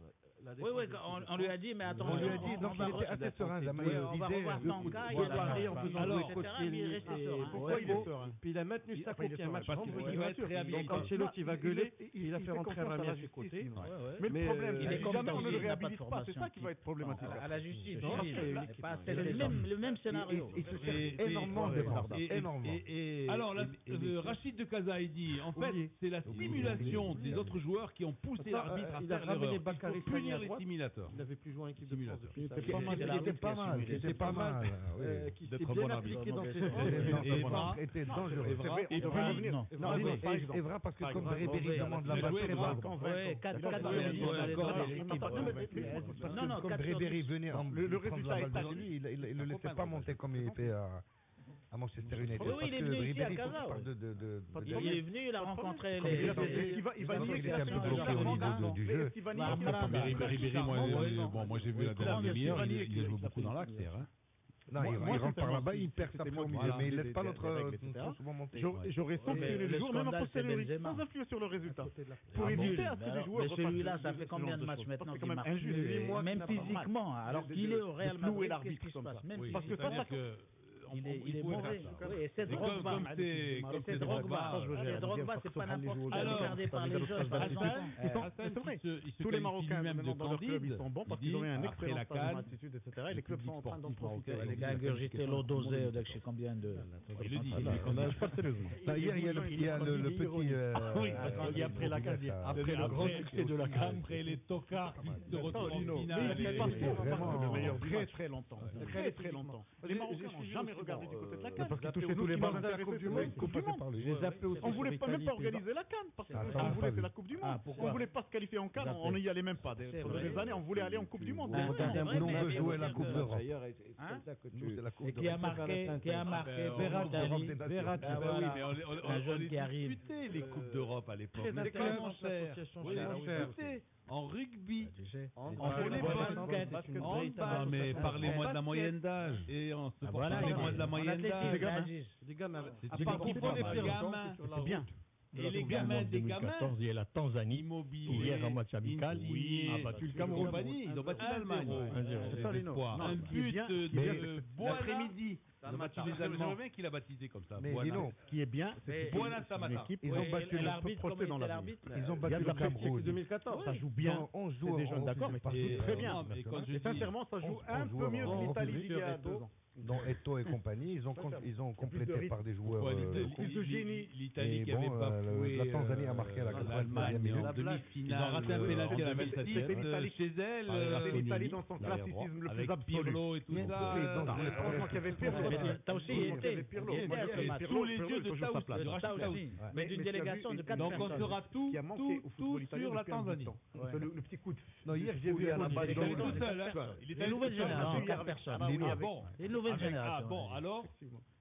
la Oui, défense oui, de on lui a dit, mais attention. On lui a dit, donc il était assez serein. Zaman, il on va disait, revoir ton cas, il il est a parlé en faisant Alors, jouer mais il est resté Koscielny. serein. Pourquoi il est serein? Puis il a maintenu ça Enfin, il est contre un match serein, parce vendredi. qu'il va être Donc réhabilité. Ancelotti va gueuler, il a fait fait rentrer confiance à Rami la à ses justice, côtés. sinon. Ouais. Mais le problème, il c'est est que comme jamais on ne Tanguy, le il n'a pas de réhabilite pas. C'est ça qui va être problématique. À la justice. Non, civile. c'est une C'est équipe. pas- C'est C'est le même scénario. il se Et- cherche énormément de défense. Énormément. Alors, Rachid de Casa, il dit, en fait, Oublié. c'est la simulation des autres joueurs qui ont poussé Pourtant, l'arbitre à il a faire ramené l'erreur. Il Bakary faut Sagna punir à les droite. simulateurs. Il n'avait plus joué en équipe de France depuis ça. C'était pas mal. Il était pas mal. Il était pas mal. Qui D'être s'est bon bien arbitre. appliqué dans ses Et Evra était dangereux. Evra, C'est vrai, et on va puis- revenir. non. Non, Evra, mais par exemple. Evra, parce que Par comme exemple, Ribéry Evra, demande la il a balle joué très Evra. bas. Ouais, 4 Ouais, Parce Non, non, que comme 4 sur Ribéry 10. venait en Le prendre résultat la est balle devant passé. lui, il le laissait pas monter comme il fait à Manchester United. Oui, Parce il est que venu ici à Ribéry, Casa, il faut ouais. qu'il parte de Il est venu, il a rencontré Comme les. il a fait- Il va il a nier été que un la peu situation bloqué au niveau du jeu. Est-ce qu'il va nier Bah, qu'il a pas mais fait Ribéry, moi j'ai vu la dernière Comment demi-heure, il il a joué beaucoup dans l'axe hier. Non, il rentre par là-bas, il perd sa c'était moi première, qui mais il disais laisse pas des notre règles, etc. trop souvent monter. J'aurais sanctionné le les joueurs, même a scandale, c'est posteriori, Benzema. sans influer sur le résultat. Ah Pour bon éviter à ce Mais que les alors, joueurs mais celui-là, refassent ça ce fait genre combien de de matchs choses. maintenant C'est qu'il quand même marque injuste. plus, 8 mois même qu'il n'a pas physiquement, marqué. alors qu'il est au Real de flouer Madrid, l'arbitre qu'est-ce qui se comme passe ça. Même Oui, Parce que physiquement, ça, c'est-à-dire que il est faut mauvais. faire ça. Oui, et c'est Et Drogba. comme c'est C'est Drogba. Et Drogba, c'est pas n'importe qui regardé par les jeunes. par exemple. C'est vrai. Tous les Marocains maintenant dans leur club, ils sont bons parce qu'ils ont eu un excellent changement d'attitude, etc. Et les clubs sont en train d'en profiter. Les gars ingurgitaient l'eau dosée de je sais combien de. il le dit. On a pas sérieusement. Non, hier, il y a le petit. Et après la CAN, après le grand succès de la CAN, Après les tocards qui se retrouvent en Mais finale. il fait partie vraiment le meilleur très, très très longtemps. Très longtemps. Les Marocains n'ont jamais regardé du côté de la CAN. Parce qu'il touchait tous les ballons de la Coupe du Monde. On voulait pas même pas organiser la CAN parce qu'on voulait faire la Coupe du Monde. On voulait pas se qualifier en CAN, on n'y allait même pas. Pendant des années, on voulait aller en Coupe du Monde. Nous, on veut jouer la Coupe d'Europe. Nous, c'est la Coupe Et qui a marqué Verratti. Oui, mais Un jeune qui arrive. disputait les Coupes d'Europe à l'époque. Très C'était intéressant, extrêmement cher. l'association Oui, cher. on disputait. En rugby, en basket, handball, mais parlez-moi de la moyenne d'âge. Et en sport, parlez-moi de la moyenne d'âge. Des gars, mais C'est à des part gamins, pour les pas pires, gamins. C'est bien. Et les gamins des gamins, 2014, il y a la Tanzanie. immobiliers, Hier, en match amical, oui, a battu le Cameroun. compagnie, ils ont battu l'Allemagne. 1-0. C'est ça, les noms. Un Ce qui est but bien, de Boana. l'après-midi. Ils ont battu les Allemands. J'aimerais bien qu'il a baptisé comme ça. Mais Boana. Dino, Ce qui est bien, c'est que Boana c'est une Samata. équipe. ils ont battu l'arbitre, procès comment dans était l'arbitre. ils ont Il y a battu de la le Cameroun. 2014. Ça joue bien. Dans 11 C'est jours, des jeunes, d'accord, mais Et, très bien. non, mais quand je Et dis- sincèrement, ça joue on un joue peu mieux en que l'Italie public d'il y a 2 ans. dont Eto'o et compagnie, ils ont complété rythme. par des joueurs. Ouais, plus de génie. L'Italie Et qui avait bon, bafoué la Tanzanie a marqué à la 83e l'Allemagne minute. en demi-finale. Ils ont raté un pénalty à la 27e chez elle. C'est l'Italie dans son classicisme le plus avec absolu. Pirlo et tout Mais ça. oui, donc, Heureusement qu'il y avait Pirlo. T'as aussi Heureusement qu'il y été. avait Pirlo. Il était à ce Et match. Pirlo, Sous les yeux de il faut jouer sa Taous, place. de Rachid Ça Taous. aussi. Mais d'une délégation de 4 Donc on personnes. saura tout Qui a manqué au football italien sur la depuis un bout de Tanzanie. temps. Le petit coup de Non, hier, j'ai vu à la base. Il est tout seul, hein. Il est Une nouvelle génération, avec- 4 personnes. Ah bon. C'est une nouvelle Avec- génération. Ah bon, alors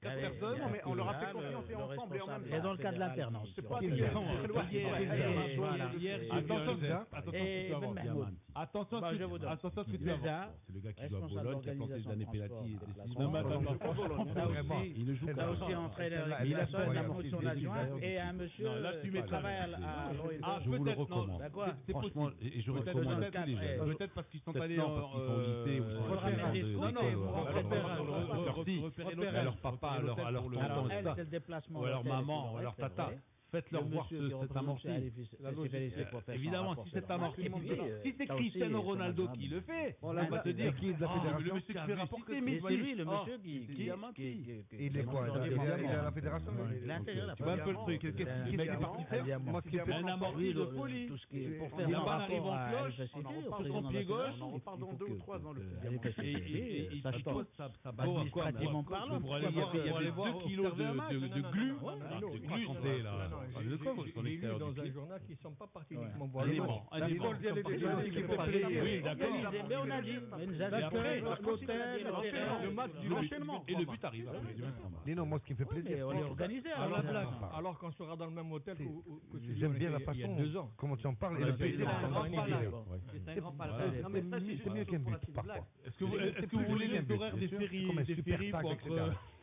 4 Allez, personnes. Non, mais on leur a fait Là, confiance et le ensemble et en même responsable. temps. Et dans le cas de l'alternance. C'est pas Hier, hier. attention, Et Ben Mahmoud. attention, Bah, je vous donne. attention, ce que tu Déjà, vas voir. C'est le gars qui joue à responsable Bologne, qui a planté les années d'organisation Pelati et transport, décide. déplacement. T'as Vraiment, aussi, il ne joue T'as pas. aussi entraîneur Là, de il a personne, fait la un motion petit adjointe début, et un monsieur Non, là, tu qui m'étonnes. travaille à l'ONG. Ah, Je vous le peut-être, non. recommande. D'accord. C'est Franchement, possible. et je Peut-être recommande peut-être à tous les jeunes. peut-être parce qu'ils sont Peut-être allés non, parce qu'ils sont au lycée ou en sont à la repérage. maison. Non, non, repérage. À leur papa, à leur tonton, Alors, et elle, ça. c'est le déplacement. Ou alors d'hôtel, maman, c'est ou alors vrai, tata. c'est vrai. Faites-leur Le voir monsieur qui cet représente amorti. Évidemment, si c'est amorti, si c'est Cristiano Ronaldo qui le fait, on va te dire qui est de la fédération, le monsieur qui fait rapporter, Mais c'est lui, le monsieur qui Il est quoi? Il est à la fédération? Il a intégré la Tu vois un peu le truc. Qu'est-ce qu'il est parti faire? Moi, ce qui fait Un amorti de folie. Tout ce qui est pour La faire un balle arrive rapport en à cloche, LGCT, sur au son président pied de la gauche. On en reparle dans 2 ou 3 ans. Et il Ça, je pense. ça Administrativement parlant, pour aller voir 2 kilos de glu. De glu, c'est là. Le coffre, J'ai lu dans un journal qu'ils ne sont pas partis uniquement voir Un le aimant, match. un aimant. Oui, d'accord. Mais on a dit. Et après, l'hôtel, le match du l'enchaînement. et le but arrive après. Non, moi, ce qui me fait plaisir. On est organisé. Alors qu'on sera dans le même hôtel que celui J'aime où on bien la était il y a façon 2 ans. comment tu en parles et On a le fait plaisir. ça, d'en on parler. en parle. C'est un grand palais. C'est mieux qu'un but parfois. Est-ce que vous voulez les horaires des ferries comme un super tag, entre etc.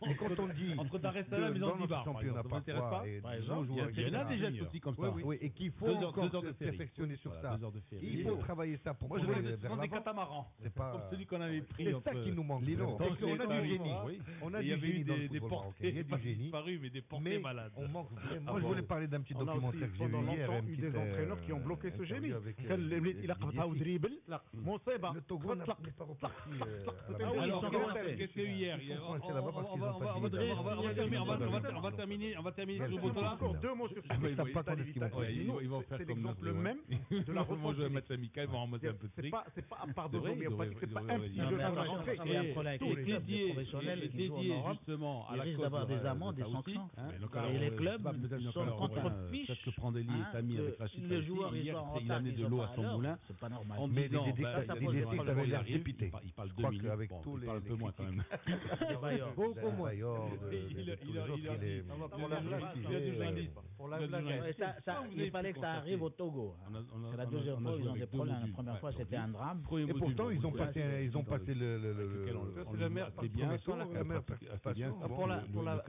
Et quand on dit entre Dar es Salaam et dans notre Zanzibar, par championnat exemple, ça vous intéresse parfois, pas et Par nos exemple, joueurs il y en a gagnent. déjà aussi comme ça. Oui, et qu'il faut 2 heures encore de se ferry. perfectionner sur Voilà, ça. 2 heures de ferry. Il faut travailler ça pour Moi, je aller voulais vers prendre des l'avant. catamarans. C'est pas Comme celui qu'on avait pris. C'est ça qui nous manque. Lino. Parce qu'on a du génie. Oui. On a Il y du avait génie dans le des football marocain. portées, Il y a pas du génie. disparu, mais des portées Mais malades. on manque vraiment. Ah Moi, je bon. voulais parler d'un petit On a documentaire aussi, que j'ai pendant vu hier. longtemps un eu petit, des entraîneurs qui ont bloqué ce génie. interview avec, كان اللي يلقطها ودريبل مصيبه Le Togo n'est pas reparti. Alors, commencé. qu'est-ce qu'il y a eu hier Ils sont coincés là-bas parce qu'ils ont pas on va de terminer Il y a sur le Botola. encore 2 mots sur Ils ne savent pas quand est-ce qu'ils vont Ouais, faire. ils vont faire c'est comme l'exemple notre, ouais. même de la Moi, je vais refonte. mettre amical, ils vont en mettre un peu de fric. C'est pas un pardon C'est vrai, homéopathique, c'est pas ils un devraient- petit ils Non, de mais la attention, rentrée. il y a un problème avec Et les clubs dédié, professionnels qui jouent en dédié Europe. justement à Ils la risquent cause d'avoir de- des amendes, de des ça aussi, sanctions. hein. Et les clubs sont contrefiches. Peut-être que Prandelli est ami avec Rachid les Talfi, joueurs, ils hier, sont en il a retard, amené ils de sont l'eau pas à son à l'heure. moulin. C'est pas normal. En Mais disant, des bah, dictateurs il avaient l'air arrive, dépités. il parle Je 2 crois minutes, qu'avec bon, tous il les parle un peu moins quand même. Beaucoup moins. Il Il fallait que ça arrive au Togo. C'est la deuxième fois ils ont des problèmes. La première fois, c'était un drame. Et pourtant, ils ont passé le. C'est bien,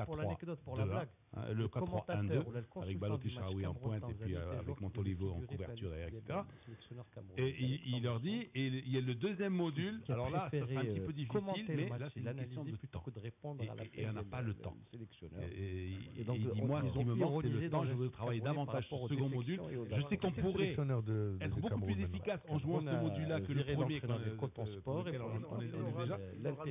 Pour l'anecdote, pour la blague, le 4-3-1-2 commentateur ou le avec consultant Balotti du match Sharaoui en pointe et puis Cameroun-Tanzanie, avec c'est Montolivo en Lorsque couverture derrière, etc. sélectionneur camerounais. Et il leur dit, et il y a le deuxième module, Qui a alors là, ça préféré, sera un petit peu difficile, commenter le mais match là, et c'est une l'analyser question de plutôt temps. que de répondre à la Et on n'a pas le temps. sélectionneur. Et Et donc, il dit, on- moi, ils ce qui ont me manque, c'est ironisé le temps, dans je le veux travailler Camerounais davantage par rapport sur aux ce second défections module. et aux Je sais qu'on pourrait être beaucoup plus efficace en jouant ce module-là que le premier Coton Sport et on est déjà,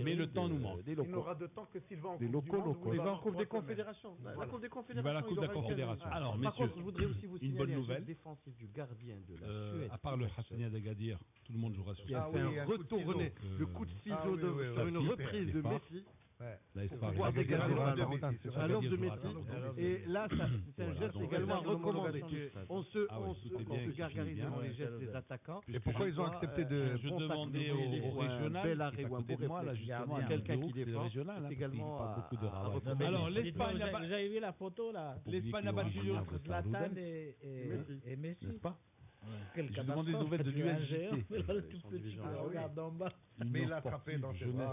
mais le temps nous manque. Il n'aura de temps que s'il va en Des Coupe du locaux, Monde, où il va en avoir Coupe des 3 semaines. Confédérations. La Coupe des Il Confédérations. va à la Coupe de la aura Confédération. gagné. Alors, Par messieurs, contre, je voudrais aussi vous une signaler bonne un nouvelle. geste défensif du gardien de la Suède. À part le Hassania d'Agadir, tout le monde jouera sur Qui ça. a fait un retourné, le coup de ciseau sur une reprise de Messi. Pour pouvoir dégager un homme de Messi. Et là, c'est un geste également recommandé. On se gargarise devant les gestes des attaquants. Et pourquoi ils ont accepté de. Je demandais au régional, bel qui arrêt est à ou un côté beau de moi, là, réflexe. justement, Quelqu'un qui c'est défend, régional, c'est hein, également parce qu'il parle à beaucoup de recommander. Alors, Dites-moi, l'Espagne a vous avez vu la photo là l'Espagne a battu entre Zlatan et Messi, n'est-ce pas? Quelle Je demandais des nouvelles de l'USJC. Le tout petit qui regarde d'en bas. Mais il a frappé dans ses bras.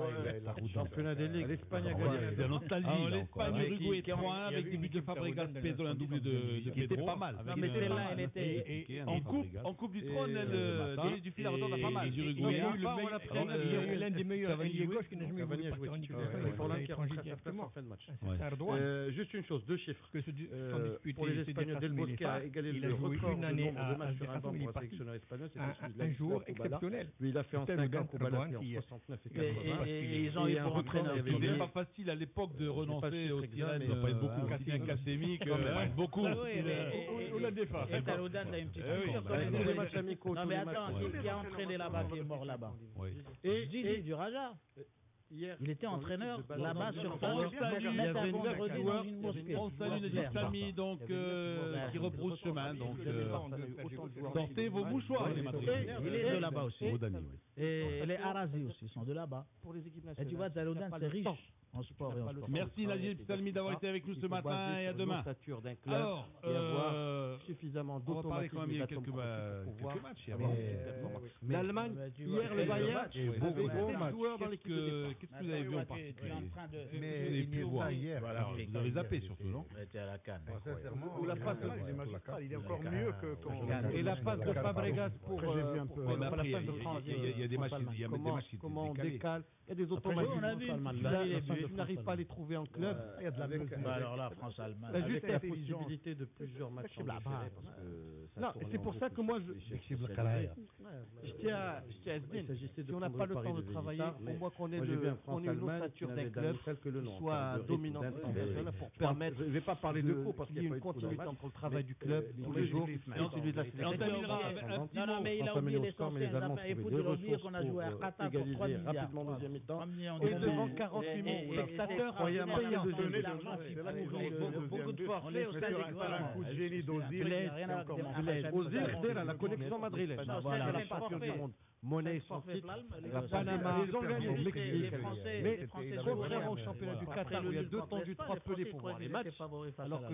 Championnat des ligues. L'Espagne a C'est gagné. nostalgie. Alors, l'Espagne, Uruguay 3-1 avec des buts de Fabregas, Pedro, un doublé de Pedro. Pas mal. Non, mais celle-là, elle était. En coupe du trône, du fil à retordre, pas mal. Il y a eu l'un des meilleurs ailiers gauche qui n'a jamais voulu partir en équipe de France. Pour Il a l'Inter, étranger en directement. fin de match. Erdogan, Juste une chose, 2 chiffres. que ce Pour les Espagnols, Del Bosque a égalé il a le joué record une de année nombre de matchs sur un à banc pour un parti. sélectionneur espagnol. C'était celui de Un la jour Kubala. exceptionnel. Lui, il a fait en C'était 5 ans le Kubala Erdogan en qui- 69 et 80. Et ils ont eu pour entraîneur. C'était pas facile à l'époque de renoncer aux sirènes. Il n'y a pas eu beaucoup. Bien Cassemi, beaucoup. Ou la défense. Et Taloudan a une petite Tous les matchs amicaux. Non, mais attends, qui a entraîné là-bas, qui est mort là-bas? Et Didi du Raja. hier, Il était entraîneur là-bas sur place. On salue, Il y avait une joueur dans une mosquée. On salue Nadir Salmi, donc, qui rebrousse chemin. Donc, sortez vos mouchoirs, les Madrilènes. Il est de là-bas aussi. Rodani, oui. Et les Arazi aussi sont de là-bas. pour les équipes Et nationales. tu vois, Taloudan, c'est riche en sport et en sport. Merci Nadir Salmi d'avoir été avec nous ce matin et à demain. D'un club Alors, et avoir suffisamment on va parler quand même, il y a d'automatisme quelques matchs. il y a L'Allemagne, hier, le Bayern, Beaucoup avait 7 joueurs dans l'équipe de départ. Qu'est-ce que vous avez vu en Tu es particulier en train de. Mais Vous avez il pu n'y est voir pas hier. Voilà, vous avez zappé surtout, non? Tu étais à la canne. Sincèrement. Ou la passe Il est magistral, il est encore mieux que quand. Et la passe de Fabregas pour J'ai vu un peu. pour Mais la après, fin de France. il y a des matchs qui Comment on décalés. décale. Il y a des Après, automatismes. on a vu. Je n'arrive pas à les trouver en club. Il y a de la belle. Bah alors là, France-Allemagne. Il y a juste Avec la l'intelligence. possibilité de plusieurs matchs en Flexible à différé, bas. parce que ça Non, tourne et c'est en pour ça boucle. que moi, Flexible Karaïa. je tiens à se dire, si on n'a pas le temps de travailler, au moins qu'on ait Moi, j'ai vu un qu'on ait une France-Allemagne ossature qui d'un n'avait club d'Amical que le nom, qui en soit termes de rythme, dominant d'intense. pour permettre. Je ne vais pas parler de coups parce qu'il y qu'il ait y a une pas eu de coups dans le continuité match. entre le travail du Mais club les tous les jours rythmes, et celui de la Et on sélection. terminera avec un petit Non, non, mot. mais il a oublié l'essentiel. Il faut oublier qu'on a joué à Qatar pour 3 milliards. rapidement en deuxième mi-temps. Et devant 48 000 spectateurs payants. Beaucoup de forfaits au stade Un coup de génie d'Ozil. Ozil, c'est la connexion madrilène. Voilà, La la partout du monde. monnaie son titre. La Panama, les Anglais, au les Mexique. Français, Mais les Français contrairement au jouaient, championnat du voilà. Qatar où il y a 2 temps du 3 pelés pour voir les matchs, alors que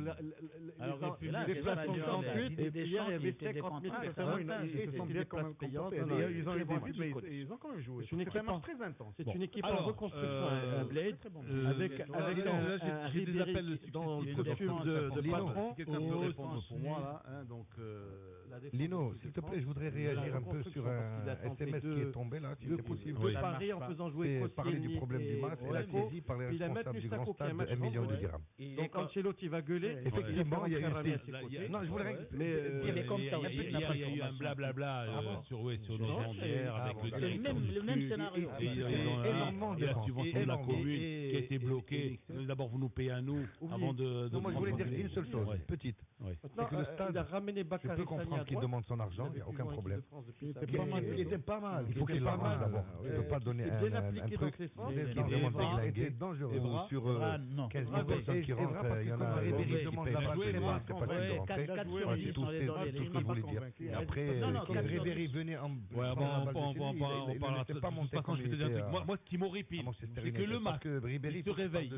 les places sont gratuites et hier il y avait 50 000 Ils se sont bien quand même payantes. Ils ont eu des buts, mais ils ont quand même joué. C'est une équipe très intense. C'est une équipe en reconstruction, un Blade, avec un Ribéry dans le costume de patron. Quelqu'un peut répondre pour moi là, donc. Lino, s'il te plaît, je voudrais réagir un peu sur un SMS qui est tombé là, si c'est possible. De Paris en faisant jouer parler du problème du match et la saisie par les responsables du grand stade de 1 million de dirhams. Donc Ancelotti va gueuler. Effectivement, il y a eu non, je voudrais. Mais il y a eu un blablabla sur nos bandières avec le même scénario. Énormément de la subvention de la commune qui a été bloquée. D'abord, vous nous payez à nous avant de. Moi, je voulais dire une seule chose, petite. Maintenant, il a ramené Bakary. Je peux comprendre qu'il demande son argent, il n'y a aucun problème. Il était pas mal. Il faut qu'il soit mal d'abord. Il ne peut pas donner un truc qui est dangereux sur 15 000 personnes qui rentrent. Il y en a Ribéry demande la balle, c'est pas qu'il rentrer. C'est tout ce que je voulais dire. Et après, quand Ribéry venait en. On parlera de toute façon, je vais te dire un truc. Moi, ce qui m'horripile, c'est que le match, il se réveille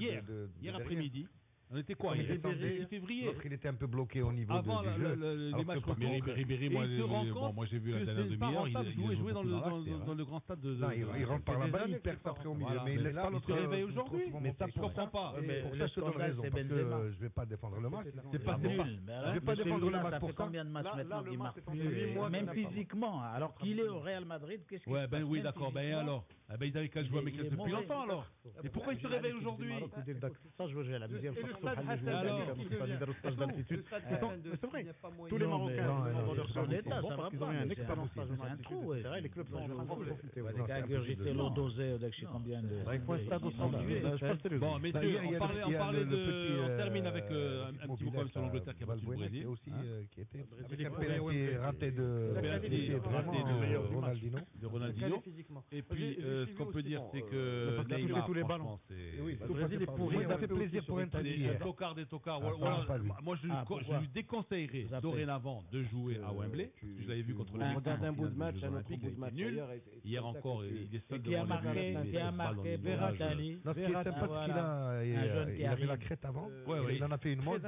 hier après-midi. On était quoi? Il était février. L'autre, il était un peu bloqué au niveau avant du jeu. Les matchs Ribéry, moi j'ai vu la dernière demi-heure, il jouait dans le grand stade de. Non, il rentre par la balle, il perd après au milieu. Mais il laisse pas l'autre. Il se réveille aujourd'hui. Mais ça, je comprends pas. Pour ça, je te donne raison. Parce que je vais pas défendre le match. C'est pas nul. Je vais pas défendre le match pour ça. Combien de matchs maintenant qu'il marque plus, même physiquement, alors qu'il est au Real Madrid, qu'est-ce qu'il fait? Ouais, ben oui, d'accord. Ben alors, ils avaient qu'à jouer avec elle depuis longtemps alors. Et pourquoi il se réveille aujourd'hui? Ça, je veux jouer la deuxième fois. C'est vrai. Tous les Marocains dans leur son état, ça va ils ont eu un excellent stage. C'est un trou. C'est vrai, les clubs sont en profité. Avec ingurgité l'eau dosée, je sais combien de. Il faut un stade au centre. Bon, messieurs, on termine avec un petit mot comme sur l'Angleterre qui a battu le Brésil. Aussi qui était avec un penalty raté de Ronaldinho. Et puis, ce qu'on peut dire, c'est que Neymar, franchement, le Brésil est pourri. Ça fait plaisir pour un tocard des tocards. Moi, je lui déconseillerais dorénavant de jouer à Wembley. Je l'avais vu contre les Regarde un bout de match, un autre bout de match nul. Hier encore, il est seul qui a marqué Verratti. Ce qui est sympa, c'est qu'il avait la crête avant. Il en a fait une mode.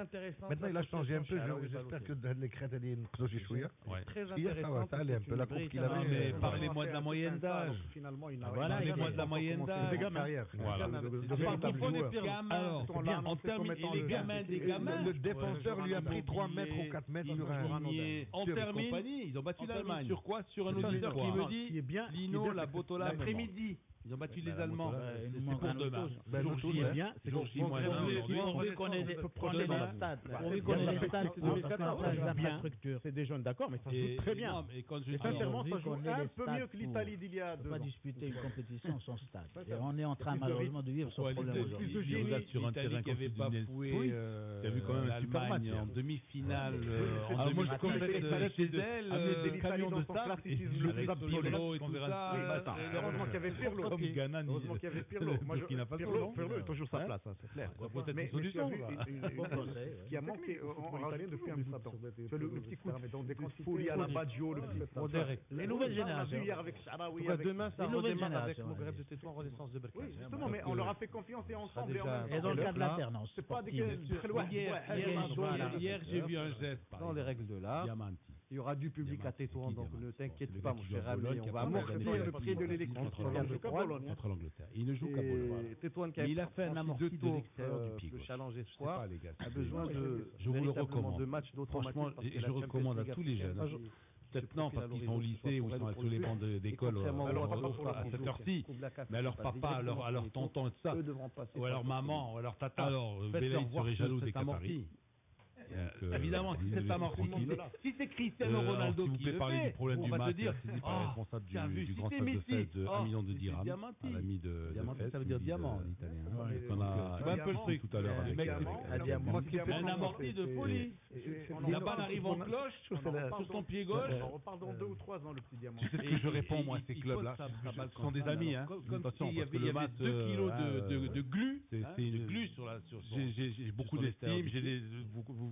Maintenant, il a changé un peu. J'espère que les crêtes, elles une Clochouya. Très Hier, ça allait un peu. La coupe qu'il avait. Mais parlez-moi de la moyenne d'âge. Parlez-moi de la moyenne d'âge. Des gamins. Voilà. Alors, on termine. Et les gamins des gamins. Le défenseur lui a pris 3 mètres ou 4 mètres sur un. On termine. Ils ont battu l'Allemagne. Sur quoi? Sur un auditeur qui me dit Lino, la Botola, l'après-midi. Ils ont battu les Allemands. C'est pour demain. Jour J est bien. Jour J moins Pourvu qu'on ait des stades. Pourvu qu'on ait des stades. C'est des jeunes, d'accord, mais ça joue très bien. Et quand je dis sincèrement, ça joue un peu mieux que l'Italie d'il y a 2 ans. On ne peut pas disputer une compétition sans stade. Et on est en train malheureusement de vivre ce problème aujourd'hui. Vous êtes sur un terrain qui avait bafoué. Tu as vu quand même l'Allemagne en demi-finale. Moi, je connais chez elle des camions de stade avec Pirlo et tout ça. Heureusement qu'il y avait Pirlo. Heureusement qu'il y avait Pirlo. Pirlo est toujours sa place, c'est clair. Peut-être une solution. Ce qui a manqué en Italien depuis un bout de temps. Le petit coup de folie à la Baggio, le petit. Les nouvelles générations. Hier avec Sharawi. Demain, ça redémarre avec Maghreb de Tétouan, Renaissance de Berkane. Justement, mais on leur a fait confiance et ensemble. Et dans le cas de l'alternance. C'est pas des Hier, j'ai vu un geste. Dans les règles de l'art. Il y aura du public à Tétouan, donc ne t'inquiète pas, mon cher ami. On va amortir le prix de l'élection contre l'Angleterre. Il ne joue qu'à Bologne. Tétouan qui il a fait un amorti de l'extérieur du pied. Le challenge espoir a besoin je vous le recommande. de matchs Franchement, je recommande à tous les jeunes. Peut-être non, parce qu'ils sont au lycée ou ils sont sur les bancs d'école à cette heure-ci. Mais à leur papa, à leur tonton et tout ça. Ou à leur maman, ou à leur tata. Alors, Bélé serait jaloux des Qataris. Évidemment, si c'est amorti, si c'est Cristiano Ronaldo qui le fait, du problème on du va te match, dire, c'est pas responsable du grand stade de Fès de 1 million de dirhams à l'ami de Fès. Ça veut dire diamant en italien. On a un peu le truc tout à l'heure avec un amorti de folie. La balle arrive en cloche sur ton pied gauche. On reparle dans 2 ou 3 ans, le petit diamant. Tu sais ce que je réponds, moi, à ces clubs-là. Ce sont des amis, hein. Attention, parce que le match, 2 kilos de glu. C'est une glu sur la. J'ai beaucoup d'estime.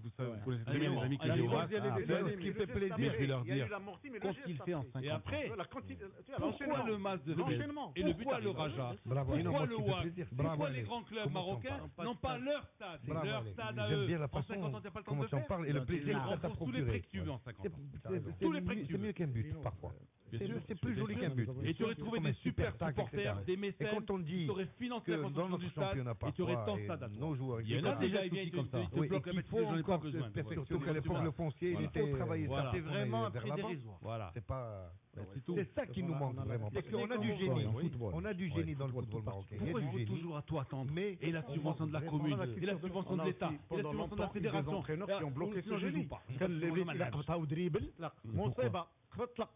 vous savez, Ouais. vous connaissez très bien les amis qui Ah, jouent au non, Ras. il y a Ah, des ben, années, ce qui le fait geste plaisir, après, je vais leur il y a eu dire l'amorti, mais le qu'est-ce geste qu'il fait en après. 50 Et après, Voilà, quand il- tu vois, pourquoi l'enchaînement. le Mas de Fès L'enchaînement. et pourquoi le Raja, Bravo, pourquoi moi, le ce qui fait WAC, plaisir, pourquoi bravo, les Alex. grands clubs Comment tu en marocains parles n'ont pas leur stade, Bravo, leur Alex. stade à J'aime eux. bien la En façon 50 ans, il n'y a pas le temps comment de tu en faire. parles et le Non, plaisir tu que l'as. ça t'a Tous les procuré. prix que tu veux en 50 ans. C'est Tous les prix que tu c'est veux. mieux qu'un but, parfois. Bien sûr, C'est plus joli bien qu'un sûr. but. Et tu aurais trouvé Comme des un super super tac, supporters, etc. des Et mécènes quand on dit qui auraient financé que la dans construction notre du stade championnat, et tu aurais parfois, tant de et stades à nos joueurs, Il y en etc. a déjà, Oui, il vient, il te et bloque qu'il la faut j'en ai pas encore besoin. surtout que le foncier, il Voilà. était travaillé. Voilà. ça, C'est on vraiment est un vers prix l'avant. dérisoire. Voilà. C'est pas. C'est tout. C'est ça qui nous manque vraiment. Parce qu'on a du génie. On a du génie dans le football marocain. Pourquoi il y a faut du génie. toujours à tout attendre Mais et la subvention de la commune, et la subvention de l'État, et la subvention de la fédération. entraîneurs qui ont bloqué ce Sinon, je génie. joue pas. كان اللي Sinon, je بيت manage. يقطعوا دريبل مصيبه طلق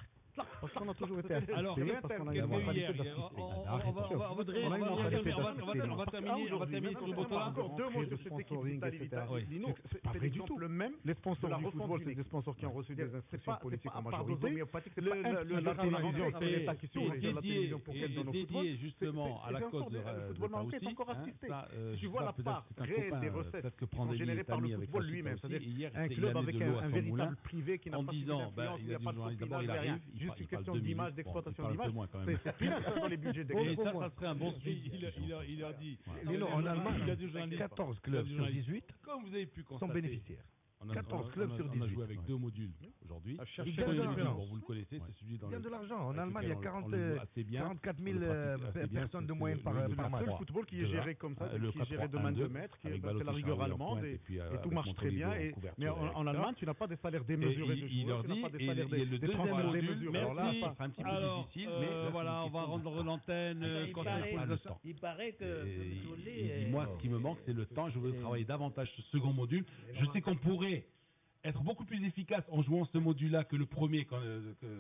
parce qu'on a toujours été Alors, assistés, parce qu'on a une mentalité d'assister. on va terminer sur le Botola. Encore deux mots sur cette équipe Lino, c'est pas vrai du tout. Le même, les sponsors du football, c'est des sponsors qui ont reçu des instructions politiques en majorité. La télévision, c'est l'État qui surveille la télévision pour qu'elle donne au football. Dédié justement à la cause de le football marocain est encore assisté. Si Tu vois la part réelle des recettes qui sont générées par le football lui-même, c'est-à-dire un club avec un véritable privé qui n'a pas d'influence, il n'y a pas de copinage, rien. Juste une question d'image, d'exploitation d'image. C'est pire ça dans les budgets des Et clubs. ça serait un bon suivi. Il a dit. Lino, en Allemagne, il a dit journaliste. 14 clubs sur 18 Comme vous avez pu sont constater. bénéficiaires. 14 clubs sur On a 18. joué avec deux modules aujourd'hui. Ils gagnent de l'argent. Bon, vous le connaissez, c'est celui dans Il y a le. de l'argent. En avec Allemagne, il y a lequel on le joue assez bien. 44 On 000 le pratique assez bien, personnes de c'est moyenne par C'est match. le seul football qui est géré comme ça, Le qui est géré de main de maître, qui est avec la rigueur allemande et tout marche très bien. Mais en Allemagne, tu n'as pas des salaires démesurés de joueurs, tu n'as pas des salaires des transferts démesurés. Alors là, Là, c'est un petit peu difficile, mais voilà, on va rendre l'antenne quand il faut le temps. Il paraît que Moi, ce qui me manque, c'est le temps. Je veux travailler davantage ce second module. Je sais qu'on pourrait être beaucoup plus efficace en jouant ce module-là que le premier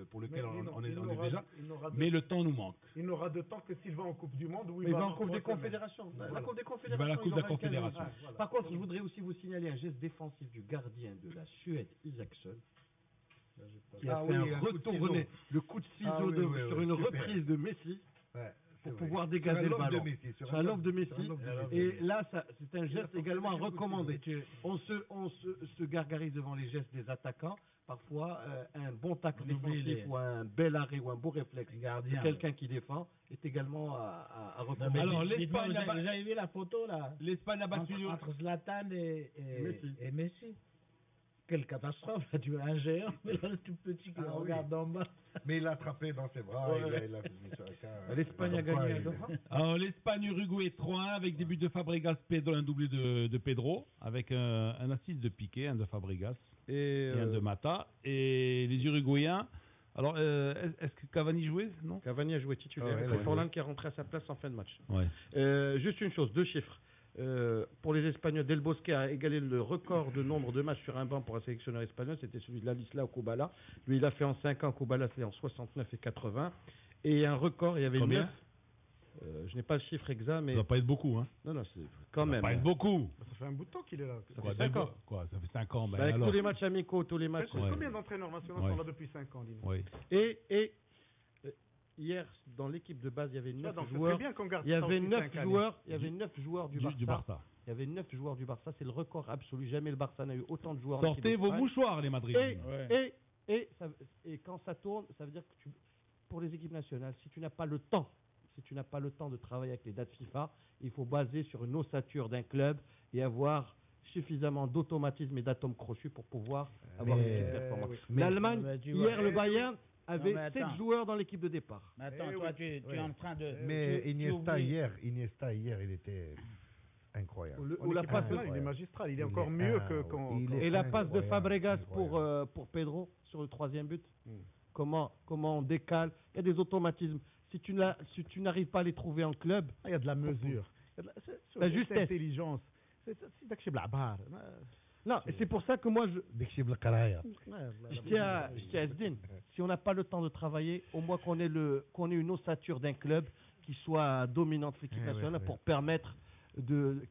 pour lequel on est déjà, mais le temps nous manque. il n'aura de temps que s'il va en Coupe du Monde où Il va en Coupe des Confédérations. La Coupe des Il va à la Confédérations. Coupe de la Confédération. Par contre, je voudrais aussi vous signaler un geste défensif du gardien de la Suède, Isaacson, qui a fait un retourné, le coup de ciseau sur une reprise de Messi pour pouvoir dégager le ballon. C'est un lobe de Messi. Et là, c'est un geste également à recommander. On se gargarise devant les gestes des attaquants. Parfois, un bon tacle défensif ou un bel arrêt ou un beau réflexe de quelqu'un qui défend est également à recommander. Alors, l'Espagne vous avez vu la photo là? L'Espagne a battu entre Zlatan et Messi. Quelle catastrophe, là, tu as un géant, mais là, le tout petit qui regarde d'en bas. Mais il l'a attrapé dans ses bras, il a mis sur la carte. L'Espagne a gagné. Alors, l'Espagne-Uruguay 3-1 avec des buts de Fabregas, un doublé de Pedro, avec un assist de Piqué, un de Fabregas et un de Mata. Et les Uruguayens, alors, est-ce que Cavani jouait? Non, Cavani a joué titulaire. C'est Forlan qui est rentré à sa place en fin de match. ouais. Juste une chose, deux chiffres. Pour les Espagnols, Del Bosque a égalé le record de nombre de matchs sur un banc pour un sélectionneur espagnol, c'était celui de Lalisla au Koubala. Lui, il a fait en 5 ans, Koubala c'est en 69 et 80. Et un record, il y avait Combien 9. Je n'ai pas le chiffre exact, mais... Ça va pas être beaucoup, hein. Non, c'est quand Ça même. va pas être beaucoup. Ça fait un bout de temps qu'il est là. Ça fait 5 ans. Quoi, ça fait 5 ans. Ben Avec alors. tous les matchs amicaux, tous les matchs... Combien d'entraîneurs nationaux sont là depuis 5 ans, Lino? Oui. Et hier, dans l'équipe de base, il y avait 9 joueurs. Il y avait 9 joueurs. Il y avait 9 joueurs du Barça. Il y avait 9 joueurs du Barça. C'est le record absolu. Jamais le Barça n'a eu autant de joueurs. Sortez vos mouchoirs, les Madridiens. Et quand ça tourne, ça veut dire que pour les équipes nationales, si tu n'as pas le temps, de travailler avec les dates FIFA, il faut baser sur une ossature d'un club et avoir suffisamment d'automatisme et d'atomes crochus pour pouvoir avoir une performance. L'Allemagne, hier, le Bayern avait 7 joueurs dans l'équipe de départ. Mais attends, toi, tu es en train de... Mais Iniesta hier, il était incroyable. Ou la passe, il est magistral, il est encore mieux que quand... Et la passe de Fabregas pour Pedro sur le 3e but. Comment on décale. Il y a des automatismes. Si tu n'arrives pas à les trouver en club... Il y a de la mesure. La justesse. L'intelligence. C'est non, et c'est pour ça que moi, je tiens à Zdine. Si on n'a pas le temps de travailler, au moins qu'on ait une ossature d'un club qui soit dominante l'équipe nationale pour permettre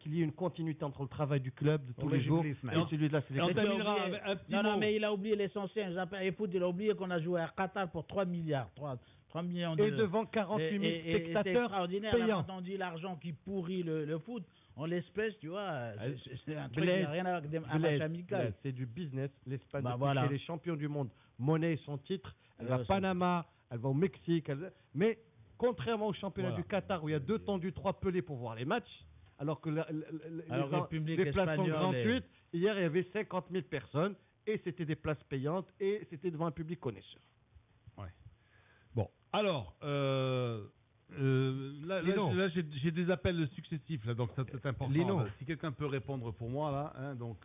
qu'il y ait une continuité entre le travail du club de tous les jours et celui de la sélection. On terminera avec un petit mot. Non, mais il a oublié l'essentiel. Écoute, il a oublié qu'on a joué à Qatar pour 3 milliards. 3 millions de... Et devant 48 000 spectateurs c'est extraordinaire. payants. Quand on dit l'argent qui pourrit le foot, En l'espèce, tu vois, c'est un truc qui Blaise, n'a rien à voir avec un match Blaise, amical. Blaise, c'est du business. L'Espagne, Bah, depuis voilà. qu'elle est champion du monde, monnaie son titre. Elle va à c'est- Panama, elle va au Mexique. Mais contrairement au championnat Voilà. du Qatar où il y a 2 temps du 3 pelés pour voir les matchs, alors que Alors, République les places sont espagnole gratuites, hier il y avait 50 000 personnes et c'était des places payantes et c'était devant un public connaisseur. Bon, alors, là, Lino. j'ai des appels successifs, là, donc ça c'est important. Lino. Si quelqu'un peut répondre pour moi, là, hein, donc...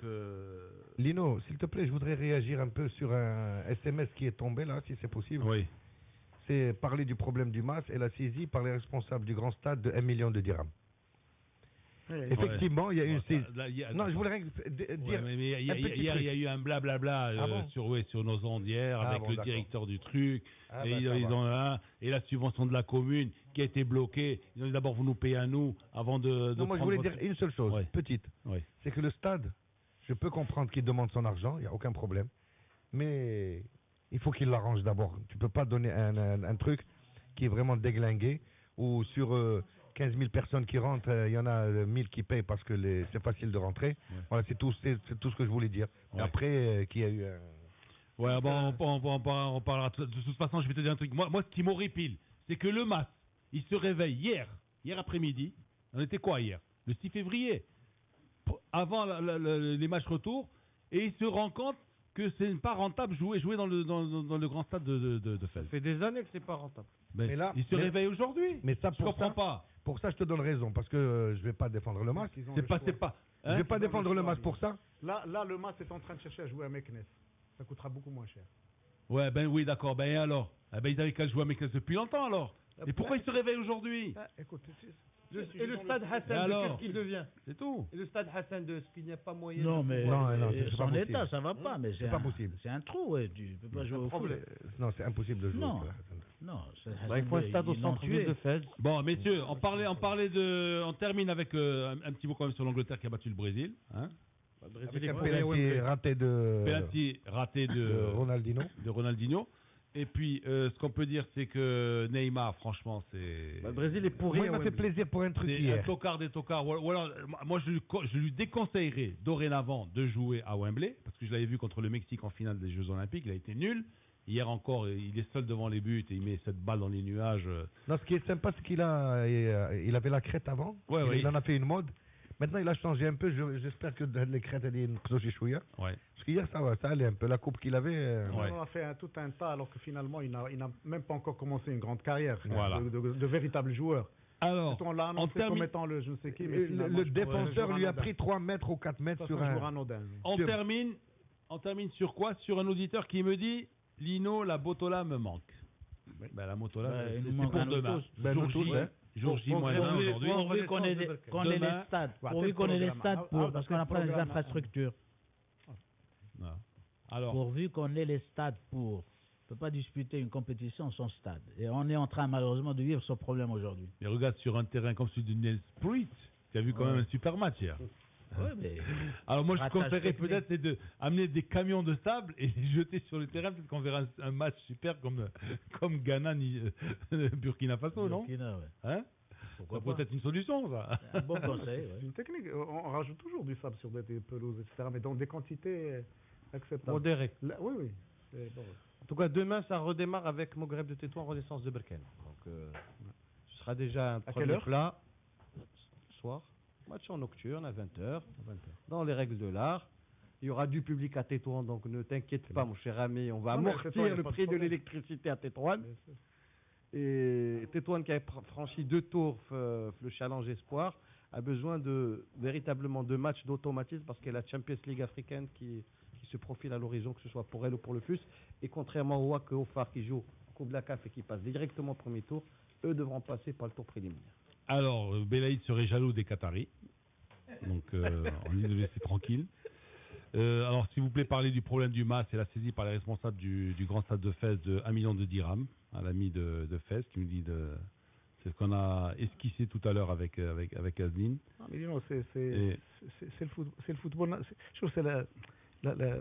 Lino, s'il te plaît, je voudrais réagir un peu sur un SMS qui est tombé là, si c'est possible. Oui. C'est parler du problème du MAS et la saisie par les responsables du grand stade de 1 million de dirhams. Effectivement, il y a une saisie. Non, je voulais rien dire. mais un petit hier, truc. il y a eu un blablabla Ah bon sur nos ondes hier Ah avec bon, le d'accord. directeur du truc. Ah Et bah, ils ça va. ont et la subvention de la commune qui a été bloquée. Ils ont dit d'abord vous nous payez à nous avant de Non, moi je prendre voulais votre- dire une seule chose, Ouais. petite. Ouais. C'est que le stade, je peux comprendre qu'il demande son argent, il n'y a aucun problème. Mais il faut qu'il l'arrange d'abord. Tu peux pas donner un truc qui est vraiment déglingué, ou sur 15 000 personnes qui rentrent, il y en a 1000 qui payent parce que c'est facile de rentrer. Voilà, c'est tout ce que je voulais dire. Et Ouais. après, qu'il y a eu un... Ouais, bon, on parlera de toute façon. Je vais te dire un truc. Moi, ce qui m'horripile, c'est que le MAS, il se réveille hier après-midi. On était quoi hier? Le 6 février, avant les matchs retour, et il se rend compte que c'est pas rentable jouer dans le grand stade de Fès. Ça fait des années que c'est pas rentable. Mais là, il se réveille aujourd'hui. Mais ça, Je comprends pas. Pour ça, je te donne raison, parce que je vais pas défendre le MAS. C'est pas. Je vais pas défendre le MAS pour ça. Là, le MAS est en train de chercher à jouer à Meknes. Ça coûtera beaucoup moins cher. Ouais, ben oui, d'accord. Ben et alors? Ils avaient qu'à jouer à Meknes depuis longtemps alors. Et pourquoi ils se réveillent aujourd'hui? Écoute, Et le stade Et Hassan, alors qu'est-ce qu'il devient? C'est tout. Et le stade Hassan, est-ce qu'il n'y a pas moyen Non, de mais pouvoir- c'est pas son possible. état, ça va pas. Mais C'est pas possible. C'est un trou, ouais. Tu peux pas jouer au foot. problème. Non, c'est impossible de jouer. Non. quoi. Non, Il faut un stade au centre-ville de Fès. Bon, messieurs, on termine avec un petit mot quand même sur l'Angleterre qui a battu le Brésil. Hein? Avec un penalty raté de... Penalty raté de Ronaldinho. de Ronaldinho. Et puis, ce qu'on peut dire, c'est que Neymar, franchement, c'est... Le Brésil est pourri. Moi, il m'a fait plaisir pour un truc C'est un hier. tocard des tocards. Ou alors, moi, je lui déconseillerais dorénavant de jouer à Wembley, parce que je l'avais vu contre le Mexique en finale des Jeux Olympiques, il a été nul. Hier encore, il est seul devant les buts et il met cette balle dans les nuages. Non, ce qui est sympa, c'est qu'il a, il avait la crête avant. Ouais, ouais. Il en a fait une mode. Maintenant, il a changé un peu. J'espère que les crêtes, elles une chouïa. Ouais. Parce qu'hier, ça va, ça allait un peu. La coupe qu'il avait. Ouais. On a fait tout un tas alors que finalement, il n'a même pas encore commencé une grande carrière Voilà. de véritable joueur. Alors, On l'a annoncé comme étant le je ne sais qui, mais finalement, Le je défenseur pourrais- lui a anodin. pris 3 mètres ou 4 mètres De toute sur façon, je un. jouerai anodin. on termine sur quoi? Sur un auditeur qui me dit Lino, la Botola me manque. Ben, la Motola, il c'est nous manque pour un demain. autre. Ben, Jour nous tous, J, hein. jour J moins Bon, 1 bon, aujourd'hui. bon, Pourvu qu'on ait les Demain. stades, Ouais, pourvu qu'on ait les programme. stades, Ah, parce qu'on n'a pas les programme. infrastructures. Voilà. Alors, Pourvu qu'on ait les stades pour. On ne peut pas disputer une compétition sans stade. Et on est en train malheureusement de vivre ce problème aujourd'hui. mais regarde sur un terrain comme celui de Nels Pruitt, tu as vu quand même un super match hier. Ouais, mais Alors moi je Ratage conseillerais technique. peut-être c'est de amener des camions de sable et les jeter sur le terrain, peut-être qu'on verra un match super comme Ghana Burkina Faso, non? Burkina, ouais. Hein? Pourquoi Ça peut pas. être une solution, ça. Un bon conseil. C'est Ouais. une technique. On rajoute toujours du sable sur des pelouses, etc. Mais dans des quantités acceptables. Modéré. Oui, oui. C'est bon. En tout cas, demain, ça redémarre avec Maghreb de Tétouan en renaissance de Berken. Donc, ce sera déjà un À quelle premier heure plat. Ce soir. Match en nocturne à 20h. Dans les règles de l'art. Il y aura du public à Tétouan, donc ne t'inquiète pas, mon cher ami. On va Non, mais amortir Tétouan, y a le pas de prix de problème. l'électricité à Tétouan. Et Tétouan, qui a franchi 2 tours, le challenge Espoir, a besoin véritablement de matchs d'automatisme parce qu'il y a la Champions League africaine qui se profile à l'horizon, que ce soit pour elle ou pour le FUS. Et contrairement au WAC et au FAR qui jouent Coupe de la CAF et qui passent directement au premier tour, eux devront passer par le tour préliminaire. Alors, Belaïd serait jaloux des Qataris. Donc, on les laisser tranquilles. Alors, s'il vous plaît, parlez du problème du MAS et la saisie par les responsables du grand stade de Fès de 1 million de dirhams, à l'ami de Fès, qui nous dit c'est ce qu'on a esquissé tout à l'heure avec Asline. Non, mais non, c'est Et- le football. Je trouve que c'est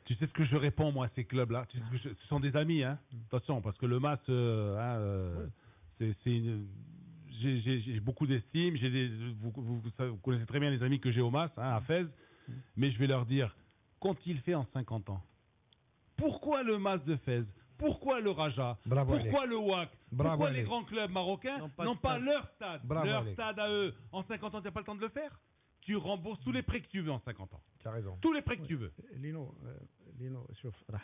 Tu sais ce que je réponds, moi, à ces clubs-là? Tu sais ce sont des amis, hein? Attention, parce que le MAS, j'ai beaucoup d'estime. Vous connaissez très bien les amis que j'ai au MAS, à Fès. Mais je vais leur dire, qu'ont-ils fait en 50 ans? Pourquoi le MAS de Fès? Pourquoi le Raja? Pourquoi le WAC? Pourquoi les grands clubs marocains n'ont pas leur stade? Leur stade à eux. En 50 ans, tu n'as pas le temps de le faire? Tu rembourses tous les prêts que tu veux en 50 ans. Tu as raison. Tous les prêts que tu veux. Lino,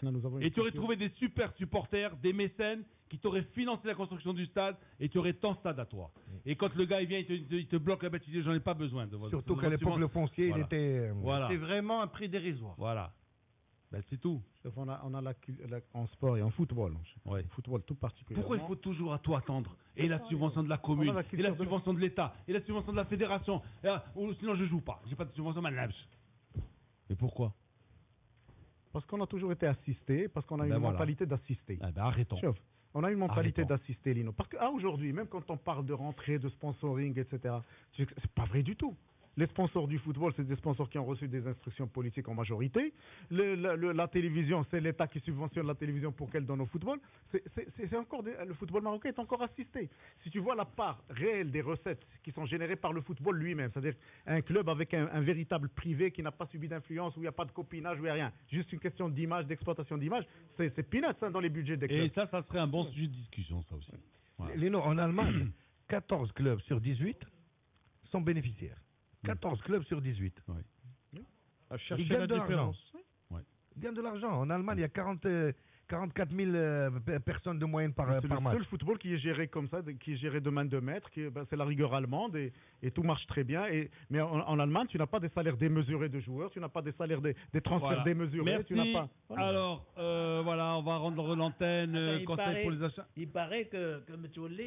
nous avons Et tu aurais trouvé des super supporters, des mécènes qui t'auraient financé la construction du stade et tu aurais ton stade à toi. Et quand le gars il vient, il te bloque la bête, tu dis j'en ai pas besoin de votre. Surtout qu'à l'époque, le foncier, il était. Voilà. C'est vraiment un prix dérisoire. Voilà. Ben, c'est tout. On a en sport et en football. Ouais. Football tout particulièrement. Pourquoi il faut toujours à tout attendre? Et la subvention de la commune, et la subvention de l'État, et la subvention de la fédération. Ou sinon je joue pas. J'ai pas de subvention, malabs. Mais pourquoi? Parce qu'on a toujours été assisté, parce qu'on a une mentalité d'assister. Arrêtons. Chef, on a une mentalité d'assister, Lino. Parce qu'aujourd'hui, même quand on parle de rentrée, de sponsoring, etc., c'est pas vrai du tout. Les sponsors du football, c'est des sponsors qui ont reçu des instructions politiques en majorité. La télévision, c'est l'État qui subventionne la télévision pour qu'elle donne au football. C'est encore le football marocain est encore assisté. Si tu vois la part réelle des recettes qui sont générées par le football lui-même, c'est-à-dire un club avec un véritable privé qui n'a pas subi d'influence, où il n'y a pas de copinage, où il n'y a rien, juste une question d'image, d'exploitation d'image, c'est peanuts dans les budgets des clubs. Et ça serait un bon sujet de discussion, ça aussi. Voilà. Lino, en Allemagne, 14 clubs sur 18 sont bénéficiaires. 14 clubs sur 18. Oui. Ils gagnent de l'argent. Ils gagnent de l'argent. En Allemagne, il y a 44 000 personnes de moyenne par match. C'est le seul football qui est géré comme ça, qui est géré de main de maître. C'est la rigueur allemande et tout marche très bien. Mais en Allemagne, tu n'as pas des salaires démesurés de joueurs, tu n'as pas des salaires des transferts démesurés. Merci. Tu n'as pas. Voilà. Alors, on va rendre l'antenne. Conseil pour les achats. Il paraît que Metiouli